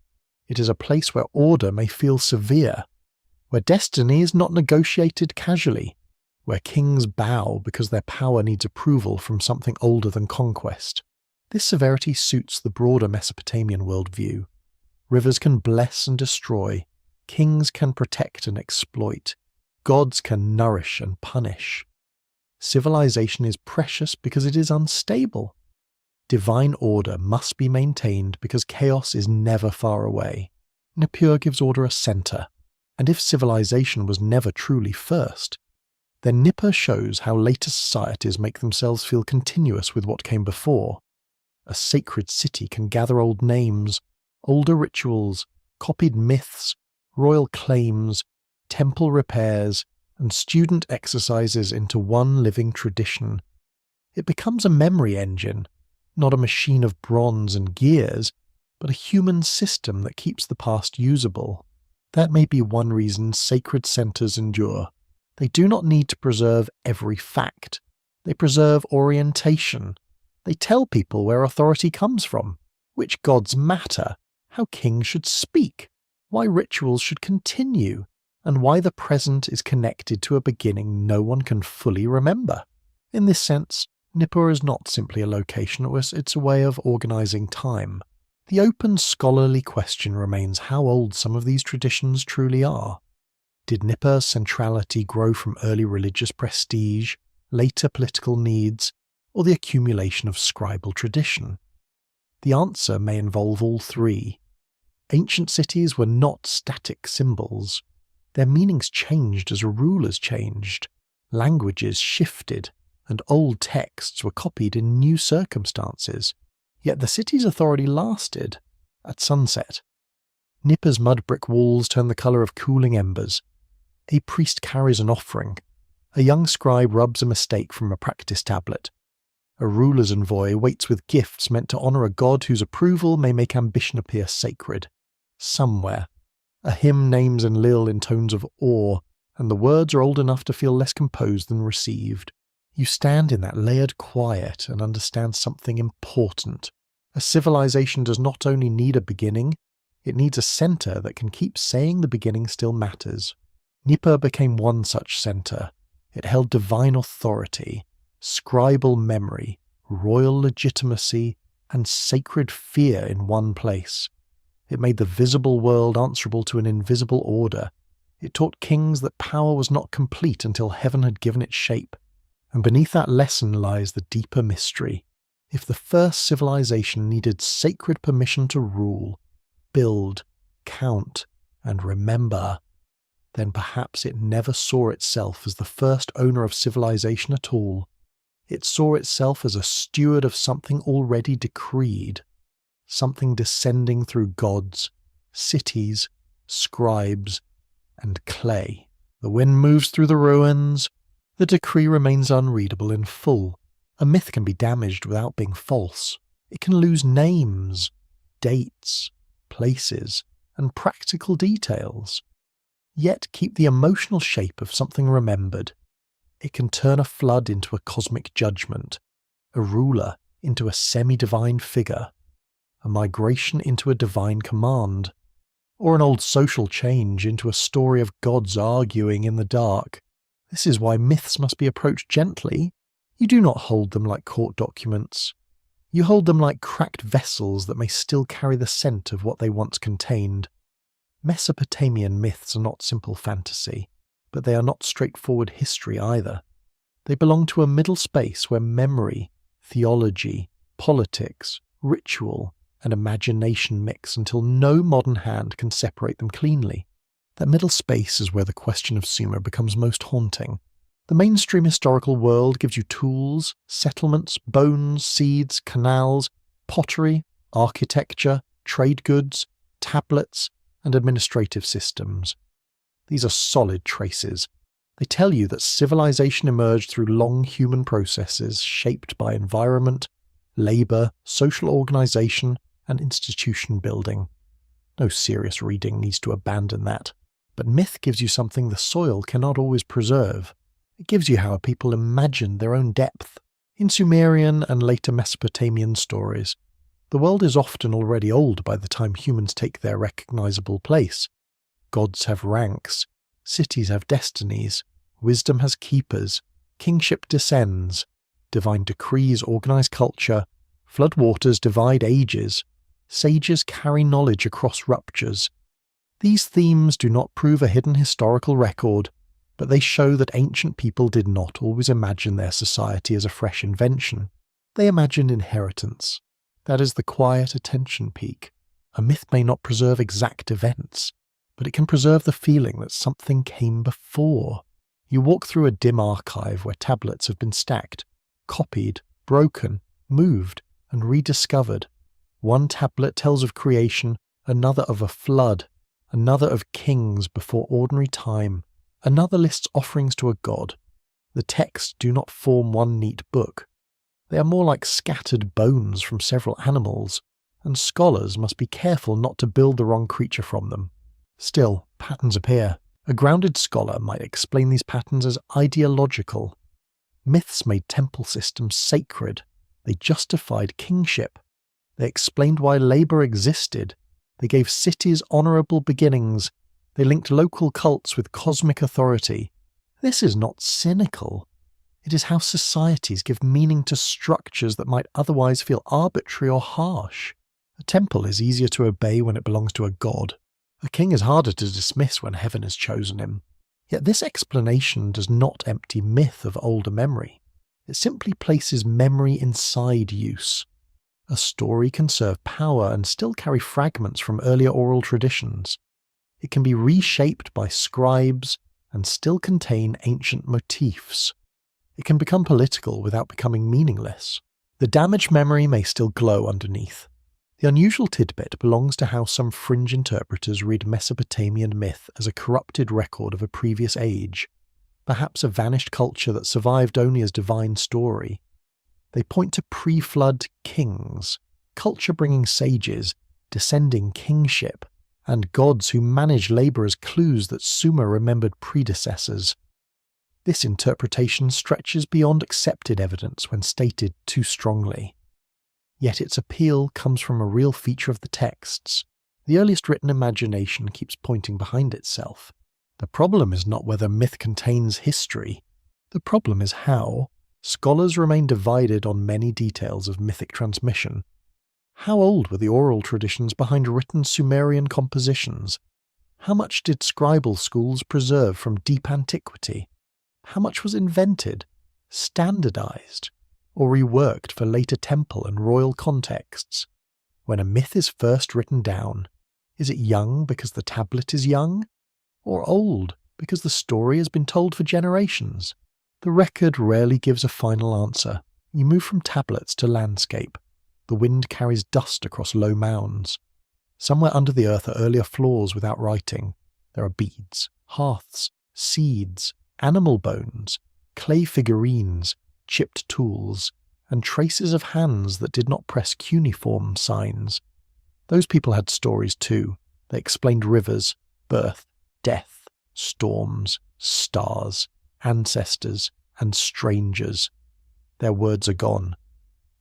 it is a place where order may feel severe, where destiny is not negotiated casually, where kings bow because their power needs approval from something older than conquest. This severity suits the broader Mesopotamian worldview. Rivers can bless and destroy, kings can protect and exploit, gods can nourish and punish. Civilization is precious because it is unstable. Divine order must be maintained because chaos is never far away. Nippur gives order a center, and if civilization was never truly first, then Nippur shows how later societies make themselves feel continuous with what came before. A sacred city can gather old names, older rituals, copied myths, royal claims, temple repairs, and student exercises into one living tradition. It becomes a memory engine, not a machine of bronze and gears, but a human system that keeps the past usable. That may be one reason sacred centers endure. They do not need to preserve every fact. They preserve orientation. They tell people where authority comes from, which gods matter, how kings should speak, why rituals should continue, and why the present is connected to a beginning no one can fully remember. In this sense, Nippur is not simply a location, it's a way of organizing time. The open scholarly question remains how old some of these traditions truly are. Did Nippur's centrality grow from early religious prestige, later political needs, or the accumulation of scribal tradition? The answer may involve all three. Ancient cities were not static symbols. Their meanings changed as rulers changed. Languages shifted, and old texts were copied in new circumstances. Yet the city's authority lasted. At sunset, Nippur's mud brick walls turn the colour of cooling embers. A priest carries an offering. A young scribe rubs a mistake from a practice tablet. A ruler's envoy waits with gifts meant to honour a god whose approval may make ambition appear sacred. Somewhere, a hymn names Enlil in tones of awe, and the words are old enough to feel less composed than received. You stand in that layered quiet and understand something important. A civilization does not only need a beginning, it needs a center that can keep saying the beginning still matters. Nippur became one such center. It held divine authority, scribal memory, royal legitimacy, and sacred fear in one place. It made the visible world answerable to an invisible order. It taught kings that power was not complete until heaven had given it shape. And beneath that lesson lies the deeper mystery. If the first civilization needed sacred permission to rule, build, count, and remember, then perhaps it never saw itself as the first owner of civilization at all. It saw itself as a steward of something already decreed, something descending through gods, cities, scribes, and clay. The wind moves through the ruins. The decree remains unreadable in full. A myth can be damaged without being false. It can lose names, dates, places, and practical details, yet keep the emotional shape of something remembered. It can turn a flood into a cosmic judgment, a ruler into a semi-divine figure, a migration into a divine command, or an old social change into a story of gods arguing in the dark. This is why myths must be approached gently. You do not hold them like court documents. You hold them like cracked vessels that may still carry the scent of what they once contained. Mesopotamian myths are not simple fantasy, but they are not straightforward history either. They belong to a middle space where memory, theology, politics, ritual, and imagination mix until no modern hand can separate them cleanly. That middle space is where the question of Sumer becomes most haunting. The mainstream historical world gives you tools, settlements, bones, seeds, canals, pottery, architecture, trade goods, tablets, and administrative systems. These are solid traces. They tell you that civilization emerged through long human processes shaped by environment, labour, social organisation, and institution building. No serious reading needs to abandon that. But myth gives you something the soil cannot always preserve. It gives you how a people imagined their own depth. In Sumerian and later Mesopotamian stories, the world is often already old by the time humans take their recognizable place. Gods have ranks, cities have destinies, wisdom has keepers, kingship descends, divine decrees organize culture, floodwaters divide ages, sages carry knowledge across ruptures. These themes do not prove a hidden historical record, but they show that ancient people did not always imagine their society as a fresh invention. They imagined inheritance. That is the quiet attention peak. A myth may not preserve exact events, but it can preserve the feeling that something came before. You walk through a dim archive where tablets have been stacked, copied, broken, moved, and rediscovered. One tablet tells of creation, another of a flood, another of kings before ordinary time, another lists offerings to a god. The texts do not form one neat book. They are more like scattered bones from several animals, and scholars must be careful not to build the wrong creature from them. Still, patterns appear. A grounded scholar might explain these patterns as ideological. Myths made temple systems sacred. They justified kingship. They explained why labour existed. They gave cities honourable beginnings. They linked local cults with cosmic authority. This is not cynical. It is how societies give meaning to structures that might otherwise feel arbitrary or harsh. A temple is easier to obey when it belongs to a god. A king is harder to dismiss when heaven has chosen him. Yet this explanation does not empty myth of older memory. It simply places memory inside use. A story can serve power and still carry fragments from earlier oral traditions. It can be reshaped by scribes and still contain ancient motifs. It can become political without becoming meaningless. The damaged memory may still glow underneath. The unusual tidbit belongs to how some fringe interpreters read Mesopotamian myth as a corrupted record of a previous age, perhaps a vanished culture that survived only as divine story. They point to pre-flood kings, culture-bringing sages, descending kingship, and gods who managed labour as clues that Sumer remembered predecessors. This interpretation stretches beyond accepted evidence when stated too strongly. Yet its appeal comes from a real feature of the texts. The earliest written imagination keeps pointing behind itself. The problem is not whether myth contains history. The problem is how. Scholars remain divided on many details of mythic transmission. How old were the oral traditions behind written Sumerian compositions? How much did scribal schools preserve from deep antiquity? How much was invented, standardized, or reworked for later temple and royal contexts? When a myth is first written down, is it young because the tablet is young? Or old because the story has been told for generations? The record rarely gives a final answer. You move from tablets to landscape. The wind carries dust across low mounds. Somewhere under the earth are earlier floors without writing. There are beads, hearths, seeds, animal bones, clay figurines, chipped tools, and traces of hands that did not press cuneiform signs. Those people had stories too. They explained rivers, birth, death, storms, stars, ancestors, and strangers. Their words are gone,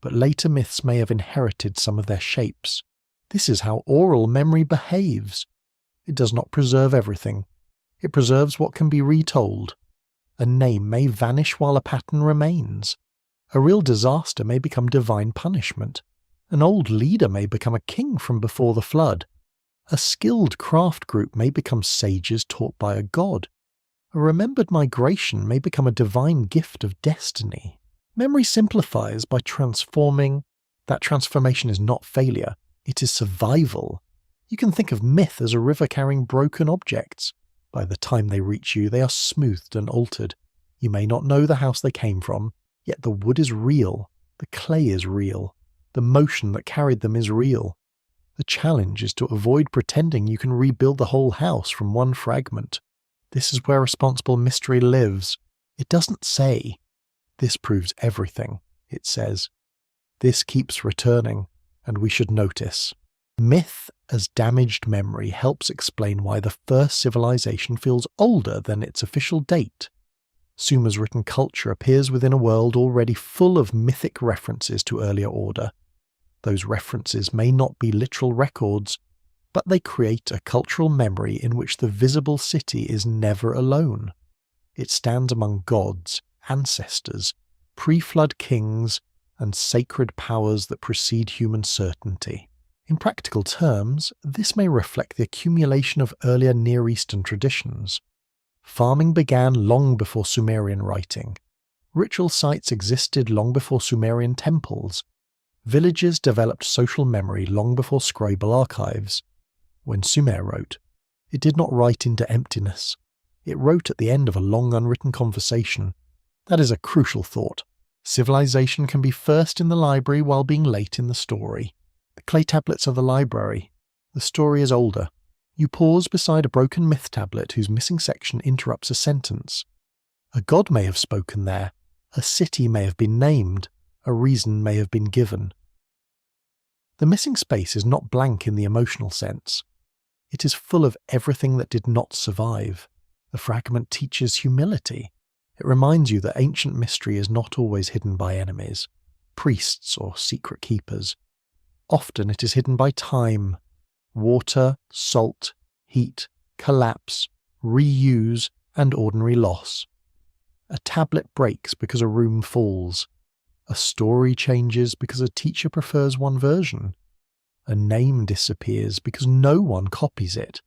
but later myths may have inherited some of their shapes. This is how oral memory behaves. It does not preserve everything. It preserves what can be retold. A name may vanish while a pattern remains. A real disaster may become divine punishment. An old leader may become a king from before the flood. A skilled craft group may become sages taught by a god. A remembered migration may become a divine gift of destiny. Memory simplifies by transforming. That transformation is not failure, it is survival. You can think of myth as a river carrying broken objects. By the time they reach you, they are smoothed and altered. You may not know the house they came from, yet the wood is real, the clay is real, the motion that carried them is real. The challenge is to avoid pretending you can rebuild the whole house from one fragment. This is where responsible mystery lives. It doesn't say, "This proves everything," it says, "This keeps returning, and we should notice." Myth as damaged memory helps explain why the first civilization feels older than its official date. Sumer's written culture appears within a world already full of mythic references to earlier order. Those references may not be literal records, but they create a cultural memory in which the visible city is never alone. It stands among gods, ancestors, pre-flood kings, and sacred powers that precede human certainty. In practical terms, this may reflect the accumulation of earlier Near Eastern traditions. Farming began long before Sumerian writing. Ritual sites existed long before Sumerian temples. Villages developed social memory long before scribal archives. When Sumer wrote, it did not write into emptiness. It wrote at the end of a long unwritten conversation. That is a crucial thought. Civilization can be first in the library while being late in the story. The clay tablets are the library. The story is older. You pause beside a broken myth tablet whose missing section interrupts a sentence. A god may have spoken there. A city may have been named. A reason may have been given. The missing space is not blank in the emotional sense. It is full of everything that did not survive. The fragment teaches humility. It reminds you that ancient mystery is not always hidden by enemies, priests or secret keepers. Often it is hidden by time, water, salt, heat, collapse, reuse, and ordinary loss. A tablet breaks because a room falls. A story changes because a teacher prefers one version. A name disappears because no one copies it.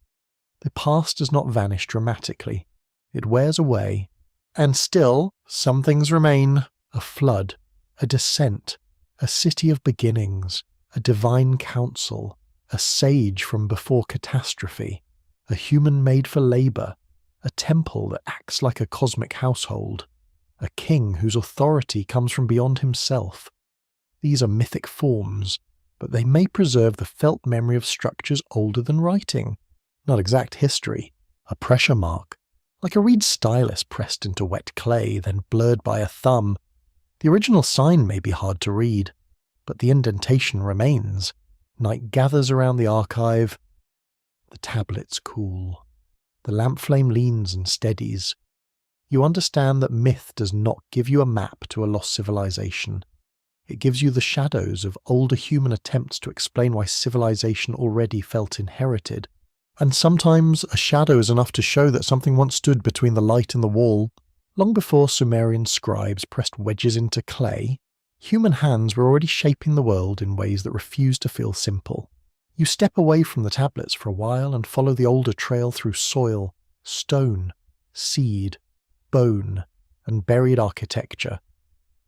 The past does not vanish dramatically. It wears away. And still, some things remain. A flood, a descent, a city of beginnings, a divine council, a sage from before catastrophe, a human made for labour, a temple that acts like a cosmic household, a king whose authority comes from beyond himself. These are mythic forms, but they may preserve the felt memory of structures older than writing. Not exact history, a pressure mark, like a reed stylus pressed into wet clay, then blurred by a thumb. The original sign may be hard to read, but the indentation remains. Night gathers around the archive. The tablets cool. The lamp flame leans and steadies. You understand that myth does not give you a map to a lost civilization. It gives you the shadows of older human attempts to explain why civilization already felt inherited. And sometimes a shadow is enough to show that something once stood between the light and the wall. Long before Sumerian scribes pressed wedges into clay, human hands were already shaping the world in ways that refused to feel simple. You step away from the tablets for a while and follow the older trail through soil, stone, seed, bone, and buried architecture.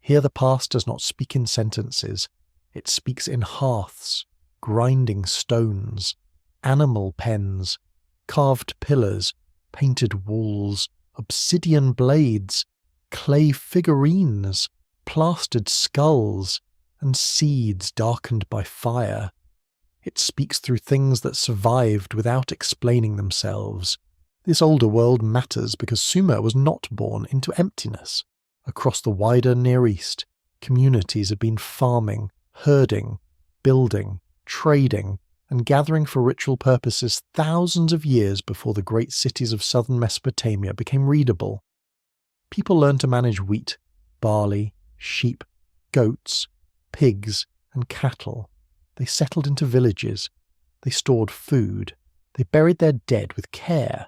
Here the past does not speak in sentences, it speaks in hearths, grinding stones, animal pens, carved pillars, painted walls, obsidian blades, clay figurines, plastered skulls, and seeds darkened by fire. It speaks through things that survived without explaining themselves. This older world matters because Sumer was not born into emptiness. Across the wider Near East, communities had been farming, herding, building, trading, and gathering for ritual purposes thousands of years before the great cities of southern Mesopotamia became readable. People learned to manage wheat, barley, sheep, goats, pigs, and cattle. They settled into villages. They stored food. They buried their dead with care.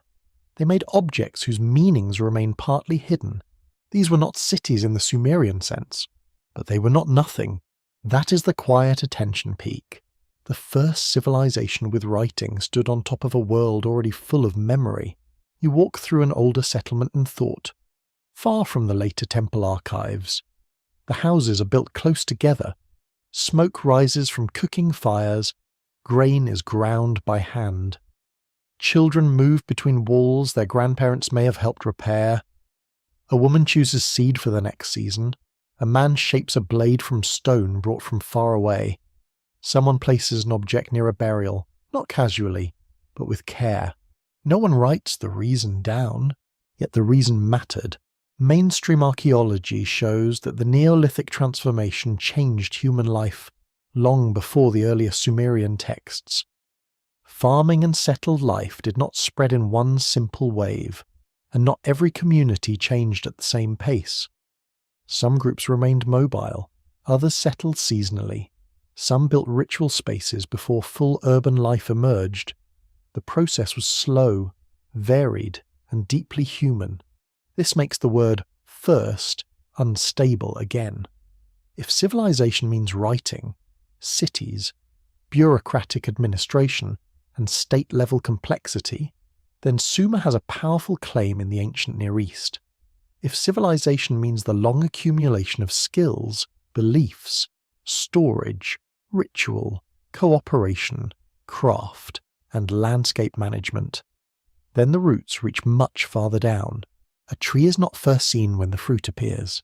They made objects whose meanings remain partly hidden. These were not cities in the Sumerian sense, but they were not nothing. That is the quiet attention peak. The first civilization with writing stood on top of a world already full of memory. You walk through an older settlement and thought, far from the later temple archives. The houses are built close together. Smoke rises from cooking fires. Grain is ground by hand. Children move between walls their grandparents may have helped repair. A woman chooses seed for the next season. A man shapes a blade from stone brought from far away. Someone places an object near a burial, not casually, but with care. No one writes the reason down, yet the reason mattered. Mainstream archaeology shows that the Neolithic transformation changed human life long before the earlier Sumerian texts. Farming and settled life did not spread in one simple wave, and not every community changed at the same pace. Some groups remained mobile, others settled seasonally. Some built ritual spaces before full urban life emerged. The process was slow, varied, and deeply human. This makes the word first unstable again. If civilization means writing, cities, bureaucratic administration, and state-level complexity, then Sumer has a powerful claim in the ancient Near East. If civilization means the long accumulation of skills, beliefs, storage, ritual, cooperation, craft, and landscape management, then the roots reach much farther down. A tree is not first seen when the fruit appears.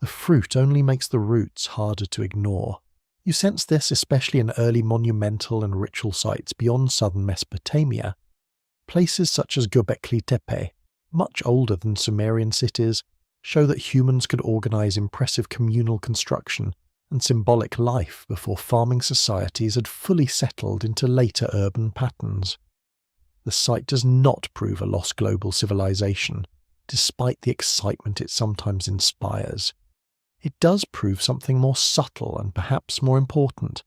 The fruit only makes the roots harder to ignore. You sense this especially in early monumental and ritual sites beyond southern Mesopotamia. Places such as Göbekli Tepe, much older than Sumerian cities, show that humans could organize impressive communal construction and symbolic life before farming societies had fully settled into later urban patterns. The site does not prove a lost global civilization, despite the excitement it sometimes inspires. It does prove something more subtle and perhaps more important.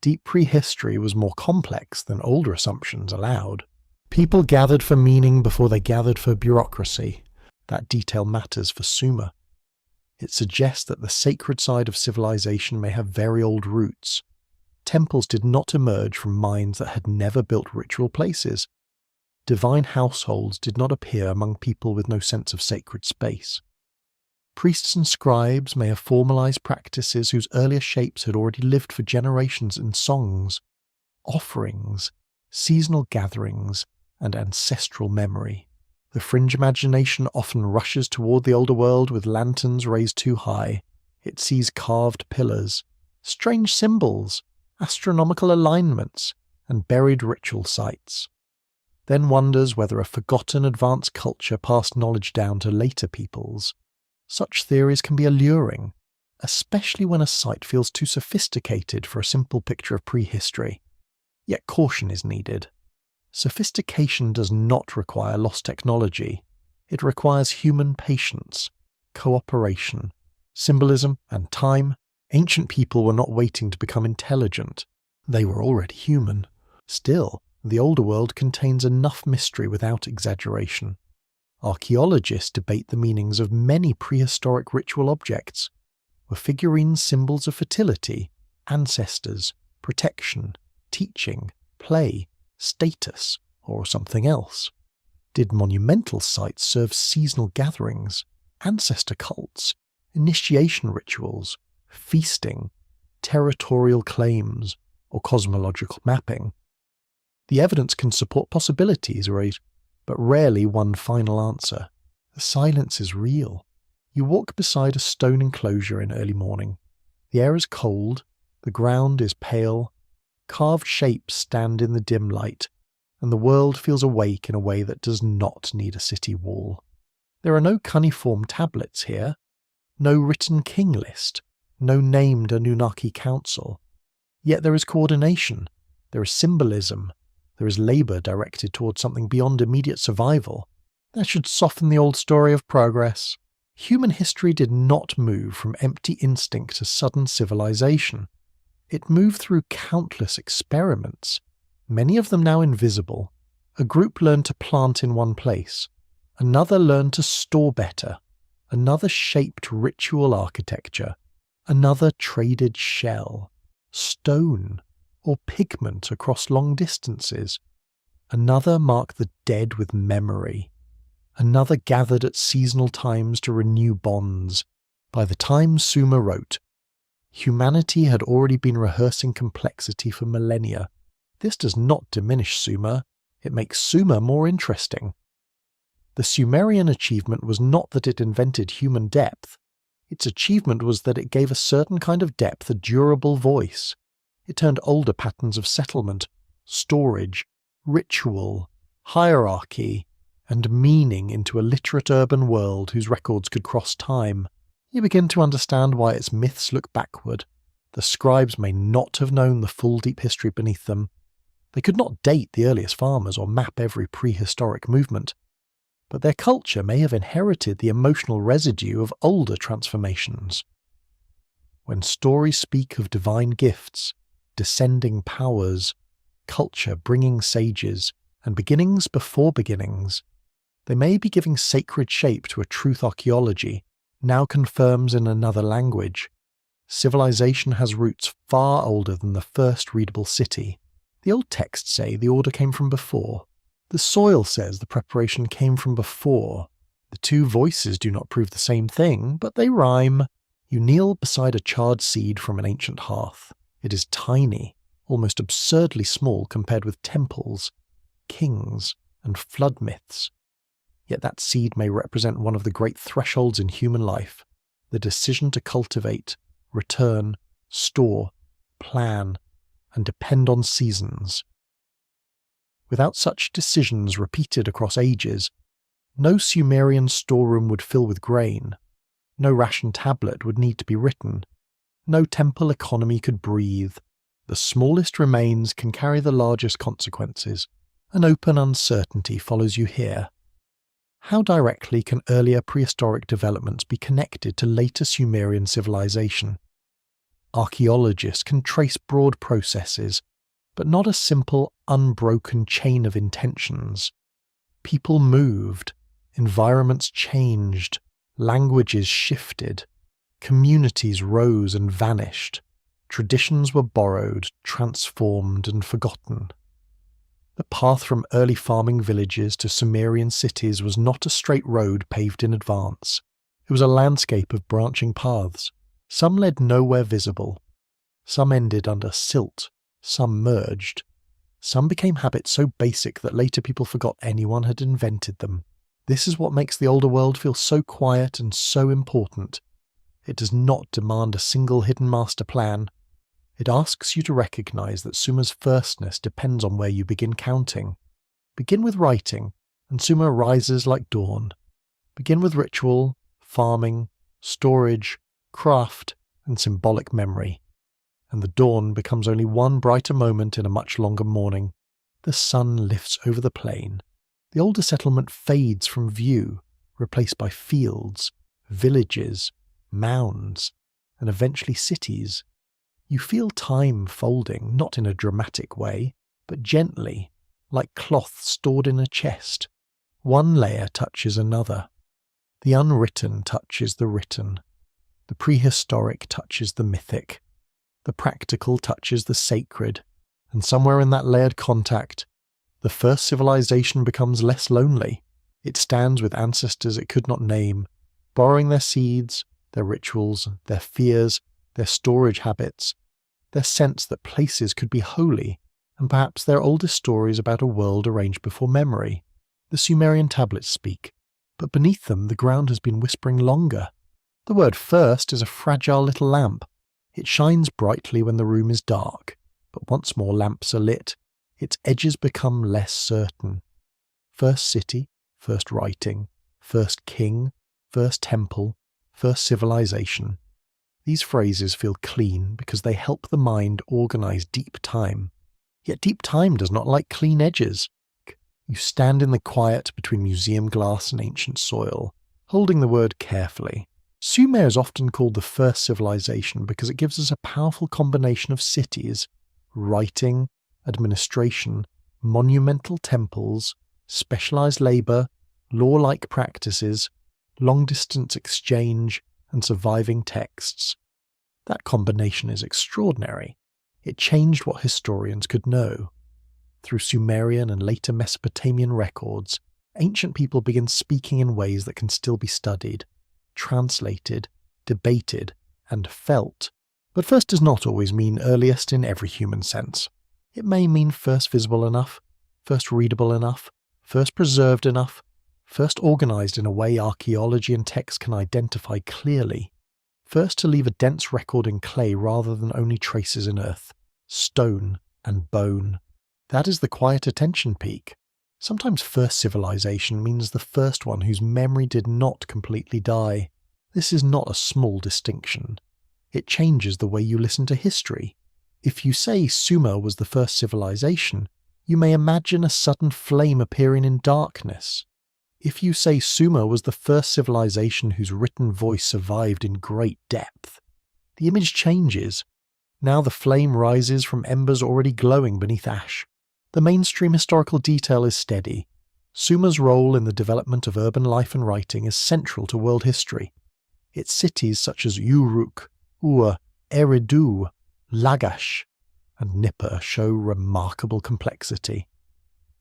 Deep prehistory was more complex than older assumptions allowed. People gathered for meaning before they gathered for bureaucracy. That detail matters for Sumer. It suggests that the sacred side of civilization may have very old roots. Temples did not emerge from minds that had never built ritual places. Divine households did not appear among people with no sense of sacred space. Priests and scribes may have formalized practices whose earlier shapes had already lived for generations in songs, offerings, seasonal gatherings, and ancestral memory. The fringe imagination often rushes toward the older world with lanterns raised too high. It sees carved pillars, strange symbols, astronomical alignments, and buried ritual sites. Then wonders whether a forgotten advanced culture passed knowledge down to later peoples. Such theories can be alluring, especially when a site feels too sophisticated for a simple picture of prehistory. Yet caution is needed. Sophistication does not require lost technology. It requires human patience, cooperation, symbolism, and time. Ancient people were not waiting to become intelligent. They were already human. Still, the older world contains enough mystery without exaggeration. Archaeologists debate the meanings of many prehistoric ritual objects. Were figurines symbols of fertility, ancestors, protection, teaching, play, status, or something else? Did monumental sites serve seasonal gatherings, ancestor cults, initiation rituals, feasting, territorial claims, or cosmological mapping? The evidence can support possibilities, right? But rarely one final answer. The silence is real. You walk beside a stone enclosure in early morning. The air is cold, the ground is pale, carved shapes stand in the dim light, and the world feels awake in a way that does not need a city wall. There are no cuneiform tablets here, no written king list, no named Anunnaki council. Yet there is coordination, there is symbolism, there is labour directed towards something beyond immediate survival. That should soften the old story of progress. Human history did not move from empty instinct to sudden civilization. It moved through countless experiments, many of them now invisible. A group learned to plant in one place, another learned to store better, another shaped ritual architecture, another traded shell, stone, or pigment across long distances. Another marked the dead with memory. Another gathered at seasonal times to renew bonds. By the time Sumer wrote, humanity had already been rehearsing complexity for millennia. This does not diminish Sumer, it makes Sumer more interesting. The Sumerian achievement was not that it invented human depth. Its achievement was that it gave a certain kind of depth a durable voice. It turned older patterns of settlement, storage, ritual, hierarchy, and meaning into a literate urban world whose records could cross time. You begin to understand why its myths look backward. The scribes may not have known the full deep history beneath them. They could not date the earliest farmers or map every prehistoric movement. But their culture may have inherited the emotional residue of older transformations. When stories speak of divine gifts, descending powers, culture bringing sages, and beginnings before beginnings, they may be giving sacred shape to a truth archaeology now confirms in another language. Civilization has roots far older than the first readable city. The old texts say the order came from before. The soil says the preparation came from before. The two voices do not prove the same thing, but they rhyme. You kneel beside a charred seed from an ancient hearth. It is tiny, almost absurdly small compared with temples, kings, and flood myths. Yet that seed may represent one of the great thresholds in human life, the decision to cultivate, return, store, plan, and depend on seasons. Without such decisions repeated across ages, no Sumerian storeroom would fill with grain, no ration tablet would need to be written, no temple economy could breathe. The smallest remains can carry the largest consequences. An open uncertainty follows you here. How directly can earlier prehistoric developments be connected to later Sumerian civilization? Archaeologists can trace broad processes, but not a simple, unbroken chain of intentions. People moved, environments changed, languages shifted, communities rose and vanished, traditions were borrowed, transformed, and forgotten. The path from early farming villages to Sumerian cities was not a straight road paved in advance. It was a landscape of branching paths. Some led nowhere visible. Some ended under silt. Some merged. Some became habits so basic that later people forgot anyone had invented them. This is what makes the older world feel so quiet and so important. It does not demand a single hidden master plan. It asks you to recognize that Sumer's firstness depends on where you begin counting. Begin with writing, and Sumer rises like dawn. Begin with ritual, farming, storage, craft, and symbolic memory. And the dawn becomes only one brighter moment in a much longer morning. The sun lifts over the plain. The older settlement fades from view. replaced by fields, villages, mounds, and eventually cities. You feel time folding, not in a dramatic way, but gently, like cloth stored in a chest. One layer touches another. The unwritten touches the written. The prehistoric touches the mythic. The practical touches the sacred. And somewhere in that layered contact, the first civilization becomes less lonely. It stands with ancestors it could not name, borrowing their seeds, their rituals, their fears, their storage habits, their sense that places could be holy, and perhaps their oldest stories about a world arranged before memory. The Sumerian tablets speak, but beneath them the ground has been whispering longer. The word first is a fragile little lamp. It shines brightly when the room is dark, but once more lamps are lit, its edges become less certain. First city, first writing, first king, first temple, first civilization. These phrases feel clean because they help the mind organize deep time. Yet deep time does not like clean edges. You stand in the quiet between museum glass and ancient soil, holding the word carefully. Sumer is often called the first civilization because it gives us a powerful combination of cities, writing, administration, monumental temples, specialized labor, law-like practices, long-distance exchange, and surviving texts. That combination is extraordinary. It changed what historians could know. Through Sumerian and later Mesopotamian records, ancient people begin speaking in ways that can still be studied, translated, debated, and felt. But first does not always mean earliest in every human sense. It may mean first visible enough, first readable enough, first preserved enough, first organized in a way archaeology and text can identify clearly, first to leave a dense record in clay rather than only traces in earth, stone, and bone. That is the quiet attention peak. Sometimes first civilization means the first one whose memory did not completely die. This is not a small distinction. It changes the way you listen to history. If you say Sumer was the first civilization, you may imagine a sudden flame appearing in darkness. If you say Sumer was the first civilization whose written voice survived in great depth, the image changes. Now the flame rises from embers already glowing beneath ash. The mainstream historical detail is steady. Sumer's role in the development of urban life and writing is central to world history. Its cities such as Uruk, Eridu, Lagash, and Nippur show remarkable complexity.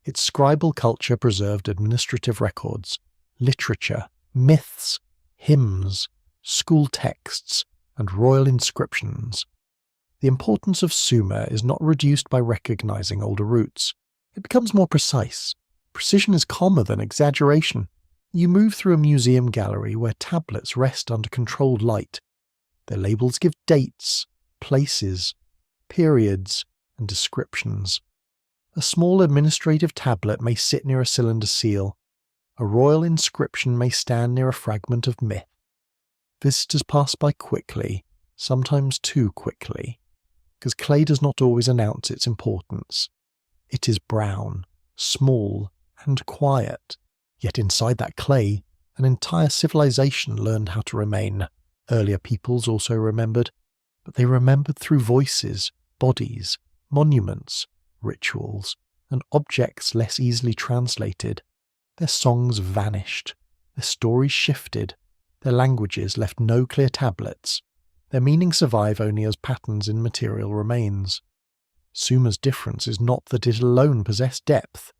Its scribal culture preserved administrative records, literature, myths, hymns, school texts, and royal inscriptions. The importance of Sumer is not reduced by recognizing older roots. It becomes more precise. Precision is calmer than exaggeration. You move through a museum gallery where tablets rest under controlled light. Their labels give dates, places, periods, and descriptions. A small administrative tablet may sit near a cylinder seal. A royal inscription may stand near a fragment of myth. Visitors pass by quickly, sometimes too quickly, because clay does not always announce its importance. It is brown, small, and quiet. Yet inside that clay, an entire civilization learned how to remain. Earlier peoples also remembered, but they remembered through voices, bodies, monuments, rituals, and objects less easily translated. Their songs vanished, their stories shifted, their languages left no clear tablets. Their meanings survive only as patterns in material remains. Sumer's difference is not that it alone possessed depth.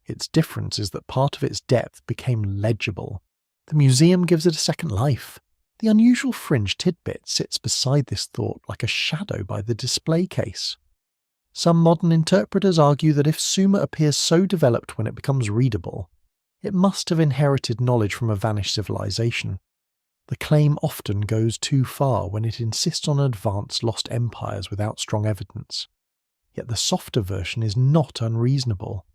Its difference is that part of its depth became legible. The museum gives it a second life. The unusual fringe tidbit sits beside this thought like a shadow by the display case. Some modern interpreters argue that if Sumer appears so developed when it becomes readable, it must have inherited knowledge from a vanished civilization. The claim often goes too far when it insists on advanced lost empires without strong evidence. Yet the softer version is not unreasonable.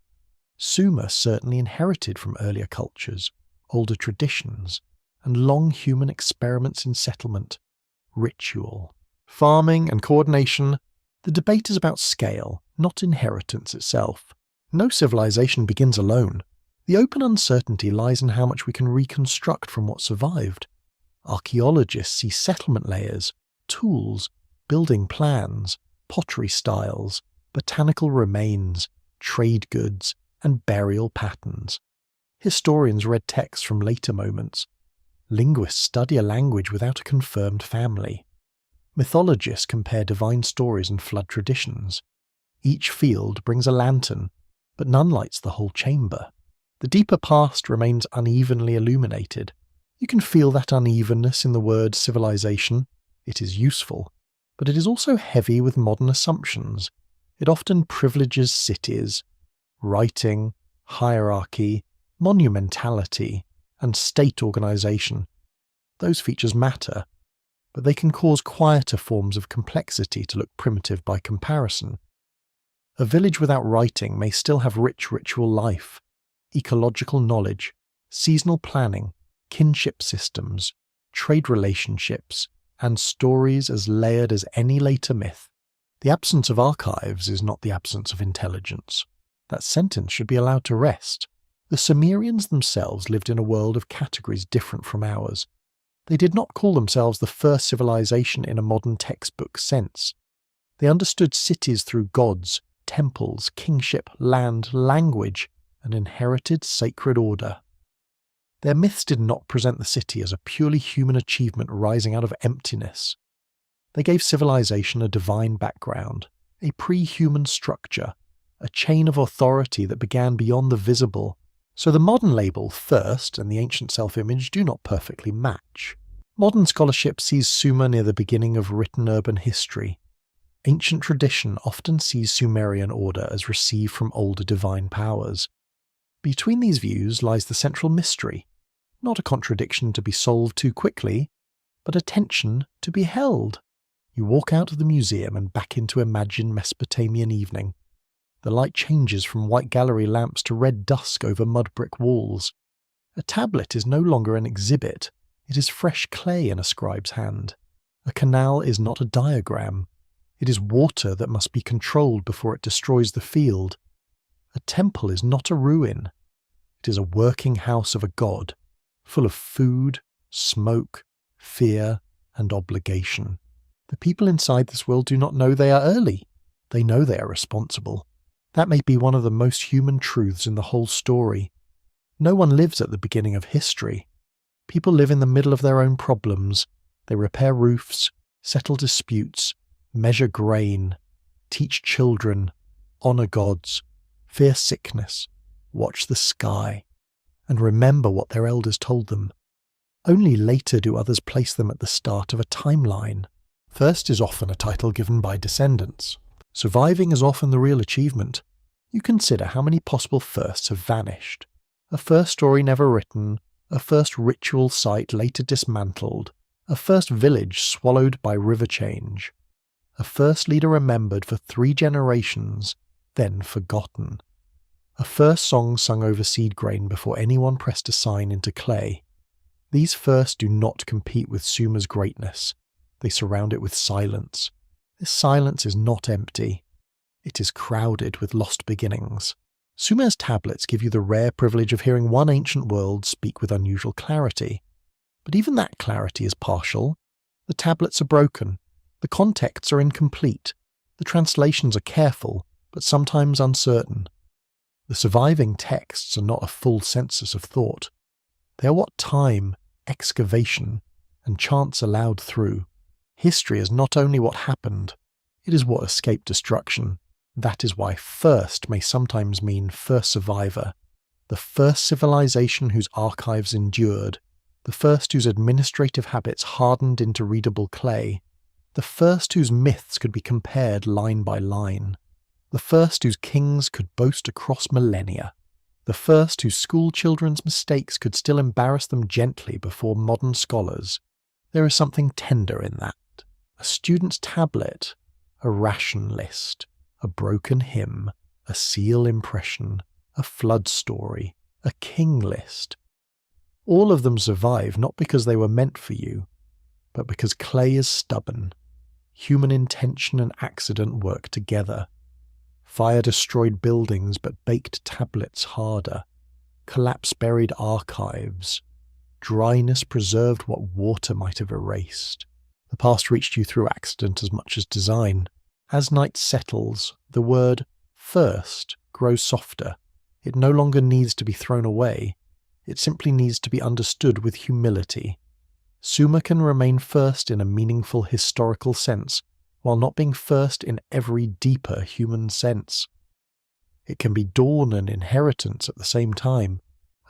Sumer certainly inherited from earlier cultures, older traditions, and long human experiments in settlement, ritual, farming, and coordination. The debate is about scale, not inheritance itself. No civilization begins alone. The open uncertainty lies in how much we can reconstruct from what survived. Archaeologists see settlement layers, tools, building plans, pottery styles, botanical remains, trade goods, and burial patterns. Historians read texts from later moments. Linguists study a language without a confirmed family. Mythologists compare divine stories and flood traditions. Each field brings a lantern, but none lights the whole chamber. The deeper past remains unevenly illuminated. You can feel that unevenness in the word civilization. It is useful, but it is also heavy with modern assumptions. It often privileges cities, writing, hierarchy, monumentality, and state organization. Those features matter, but they can cause quieter forms of complexity to look primitive by comparison. A village without writing may still have rich ritual life, ecological knowledge, seasonal planning, kinship systems, trade relationships, and stories as layered as any later myth. The absence of archives is not the absence of intelligence. That sentence should be allowed to rest. The Sumerians themselves lived in a world of categories different from ours. They did not call themselves the first civilization in a modern textbook sense. They understood cities through gods, temples, kingship, land, language, and inherited sacred order. Their myths did not present the city as a purely human achievement rising out of emptiness. They gave civilization a divine background, a pre-human structure, a chain of authority that began beyond the visible. So the modern label, first, and the ancient self-image do not perfectly match. Modern scholarship sees Sumer near the beginning of written urban history. Ancient tradition often sees Sumerian order as received from older divine powers. Between these views lies the central mystery, not a contradiction to be solved too quickly, but a tension to be held. You walk out of the museum and back into imagined Mesopotamian evening. The light changes from white gallery lamps to red dusk over mud brick walls. A tablet is no longer an exhibit, it is fresh clay in a scribe's hand. A canal is not a diagram, it is water that must be controlled before it destroys the field. A temple is not a ruin, it is a working house of a god, full of food, smoke, fear, and obligation. The people inside this world do not know they are early, they know they are responsible. That may be one of the most human truths in the whole story. No one lives at the beginning of history. People live in the middle of their own problems. They repair roofs, settle disputes, measure grain, teach children, honor gods, fear sickness, watch the sky, and remember what their elders told them. Only later do others place them at the start of a timeline. First is often a title given by descendants. Surviving is often the real achievement. You consider how many possible firsts have vanished. A first story never written, a first ritual site later dismantled, a first village swallowed by river change, a first leader remembered for 3 generations, then forgotten, a first song sung over seed grain before anyone pressed a sign into clay. These firsts do not compete with Sumer's greatness. They surround it with silence. This silence is not empty. It is crowded with lost beginnings. Sumer's tablets give you the rare privilege of hearing one ancient world speak with unusual clarity. But even that clarity is partial. The tablets are broken. The contexts are incomplete. The translations are careful, but sometimes uncertain. The surviving texts are not a full census of thought. They are what time, excavation, and chance allowed through. History is not only what happened, it is what escaped destruction. That is why first may sometimes mean first survivor, the first civilization whose archives endured, the first whose administrative habits hardened into readable clay, the first whose myths could be compared line by line, the first whose kings could boast across millennia, the first whose school children's mistakes could still embarrass them gently before modern scholars. There is something tender in that. A student's tablet, a ration list, a broken hymn, a seal impression, a flood story, a king list. All of them survive not because they were meant for you, but because clay is stubborn. Human intention and accident work together. Fire destroyed buildings but baked tablets harder. collapse buried archives. Dryness preserved what water might have erased. The past reached you through accident as much as design. As night settles, the word first grows softer. It no longer needs to be thrown away. It simply needs to be understood with humility. Sumer can remain first in a meaningful historical sense, while not being first in every deeper human sense. It can be dawn and inheritance at the same time.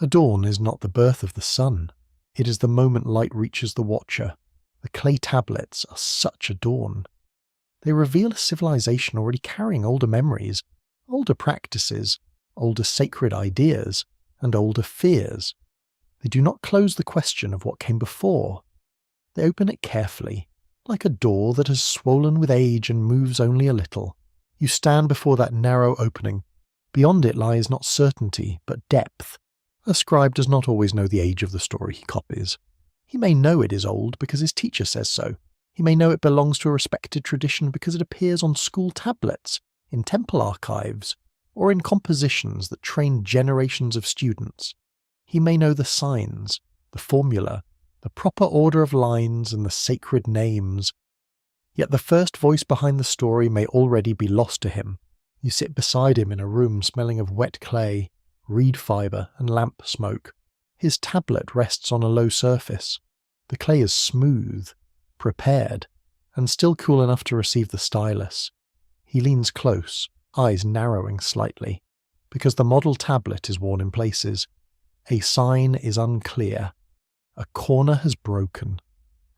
A dawn is not the birth of the sun. It is the moment light reaches the watcher. The clay tablets are such a dawn. They reveal a civilization already carrying older memories, older practices, older sacred ideas, and older fears. They do not close the question of what came before. They open it carefully, like a door that has swollen with age and moves only a little. You stand before that narrow opening. Beyond it lies not certainty, but depth. A scribe does not always know the age of the story he copies. He may know it is old because his teacher says so. He may know it belongs to a respected tradition because it appears on school tablets, in temple archives, or in compositions that train generations of students. He may know the signs, the formula, the proper order of lines and the sacred names. Yet the first voice behind the story may already be lost to him. You sit beside him in a room smelling of wet clay, reed fibre and lamp smoke. His tablet rests on a low surface. The clay is smooth, prepared, and still cool enough to receive the stylus. He leans close, eyes narrowing slightly, because the model tablet is worn in places. A sign is unclear. A corner has broken.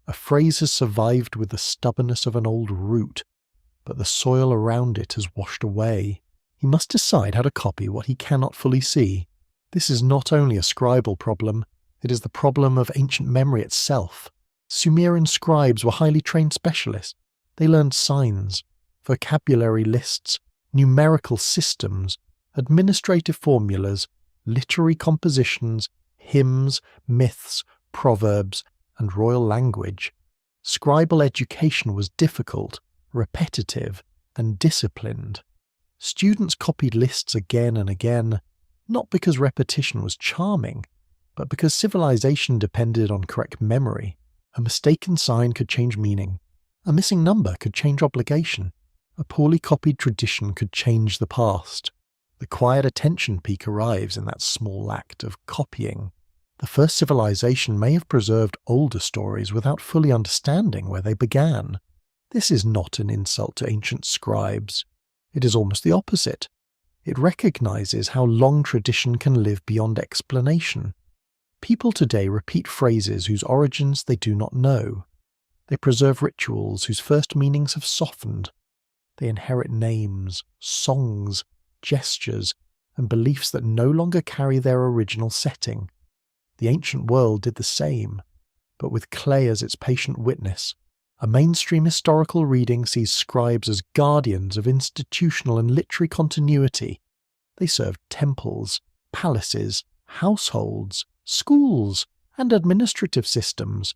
A phrase has survived with the stubbornness of an old root, but the soil around it has washed away. He must decide how to copy what he cannot fully see. This is not only a scribal problem, it is the problem of ancient memory itself. Sumerian scribes were highly trained specialists. They learned signs, vocabulary lists, numerical systems, administrative formulas, literary compositions, hymns, myths, proverbs, and royal language. Scribal education was difficult, repetitive, and disciplined. Students copied lists again and again, not because repetition was charming, but because civilization depended on correct memory. A mistaken sign could change meaning. A missing number could change obligation. A poorly copied tradition could change the past. The quiet attention peak arrives in that small act of copying. The first civilization may have preserved older stories without fully understanding where they began. This is not an insult to ancient scribes. It is almost the opposite. It recognizes how long tradition can live beyond explanation. People today repeat phrases whose origins they do not know. They preserve rituals whose first meanings have softened. They inherit names, songs, gestures, and beliefs that no longer carry their original setting. The ancient world did the same, but with clay as its patient witness. A mainstream historical reading sees scribes as guardians of institutional and literary continuity. They served temples, palaces, households, schools, and administrative systems.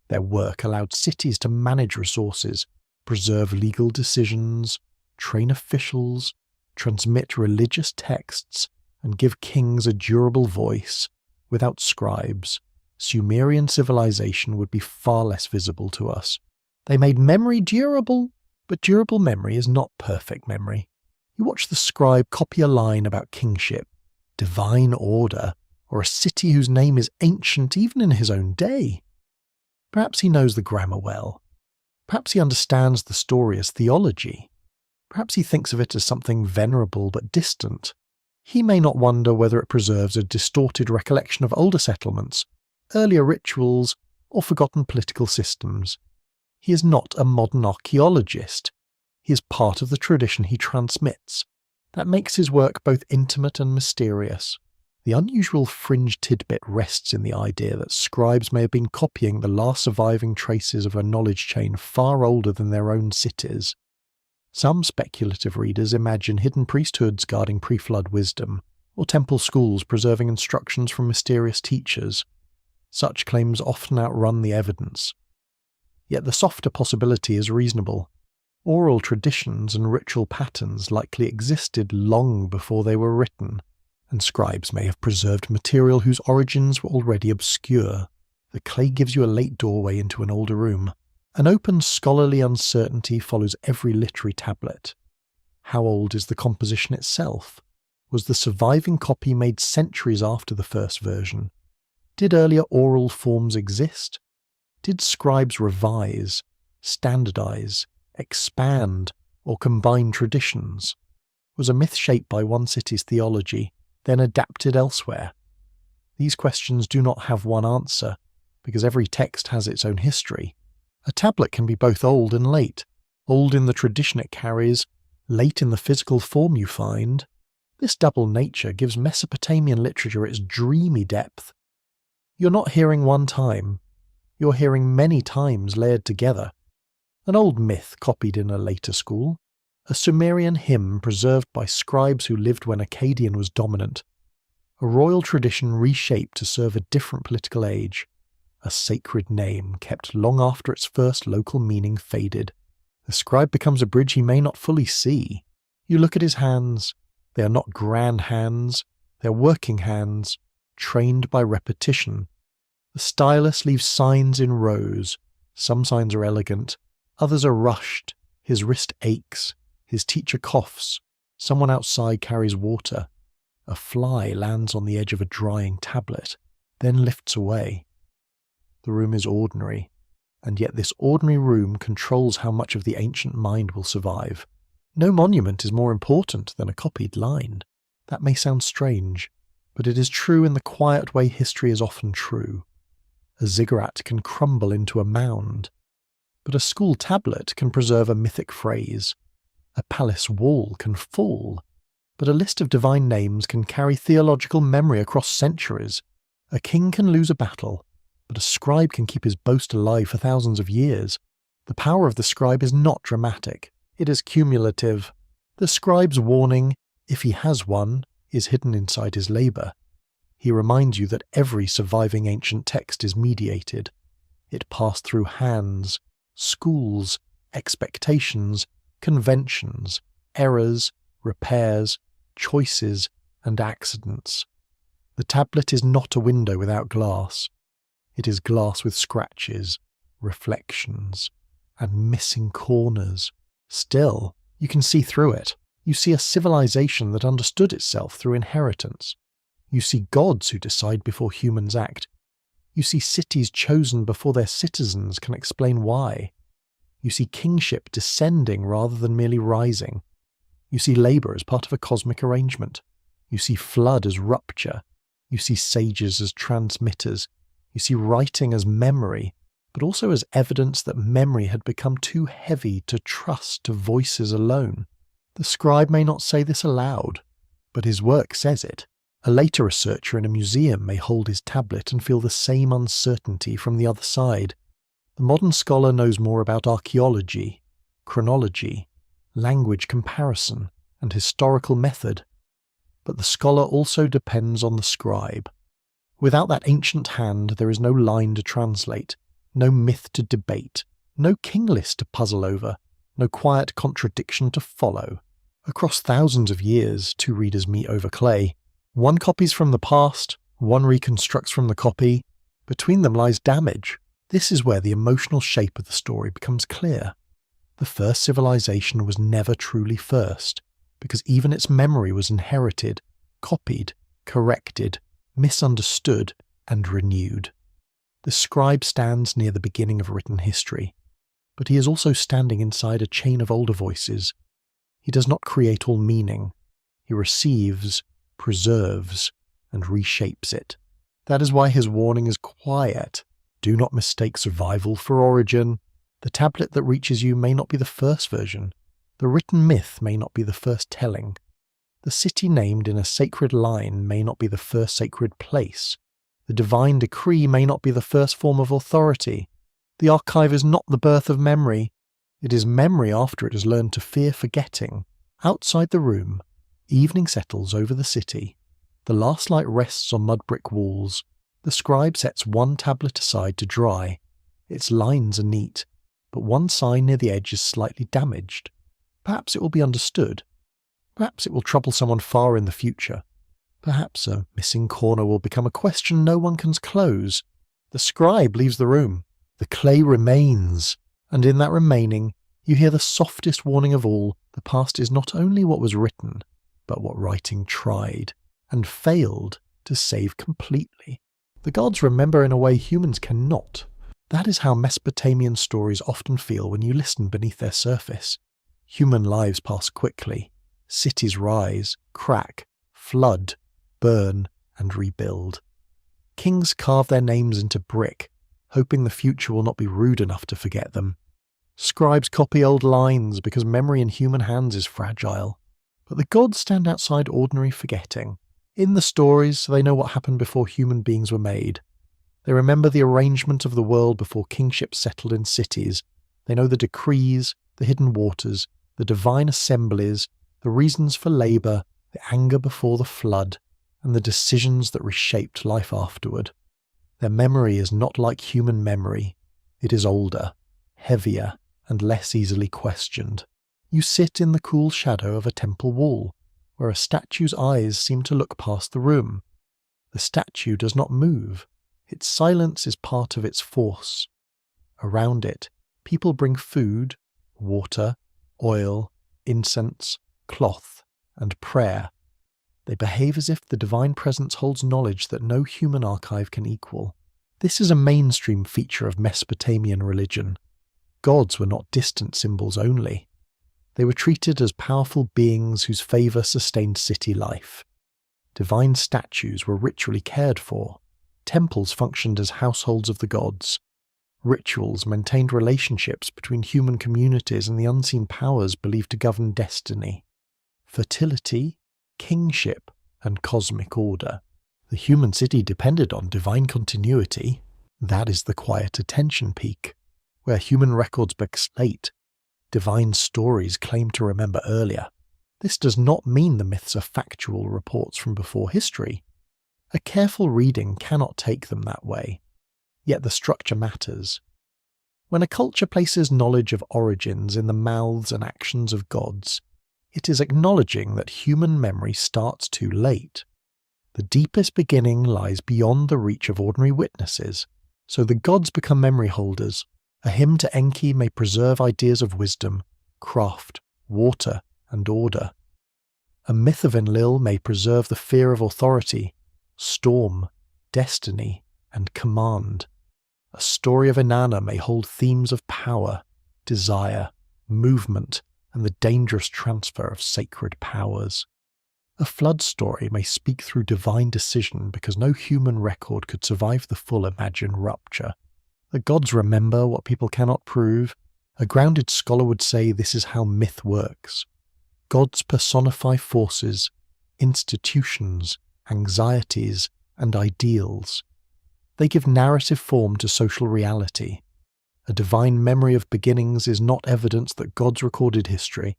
Their work allowed cities to manage resources, preserve legal decisions, train officials, transmit religious texts, and give kings a durable voice. Without scribes, Sumerian civilization would be far less visible to us. They made memory durable, but durable memory is not perfect memory. You watch the scribe copy a line about kingship, divine order, or a city whose name is ancient even in his own day. Perhaps he knows the grammar well. Perhaps he understands the story as theology. Perhaps he thinks of it as something venerable but distant. He may not wonder whether it preserves a distorted recollection of older settlements, earlier rituals, or forgotten political systems. He is not a modern archaeologist. He is part of the tradition he transmits. That makes his work both intimate and mysterious. The unusual fringe tidbit rests in the idea that scribes may have been copying the last surviving traces of a knowledge chain far older than their own cities. Some speculative readers imagine hidden priesthoods guarding pre-flood wisdom, or temple schools preserving instructions from mysterious teachers. Such claims often outrun the evidence. Yet the softer possibility is reasonable. Oral traditions and ritual patterns likely existed long before they were written, and scribes may have preserved material whose origins were already obscure. The clay gives you a late doorway into an older room. An open scholarly uncertainty follows every literary tablet. How old is the composition itself? Was the surviving copy made centuries after the first version? Did earlier oral forms exist? Did scribes revise, standardize, expand, or combine traditions? Was a myth shaped by one city's theology, then adapted elsewhere? These questions do not have one answer, because every text has its own history. A tablet can be both old and late, old in the tradition it carries, late in the physical form you find. This double nature gives Mesopotamian literature its dreamy depth. You're not hearing one time, you're hearing many times layered together. An old myth copied in a later school, a Sumerian hymn preserved by scribes who lived when Akkadian was dominant, a royal tradition reshaped to serve a different political age, a sacred name kept long after its first local meaning faded. The scribe becomes a bridge he may not fully see. You look at his hands. They are not grand hands. They are working hands, trained by repetition. The stylus leaves signs in rows. Some signs are elegant. Others are rushed. His wrist aches. His teacher coughs. Someone outside carries water. A fly lands on the edge of a drying tablet, then lifts away. The room is ordinary, and yet this ordinary room controls how much of the ancient mind will survive. No monument is more important than a copied line. That may sound strange, but it is true in the quiet way history is often true. A ziggurat can crumble into a mound, but a school tablet can preserve a mythic phrase. A palace wall can fall, but a list of divine names can carry theological memory across centuries. A king can lose a battle, but a scribe can keep his boast alive for thousands of years. The power of the scribe is not dramatic, it is cumulative. The scribe's warning, if he has one, is hidden inside his labour. He reminds you that every surviving ancient text is mediated. It passed through hands, schools, expectations, conventions, errors, repairs, choices, and accidents. The tablet is not a window without glass. It is glass with scratches, reflections, and missing corners. Still, you can see through it. You see a civilization that understood itself through inheritance. You see gods who decide before humans act. You see cities chosen before their citizens can explain why. You see kingship descending rather than merely rising. You see labour as part of a cosmic arrangement. You see flood as rupture. You see sages as transmitters. You see writing as memory, but also as evidence that memory had become too heavy to trust to voices alone. The scribe may not say this aloud, but his work says it. A later researcher in a museum may hold his tablet and feel the same uncertainty from the other side. The modern scholar knows more about archaeology, chronology, language comparison, and historical method. But the scholar also depends on the scribe. Without that ancient hand, there is no line to translate, no myth to debate, no king list to puzzle over, no quiet contradiction to follow. Across thousands of years, two readers meet over clay. One copies from the past, one reconstructs from the copy. Between them lies damage. This is where the emotional shape of the story becomes clear. The first civilization was never truly first, because even its memory was inherited, copied, corrected, misunderstood, and renewed. The scribe stands near the beginning of written history, but he is also standing inside a chain of older voices. He does not create all meaning. He receives, preserves, and reshapes it. That is why his warning is quiet. Do not mistake survival for origin. The tablet that reaches you may not be the first version. The written myth may not be the first telling. The city named in a sacred line may not be the first sacred place. The divine decree may not be the first form of authority. The archive is not the birth of memory. It is memory after it has learned to fear forgetting. Outside the room, evening settles over the city. The last light rests on mud brick walls. The scribe sets one tablet aside to dry. Its lines are neat, but one sign near the edge is slightly damaged. Perhaps it will be understood. Perhaps it will trouble someone far in the future. Perhaps a missing corner will become a question no one can close. The scribe leaves the room. The clay remains. And in that remaining, you hear the softest warning of all: the past is not only what was written, but what writing tried, and failed to save completely. The gods remember in a way humans cannot. That is how Mesopotamian stories often feel when you listen beneath their surface. Human lives pass quickly. Cities rise, crack, flood, burn, and rebuild. Kings carve their names into brick, hoping the future will not be rude enough to forget them. Scribes copy old lines because memory in human hands is fragile. But the gods stand outside ordinary forgetting. In the stories, they know what happened before human beings were made. They remember the arrangement of the world before kingship settled in cities. They know the decrees, the hidden waters, the divine assemblies, the reasons for labour, the anger before the flood, and the decisions that reshaped life afterward. Their memory is not like human memory. It is older, heavier, and less easily questioned. You sit in the cool shadow of a temple wall, where a statue's eyes seem to look past the room. The statue does not move. Its silence is part of its force. Around it, people bring food, water, oil, incense, cloth, and prayer. They behave as if the divine presence holds knowledge that no human archive can equal. This is a mainstream feature of Mesopotamian religion. Gods were not distant symbols only. They were treated as powerful beings whose favour sustained city life. Divine statues were ritually cared for. Temples functioned as households of the gods. Rituals maintained relationships between human communities and the unseen powers believed to govern destiny. Fertility, kingship, and cosmic order. The human city depended on divine continuity. That is the quiet attention peak, where human records break slate. Divine stories claim to remember earlier. This does not mean the myths are factual reports from before history. A careful reading cannot take them that way. Yet the structure matters. When a culture places knowledge of origins in the mouths and actions of gods, it is acknowledging that human memory starts too late. The deepest beginning lies beyond the reach of ordinary witnesses, so the gods become memory holders. A hymn to Enki may preserve ideas of wisdom, craft, water, and order. A myth of Enlil may preserve the fear of authority, storm, destiny, and command. A story of Inanna may hold themes of power, desire, movement, and the dangerous transfer of sacred powers. A flood story may speak through divine decision because no human record could survive the full imagined rupture. The gods remember what people cannot prove. A grounded scholar would say this is how myth works. Gods personify forces, institutions, anxieties, and ideals. They give narrative form to social reality. A divine memory of beginnings is not evidence that gods recorded history.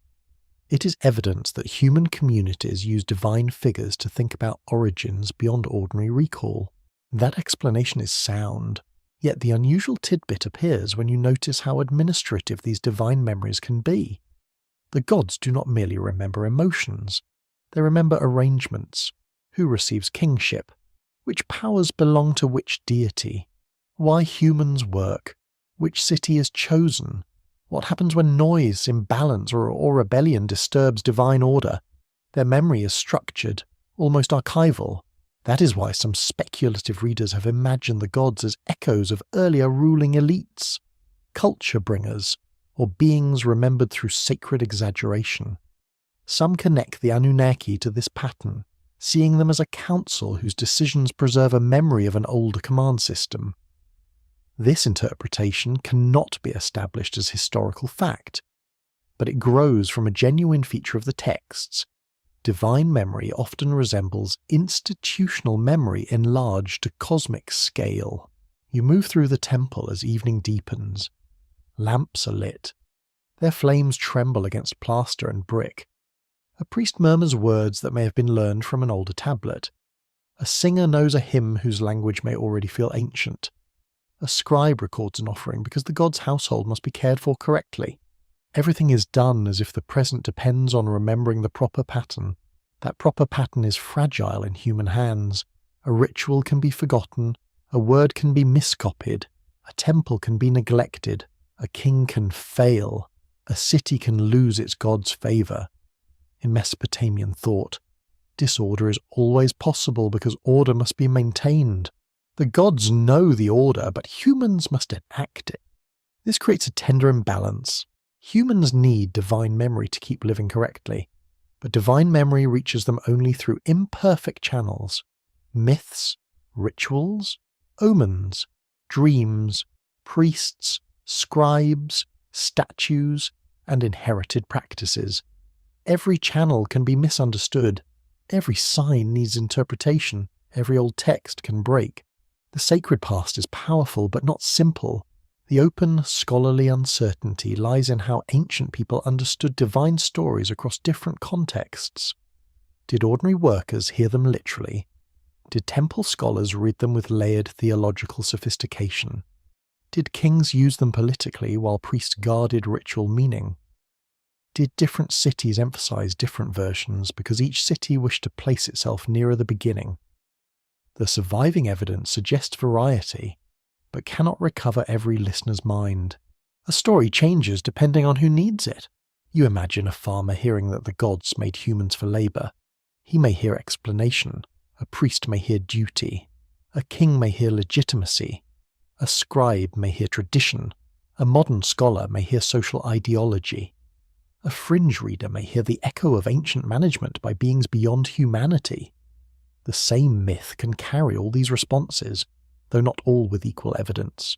It is evidence that human communities use divine figures to think about origins beyond ordinary recall. That explanation is sound, yet the unusual tidbit appears when you notice how administrative these divine memories can be. The gods do not merely remember emotions. They remember arrangements. Who receives kingship? Which powers belong to which deity? Why humans work? Which city is chosen? What happens when noise, imbalance, or rebellion disturbs divine order? Their memory is structured, almost archival. That is why some speculative readers have imagined the gods as echoes of earlier ruling elites, culture bringers, or beings remembered through sacred exaggeration. Some connect the Anunnaki to this pattern, seeing them as a council whose decisions preserve a memory of an older command system. This interpretation cannot be established as historical fact, but it grows from a genuine feature of the texts. Divine memory often resembles institutional memory enlarged to cosmic scale. You move through the temple as evening deepens. Lamps are lit. Their flames tremble against plaster and brick. A priest murmurs words that may have been learned from an older tablet. A singer knows a hymn whose language may already feel ancient. A scribe records an offering because the god's household must be cared for correctly. Everything is done as if the present depends on remembering the proper pattern. That proper pattern is fragile in human hands. A ritual can be forgotten, a word can be miscopied, a temple can be neglected, a king can fail, a city can lose its god's favour. In Mesopotamian thought, disorder is always possible because order must be maintained. The gods know the order, but humans must enact it. This creates a tender imbalance. Humans need divine memory to keep living correctly, but divine memory reaches them only through imperfect channels: myths, rituals, omens, dreams, priests, scribes, statues, and inherited practices. Every channel can be misunderstood. Every sign needs interpretation. Every old text can break. The sacred past is powerful but not simple. The open, scholarly uncertainty lies in how ancient people understood divine stories across different contexts. Did ordinary workers hear them literally? Did temple scholars read them with layered theological sophistication? Did kings use them politically while priests guarded ritual meaning? Did different cities emphasize different versions because each city wished to place itself nearer the beginning? The surviving evidence suggests variety, but cannot recover every listener's mind. A story changes depending on who needs it. You imagine a farmer hearing that the gods made humans for labour. He may hear explanation. A priest may hear duty. A king may hear legitimacy. A scribe may hear tradition. A modern scholar may hear social ideology. A fringe reader may hear the echo of ancient management by beings beyond humanity. The same myth can carry all these responses, though not all with equal evidence.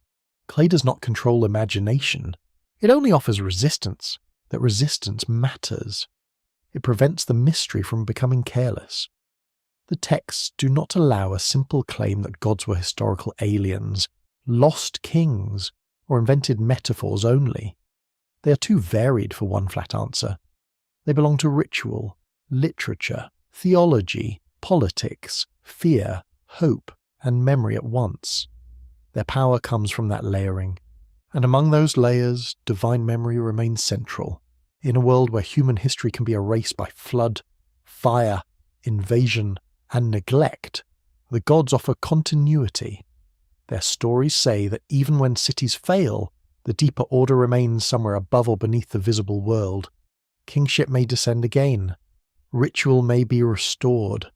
Clay does not control imagination. It only offers resistance. That resistance matters. It prevents the mystery from becoming careless. The texts do not allow a simple claim that gods were historical aliens, lost kings, or invented metaphors only. They are too varied for one flat answer. They belong to ritual, literature, theology, politics, fear, hope, and memory at once. Their power comes from that layering, and among those layers, divine memory remains central. In a world where human history can be erased by flood, fire, invasion, and neglect, the gods offer continuity. Their stories say that even when cities fail, the deeper order remains somewhere above or beneath the visible world. Kingship may descend again. Ritual may be restored.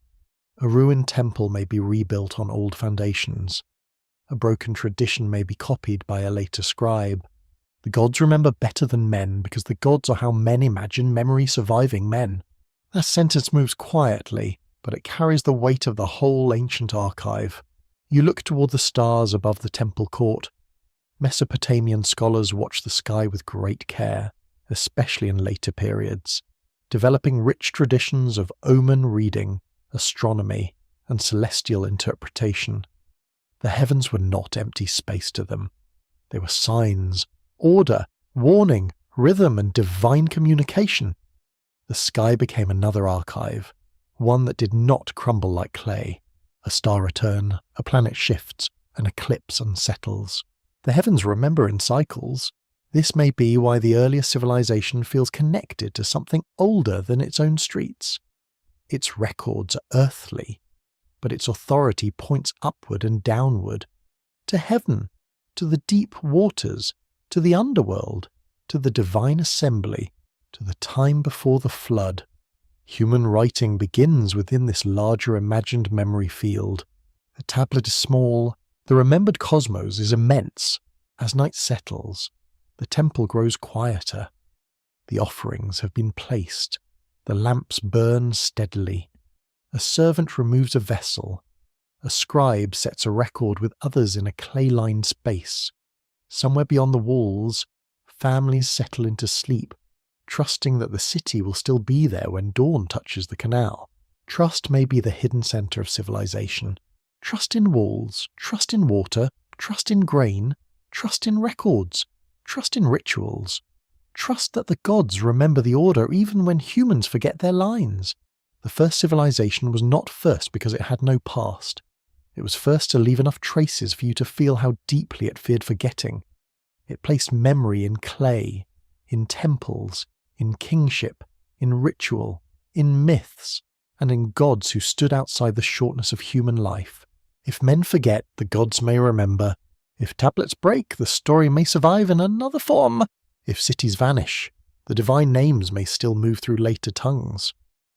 A ruined temple may be rebuilt on old foundations. A broken tradition may be copied by a later scribe. The gods remember better than men because the gods are how men imagine memory surviving men. That sentence moves quietly, but it carries the weight of the whole ancient archive. You look toward the stars above the temple court. Mesopotamian scholars watch the sky with great care, especially in later periods, developing rich traditions of omen reading, astronomy, and celestial interpretation. The heavens were not empty space to them. They were signs, order, warning, rhythm, and divine communication. The sky became another archive, one that did not crumble like clay. A star returns, a planet shifts, an eclipse unsettles. The heavens remember in cycles. This may be why the earliest civilization feels connected to something older than its own streets. Its records are earthly, but its authority points upward and downward, to heaven, to the deep waters, to the underworld, to the divine assembly, to the time before the flood. Human writing begins within this larger imagined memory field. The tablet is small. The remembered cosmos is immense. As night settles, the temple grows quieter. The offerings have been placed. The lamps burn steadily. A servant removes a vessel. A scribe sets a record with others in a clay-lined space. Somewhere beyond the walls, families settle into sleep, trusting that the city will still be there when dawn touches the canal. Trust may be the hidden center of civilization. Trust in walls, trust in water, trust in grain, trust in records, trust in rituals. Trust that the gods remember the order even when humans forget their lines. The first civilization was not first because it had no past. It was first to leave enough traces for you to feel how deeply it feared forgetting. It placed memory in clay, in temples, in kingship, in ritual, in myths, and in gods who stood outside the shortness of human life. If men forget, the gods may remember. If tablets break, the story may survive in another form. If cities vanish, the divine names may still move through later tongues.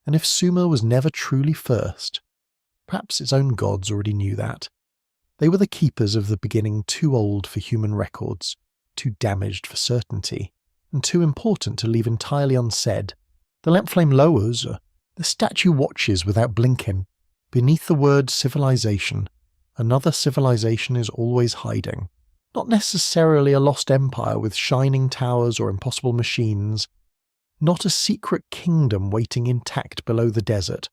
And if Sumer was never truly first, perhaps its own gods already knew that. They were the keepers of the beginning, too old for human records, too damaged for certainty, and too important to leave entirely unsaid. The lamp flame lowers, the statue watches without blinking. Beneath the word civilization, another civilization is always hiding. Not necessarily a lost empire with shining towers or impossible machines. Not a secret kingdom waiting intact below the desert.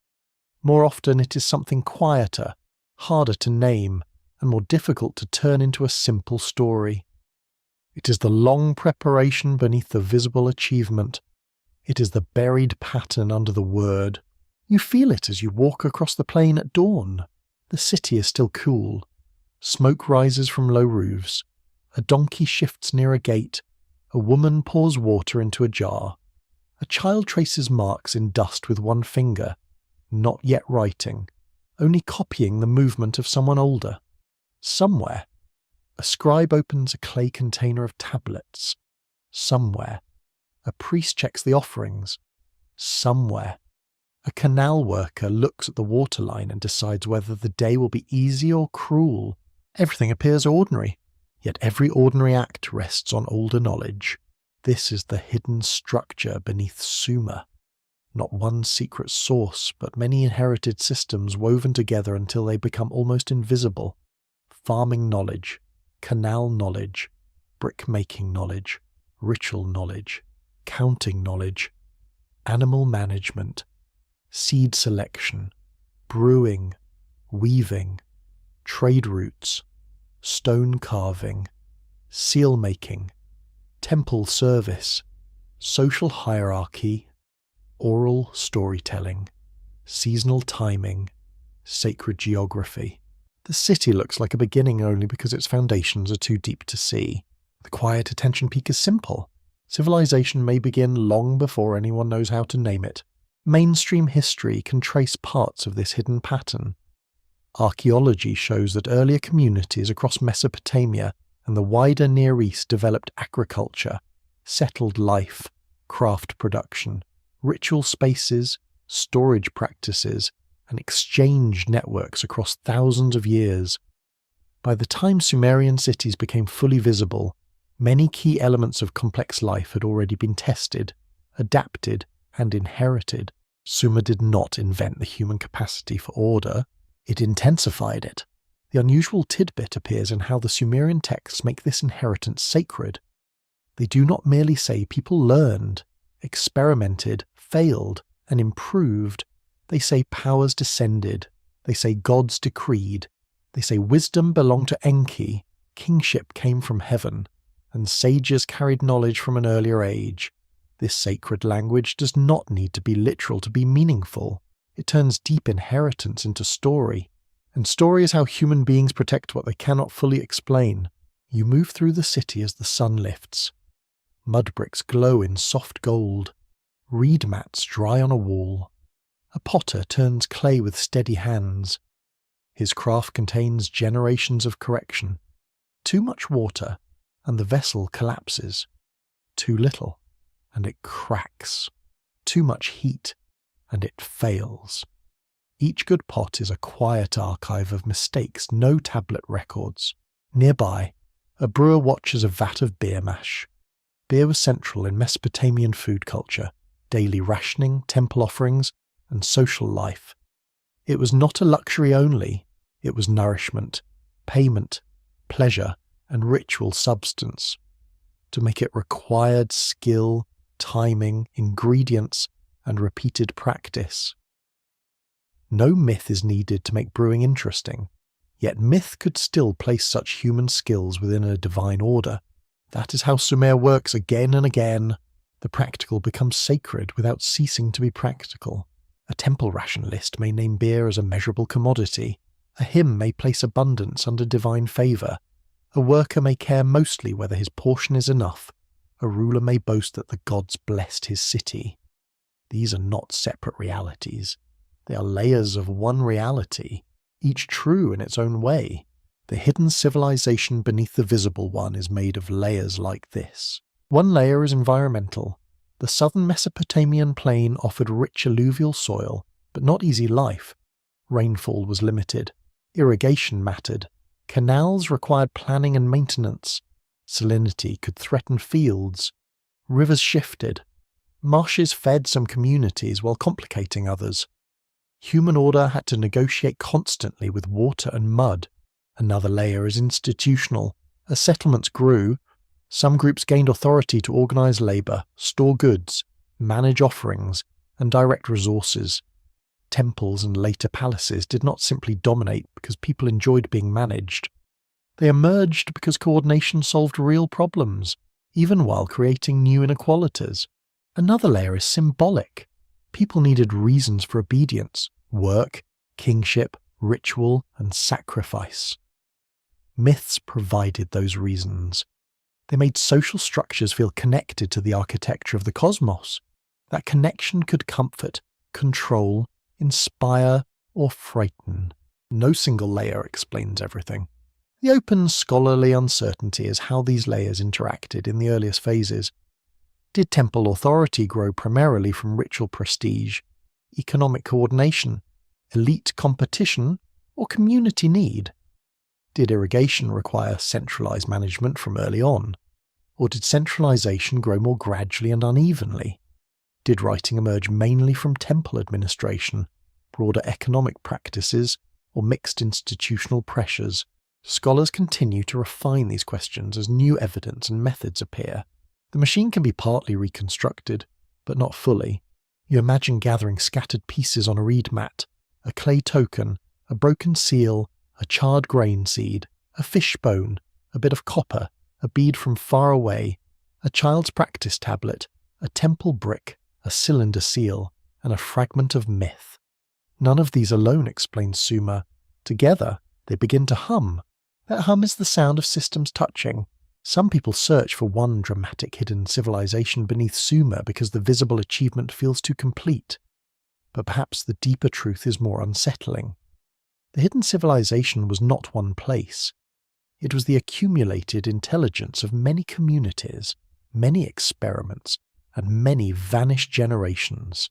More often it is something quieter, harder to name, and more difficult to turn into a simple story. It is the long preparation beneath the visible achievement. It is the buried pattern under the word. You feel it as you walk across the plain at dawn. The city is still cool. Smoke rises from low roofs. A donkey shifts near a gate. A woman pours water into a jar. A child traces marks in dust with one finger, not yet writing, only copying the movement of someone older. Somewhere, a scribe opens a clay container of tablets. Somewhere, a priest checks the offerings. Somewhere, a canal worker looks at the waterline and decides whether the day will be easy or cruel. Everything appears ordinary, yet every ordinary act rests on older knowledge. This is the hidden structure beneath Sumer. Not one secret source, but many inherited systems woven together until they become almost invisible. Farming knowledge, canal knowledge, brick-making knowledge, ritual knowledge, counting knowledge, animal management, seed selection, brewing, weaving, trade routes, stone carving, seal making, temple service, social hierarchy, oral storytelling, seasonal timing, sacred geography. The city looks like a beginning only because its foundations are too deep to see. The quiet attention peak is simple. Civilization may begin long before anyone knows how to name it. Mainstream history can trace parts of this hidden pattern. Archaeology shows that earlier communities across Mesopotamia and the wider Near East developed agriculture, settled life, craft production, ritual spaces, storage practices, and exchange networks across thousands of years. By the time Sumerian cities became fully visible, many key elements of complex life had already been tested, adapted, and inherited. Sumer did not invent the human capacity for order, it intensified it. The unusual tidbit appears in how the Sumerian texts make this inheritance sacred. They do not merely say people learned, experimented, failed, and improved. They say powers descended. They say gods decreed. They say wisdom belonged to Enki, kingship came from heaven, and sages carried knowledge from an earlier age. This sacred language does not need to be literal to be meaningful. It turns deep inheritance into story. And story is how human beings protect what they cannot fully explain. You move through the city as the sun lifts. Mud bricks glow in soft gold. Reed mats dry on a wall. A potter turns clay with steady hands. His craft contains generations of correction. Too much water, and the vessel collapses. Too little, and it cracks. Too much heat, and it fails. Each good pot is a quiet archive of mistakes, no tablet records. Nearby, a brewer watches a vat of beer mash. Beer was central in Mesopotamian food culture, daily rationing, temple offerings, and social life. It was not a luxury only, it was nourishment, payment, pleasure, and ritual substance. To make it required skill, timing, ingredients, and repeated practice. No myth is needed to make brewing interesting, yet myth could still place such human skills within a divine order. That is how Sumer works again and again. The practical becomes sacred without ceasing to be practical. A temple ration list may name beer as a measurable commodity. A hymn may place abundance under divine favour. A worker may care mostly whether his portion is enough. A ruler may boast that the gods blessed his city. These are not separate realities. They are layers of one reality, each true in its own way. The hidden civilization beneath the visible one is made of layers like this. One layer is environmental. The southern Mesopotamian plain offered rich alluvial soil, but not easy life. Rainfall was limited. Irrigation mattered. Canals required planning and maintenance. Salinity could threaten fields. Rivers shifted. Marshes fed some communities while complicating others. Human order had to negotiate constantly with water and mud. Another layer is institutional. As settlements grew, some groups gained authority to organize labor, store goods, manage offerings, and direct resources. Temples and later palaces did not simply dominate because people enjoyed being managed. They emerged because coordination solved real problems, even while creating new inequalities. Another layer is symbolic. People needed reasons for obedience, work, kingship, ritual, and sacrifice. Myths provided those reasons. They made social structures feel connected to the architecture of the cosmos. That connection could comfort, control, inspire, or frighten. No single layer explains everything. The open scholarly uncertainty is how these layers interacted in the earliest phases. Did temple authority grow primarily from ritual prestige, economic coordination, elite competition, or community need? Did irrigation require centralized management from early on? Or did centralization grow more gradually and unevenly? Did writing emerge mainly from temple administration, broader economic practices, or mixed institutional pressures? Scholars continue to refine these questions as new evidence and methods appear. The machine can be partly reconstructed, but not fully. You imagine gathering scattered pieces on a reed mat, a clay token, a broken seal, a charred grain seed, a fish bone, a bit of copper, a bead from far away, a child's practice tablet, a temple brick, a cylinder seal, and a fragment of myth. None of these alone explains Sumer. Together, they begin to hum. That hum is the sound of systems touching. Some people search for one dramatic hidden civilization beneath Sumer because the visible achievement feels too complete. But perhaps the deeper truth is more unsettling. The hidden civilization was not one place. It was the accumulated intelligence of many communities, many experiments, and many vanished generations.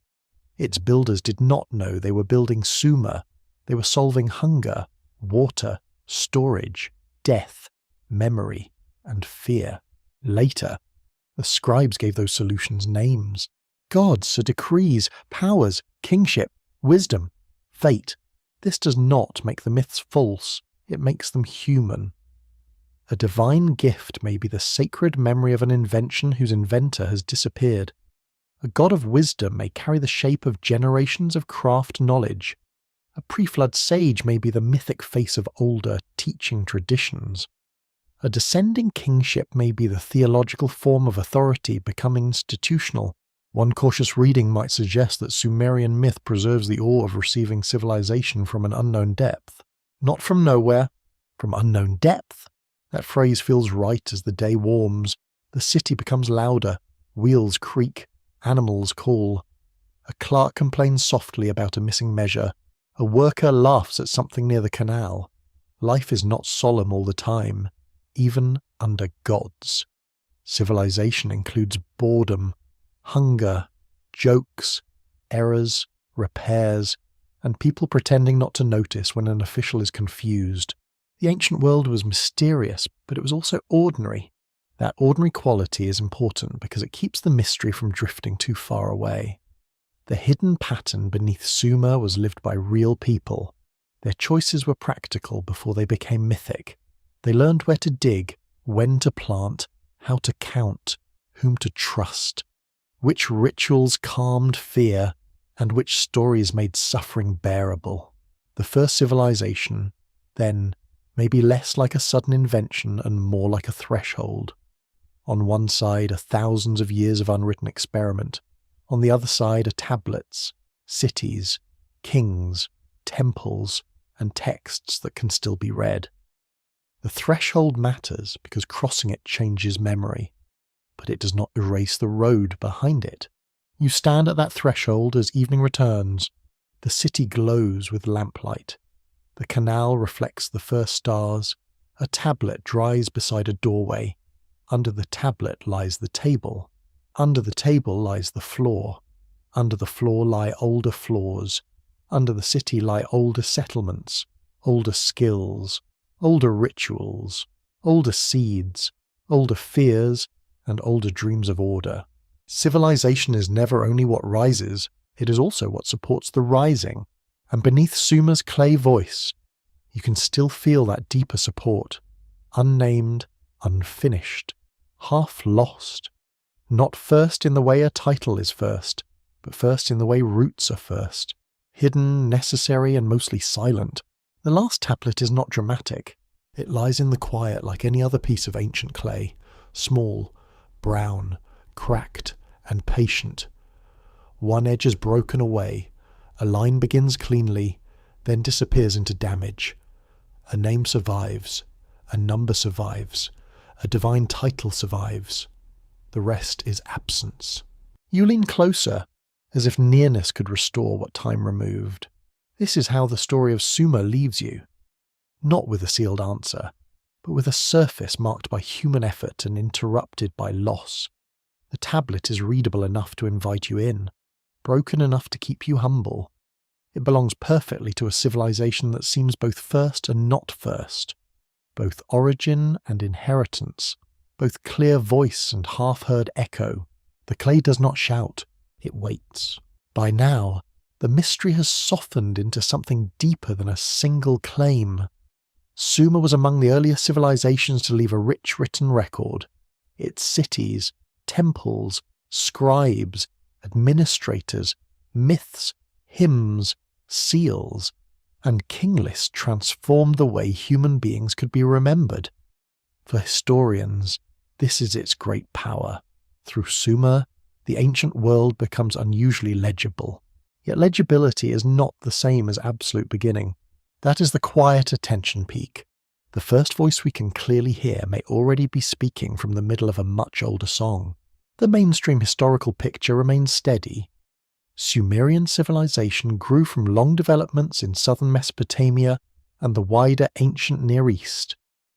Its builders did not know they were building Sumer. They were solving hunger, water, storage, death, memory, and fear. Later, the scribes gave those solutions names. Gods, decrees, powers, kingship, wisdom, fate. This does not make the myths false, it makes them human. A divine gift may be the sacred memory of an invention whose inventor has disappeared. A god of wisdom may carry the shape of generations of craft knowledge. A pre-flood sage may be the mythic face of older, teaching traditions. A descending kingship may be the theological form of authority becoming institutional. One cautious reading might suggest that Sumerian myth preserves the awe of receiving civilization from an unknown depth. Not from nowhere, from unknown depth. That phrase feels right as the day warms. The city becomes louder, wheels creak, animals call. A clerk complains softly about a missing measure. A worker laughs at something near the canal. Life is not solemn all the time, even under gods. Civilization includes boredom, hunger, jokes, errors, repairs, and people pretending not to notice when an official is confused. The ancient world was mysterious, but it was also ordinary. That ordinary quality is important because it keeps the mystery from drifting too far away. The hidden pattern beneath Sumer was lived by real people. Their choices were practical before they became mythic. They learned where to dig, when to plant, how to count, whom to trust, which rituals calmed fear, and which stories made suffering bearable. The first civilization, then, may be less like a sudden invention and more like a threshold. On one side are thousands of years of unwritten experiment. On the other side are tablets, cities, kings, temples, and texts that can still be read. The threshold matters because crossing it changes memory, but it does not erase the road behind it. You stand at that threshold as evening returns. The city glows with lamplight. The canal reflects the first stars. A tablet dries beside a doorway. Under the tablet lies the table. Under the table lies the floor. Under the floor lie older floors. Under the city lie older settlements, older skills, older rituals, older seeds, older fears, and older dreams of order. Civilization is never only what rises, it is also what supports the rising. And beneath Sumer's clay voice, you can still feel that deeper support, unnamed, unfinished, half lost. Not first in the way a title is first, but first in the way roots are first. Hidden, necessary, and mostly silent. The last tablet is not dramatic. It lies in the quiet like any other piece of ancient clay, small, brown, cracked, and patient. One edge is broken away. A line begins cleanly, then disappears into damage. A name survives. A number survives. A divine title survives. The rest is absence. You lean closer, as if nearness could restore what time removed. This is how the story of Sumer leaves you. Not with a sealed answer, but with a surface marked by human effort and interrupted by loss. The tablet is readable enough to invite you in, broken enough to keep you humble. It belongs perfectly to a civilization that seems both first and not first, both origin and inheritance, both clear voice and half-heard echo. The clay does not shout, it waits. By now, the mystery has softened into something deeper than a single claim. Sumer was among the earliest civilizations to leave a rich written record. Its cities, temples, scribes, administrators, myths, hymns, seals, and king lists transformed the way human beings could be remembered. For historians, this is its great power. Through Sumer, the ancient world becomes unusually legible. Yet legibility is not the same as absolute beginning. That is the quiet attention peak. The first voice we can clearly hear may already be speaking from the middle of a much older song. The mainstream historical picture remains steady. Sumerian civilization grew from long developments in southern Mesopotamia and the wider ancient Near East.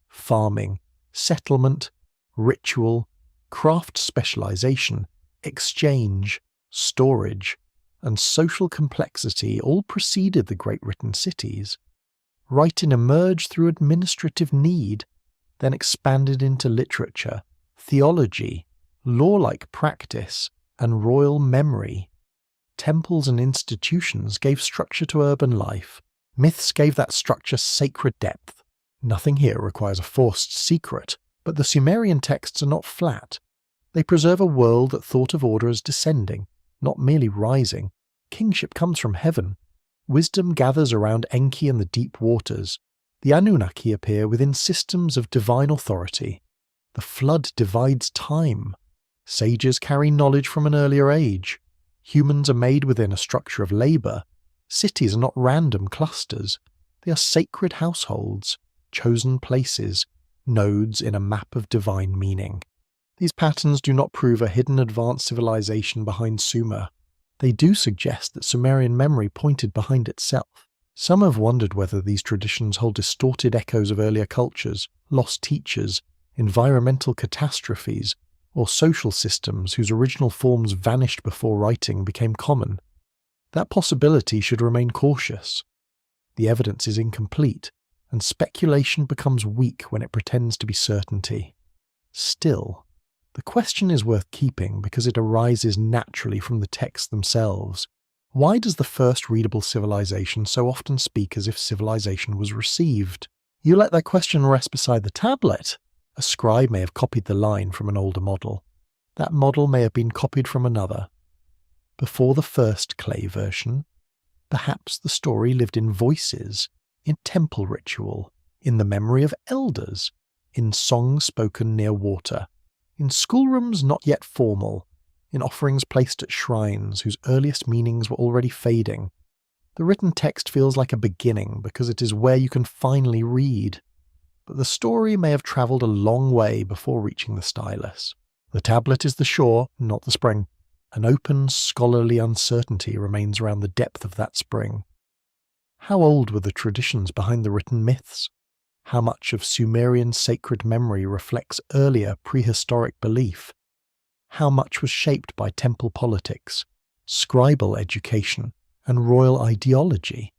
Farming, settlement, ritual, craft specialization, exchange, storage, and social complexity all preceded the great written cities. Writing emerged through administrative need, then expanded into literature, theology, law-like practice, and royal memory. Temples and institutions gave structure to urban life. Myths gave that structure sacred depth. Nothing here requires a forced secret, but the Sumerian texts are not flat. They preserve a world that thought of order as descending, not merely rising. Kingship comes from heaven. Wisdom gathers around Enki and the deep waters. The Anunnaki appear within systems of divine authority. The flood divides time. Sages carry knowledge from an earlier age. Humans are made within a structure of labour. Cities are not random clusters. They are sacred households, chosen places, nodes in a map of divine meaning. These patterns do not prove a hidden advanced civilization behind Sumer. They do suggest that Sumerian memory pointed behind itself. Some have wondered whether these traditions hold distorted echoes of earlier cultures, lost teachers, environmental catastrophes, or social systems whose original forms vanished before writing became common. That possibility should remain cautious. The evidence is incomplete, and speculation becomes weak when it pretends to be certainty. Still, the question is worth keeping because it arises naturally from the texts themselves. Why does the first readable civilization so often speak as if civilization was received? You let that question rest beside the tablet. A scribe may have copied the line from an older model. That model may have been copied from another. Before the first clay version, perhaps the story lived in voices, in temple ritual, in the memory of elders, in songs spoken near water, in schoolrooms not yet formal, in offerings placed at shrines whose earliest meanings were already fading. The written text feels like a beginning because it is where you can finally read. But the story may have travelled a long way before reaching the stylus. The tablet is the shore, not the spring. An open, scholarly uncertainty remains around the depth of that spring. How old were the traditions behind the written myths? How much of Sumerian sacred memory reflects earlier prehistoric belief? How much was shaped by temple politics, scribal education, and royal ideology?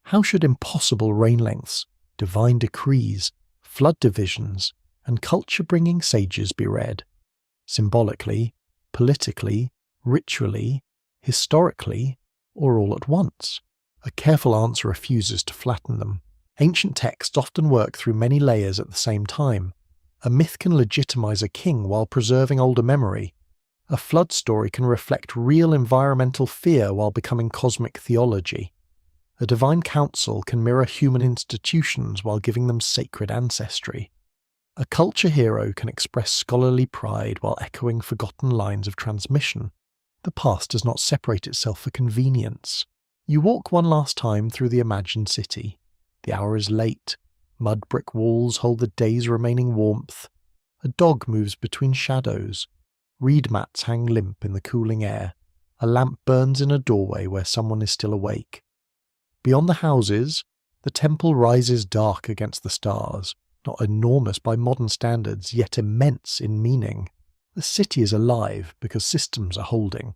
How should impossible reign lengths, divine decrees, flood divisions, and culture-bringing sages be read? Symbolically, politically, ritually, historically, or all at once? A careful answer refuses to flatten them. Ancient texts often work through many layers at the same time. A myth can legitimize a king while preserving older memory. A flood story can reflect real environmental fear while becoming cosmic theology. A divine council can mirror human institutions while giving them sacred ancestry. A culture hero can express scholarly pride while echoing forgotten lines of transmission. The past does not separate itself for convenience. You walk one last time through the imagined city. The hour is late. Mud brick walls hold the day's remaining warmth. A dog moves between shadows. Reed mats hang limp in the cooling air. A lamp burns in a doorway where someone is still awake. Beyond the houses, the temple rises dark against the stars, not enormous by modern standards, yet immense in meaning. The city is alive because systems are holding.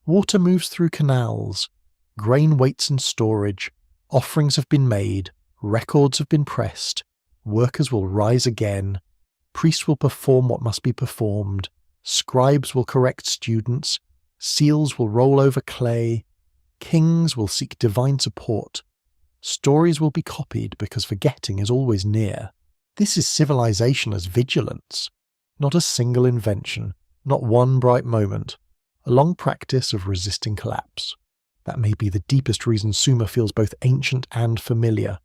Water moves through canals. Grain waits in storage. Offerings have been made. Records have been pressed. Workers will rise again. Priests will perform what must be performed. Scribes will correct students. Seals will roll over clay. Kings will seek divine support. Stories will be copied because forgetting is always near. This is civilization as vigilance, not a single invention, not one bright moment, a long practice of resisting collapse. That may be the deepest reason Sumer feels both ancient and familiar.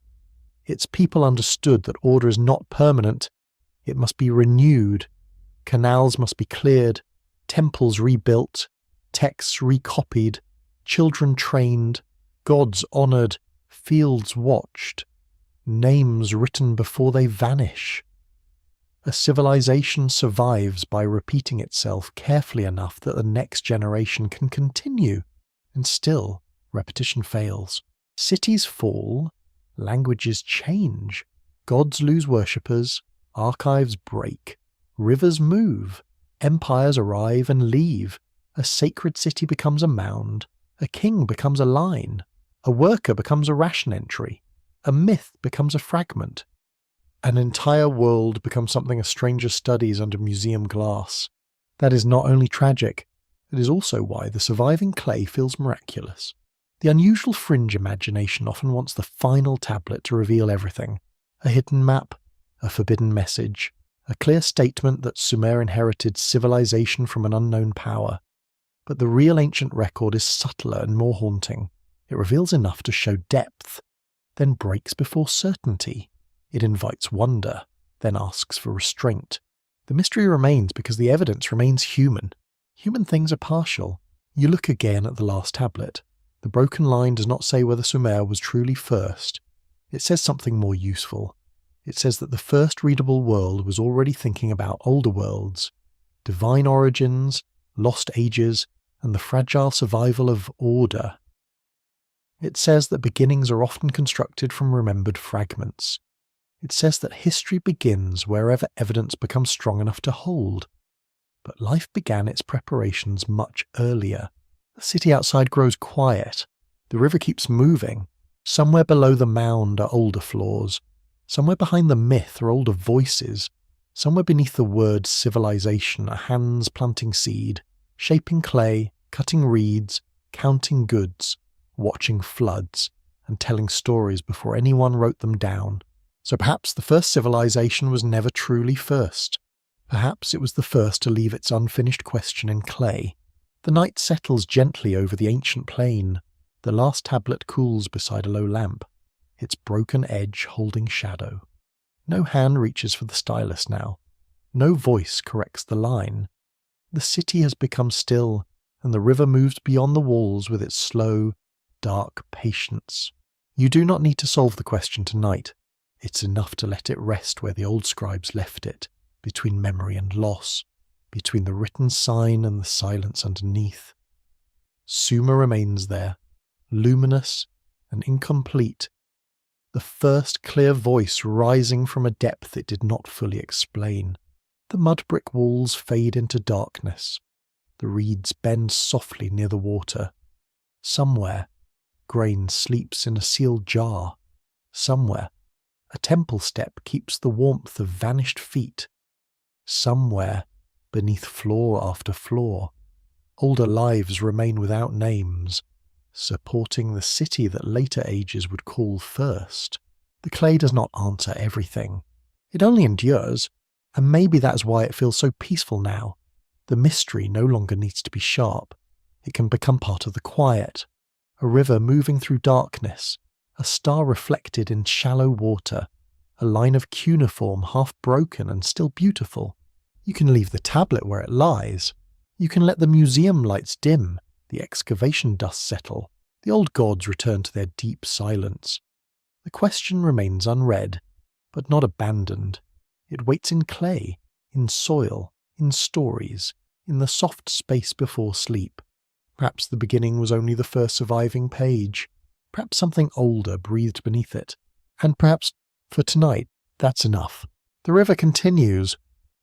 Its people understood that order is not permanent, it must be renewed. Canals must be cleared, temples rebuilt, texts recopied, children trained, gods honoured, fields watched, names written before they vanish. A civilization survives by repeating itself carefully enough that the next generation can continue. And still, repetition fails. Cities fall, languages change, gods lose worshippers, archives break, rivers move, empires arrive and leave, a sacred city becomes a mound, a king becomes a line, a worker becomes a ration entry, a myth becomes a fragment. An entire world becomes something a stranger studies under museum glass. That is not only tragic, it is also why the surviving clay feels miraculous. The unusual fringe imagination often wants the final tablet to reveal everything. A hidden map, a forbidden message, a clear statement that Sumer inherited civilization from an unknown power. But the real ancient record is subtler and more haunting. It reveals enough to show depth, then breaks before certainty. It invites wonder, then asks for restraint. The mystery remains because the evidence remains human. Human things are partial. You look again at the last tablet. The broken line does not say whether Sumer was truly first. It says something more useful. It says that the first readable world was already thinking about older worlds, divine origins, lost ages, and the fragile survival of order. It says that beginnings are often constructed from remembered fragments. It says that history begins wherever evidence becomes strong enough to hold. But life began its preparations much earlier. The city outside grows quiet. The river keeps moving. Somewhere below the mound are older floors. Somewhere behind the myth are older voices. Somewhere beneath the word civilization are hands planting seed, shaping clay, cutting reeds, counting goods, watching floods, and telling stories before anyone wrote them down. So perhaps the first civilization was never truly first. Perhaps it was the first to leave its unfinished question in clay. The night settles gently over the ancient plain. The last tablet cools beside a low lamp, its broken edge holding shadow. No hand reaches for the stylus now. No voice corrects the line. The city has become still, and the river moves beyond the walls with its slow, dark patience. You do not need to solve the question tonight. It's enough to let it rest where the old scribes left it, between memory and loss, between the written sign and the silence underneath. Sumer remains there, luminous and incomplete, the first clear voice rising from a depth it did not fully explain. The mud brick walls fade into darkness. The reeds bend softly near the water. Somewhere, grain sleeps in a sealed jar. Somewhere, a temple step keeps the warmth of vanished feet. Somewhere, beneath floor after floor, older lives remain without names, supporting the city that later ages would call first. The clay does not answer everything. It only endures, and maybe that's why it feels so peaceful now. The mystery no longer needs to be sharp. It can become part of the quiet. A river moving through darkness, a star reflected in shallow water, a line of cuneiform half broken and still beautiful. You can leave the tablet where it lies. You can let the museum lights dim, the excavation dust settle, the old gods return to their deep silence. The question remains unread, but not abandoned. It waits in clay, in soil, in stories, in the soft space before sleep. Perhaps the beginning was only the first surviving page. Perhaps something older breathed beneath it. And perhaps, for tonight, that's enough. The river continues.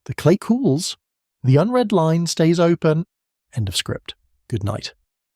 The clay cools. The unread line stays open. End of script. Good night.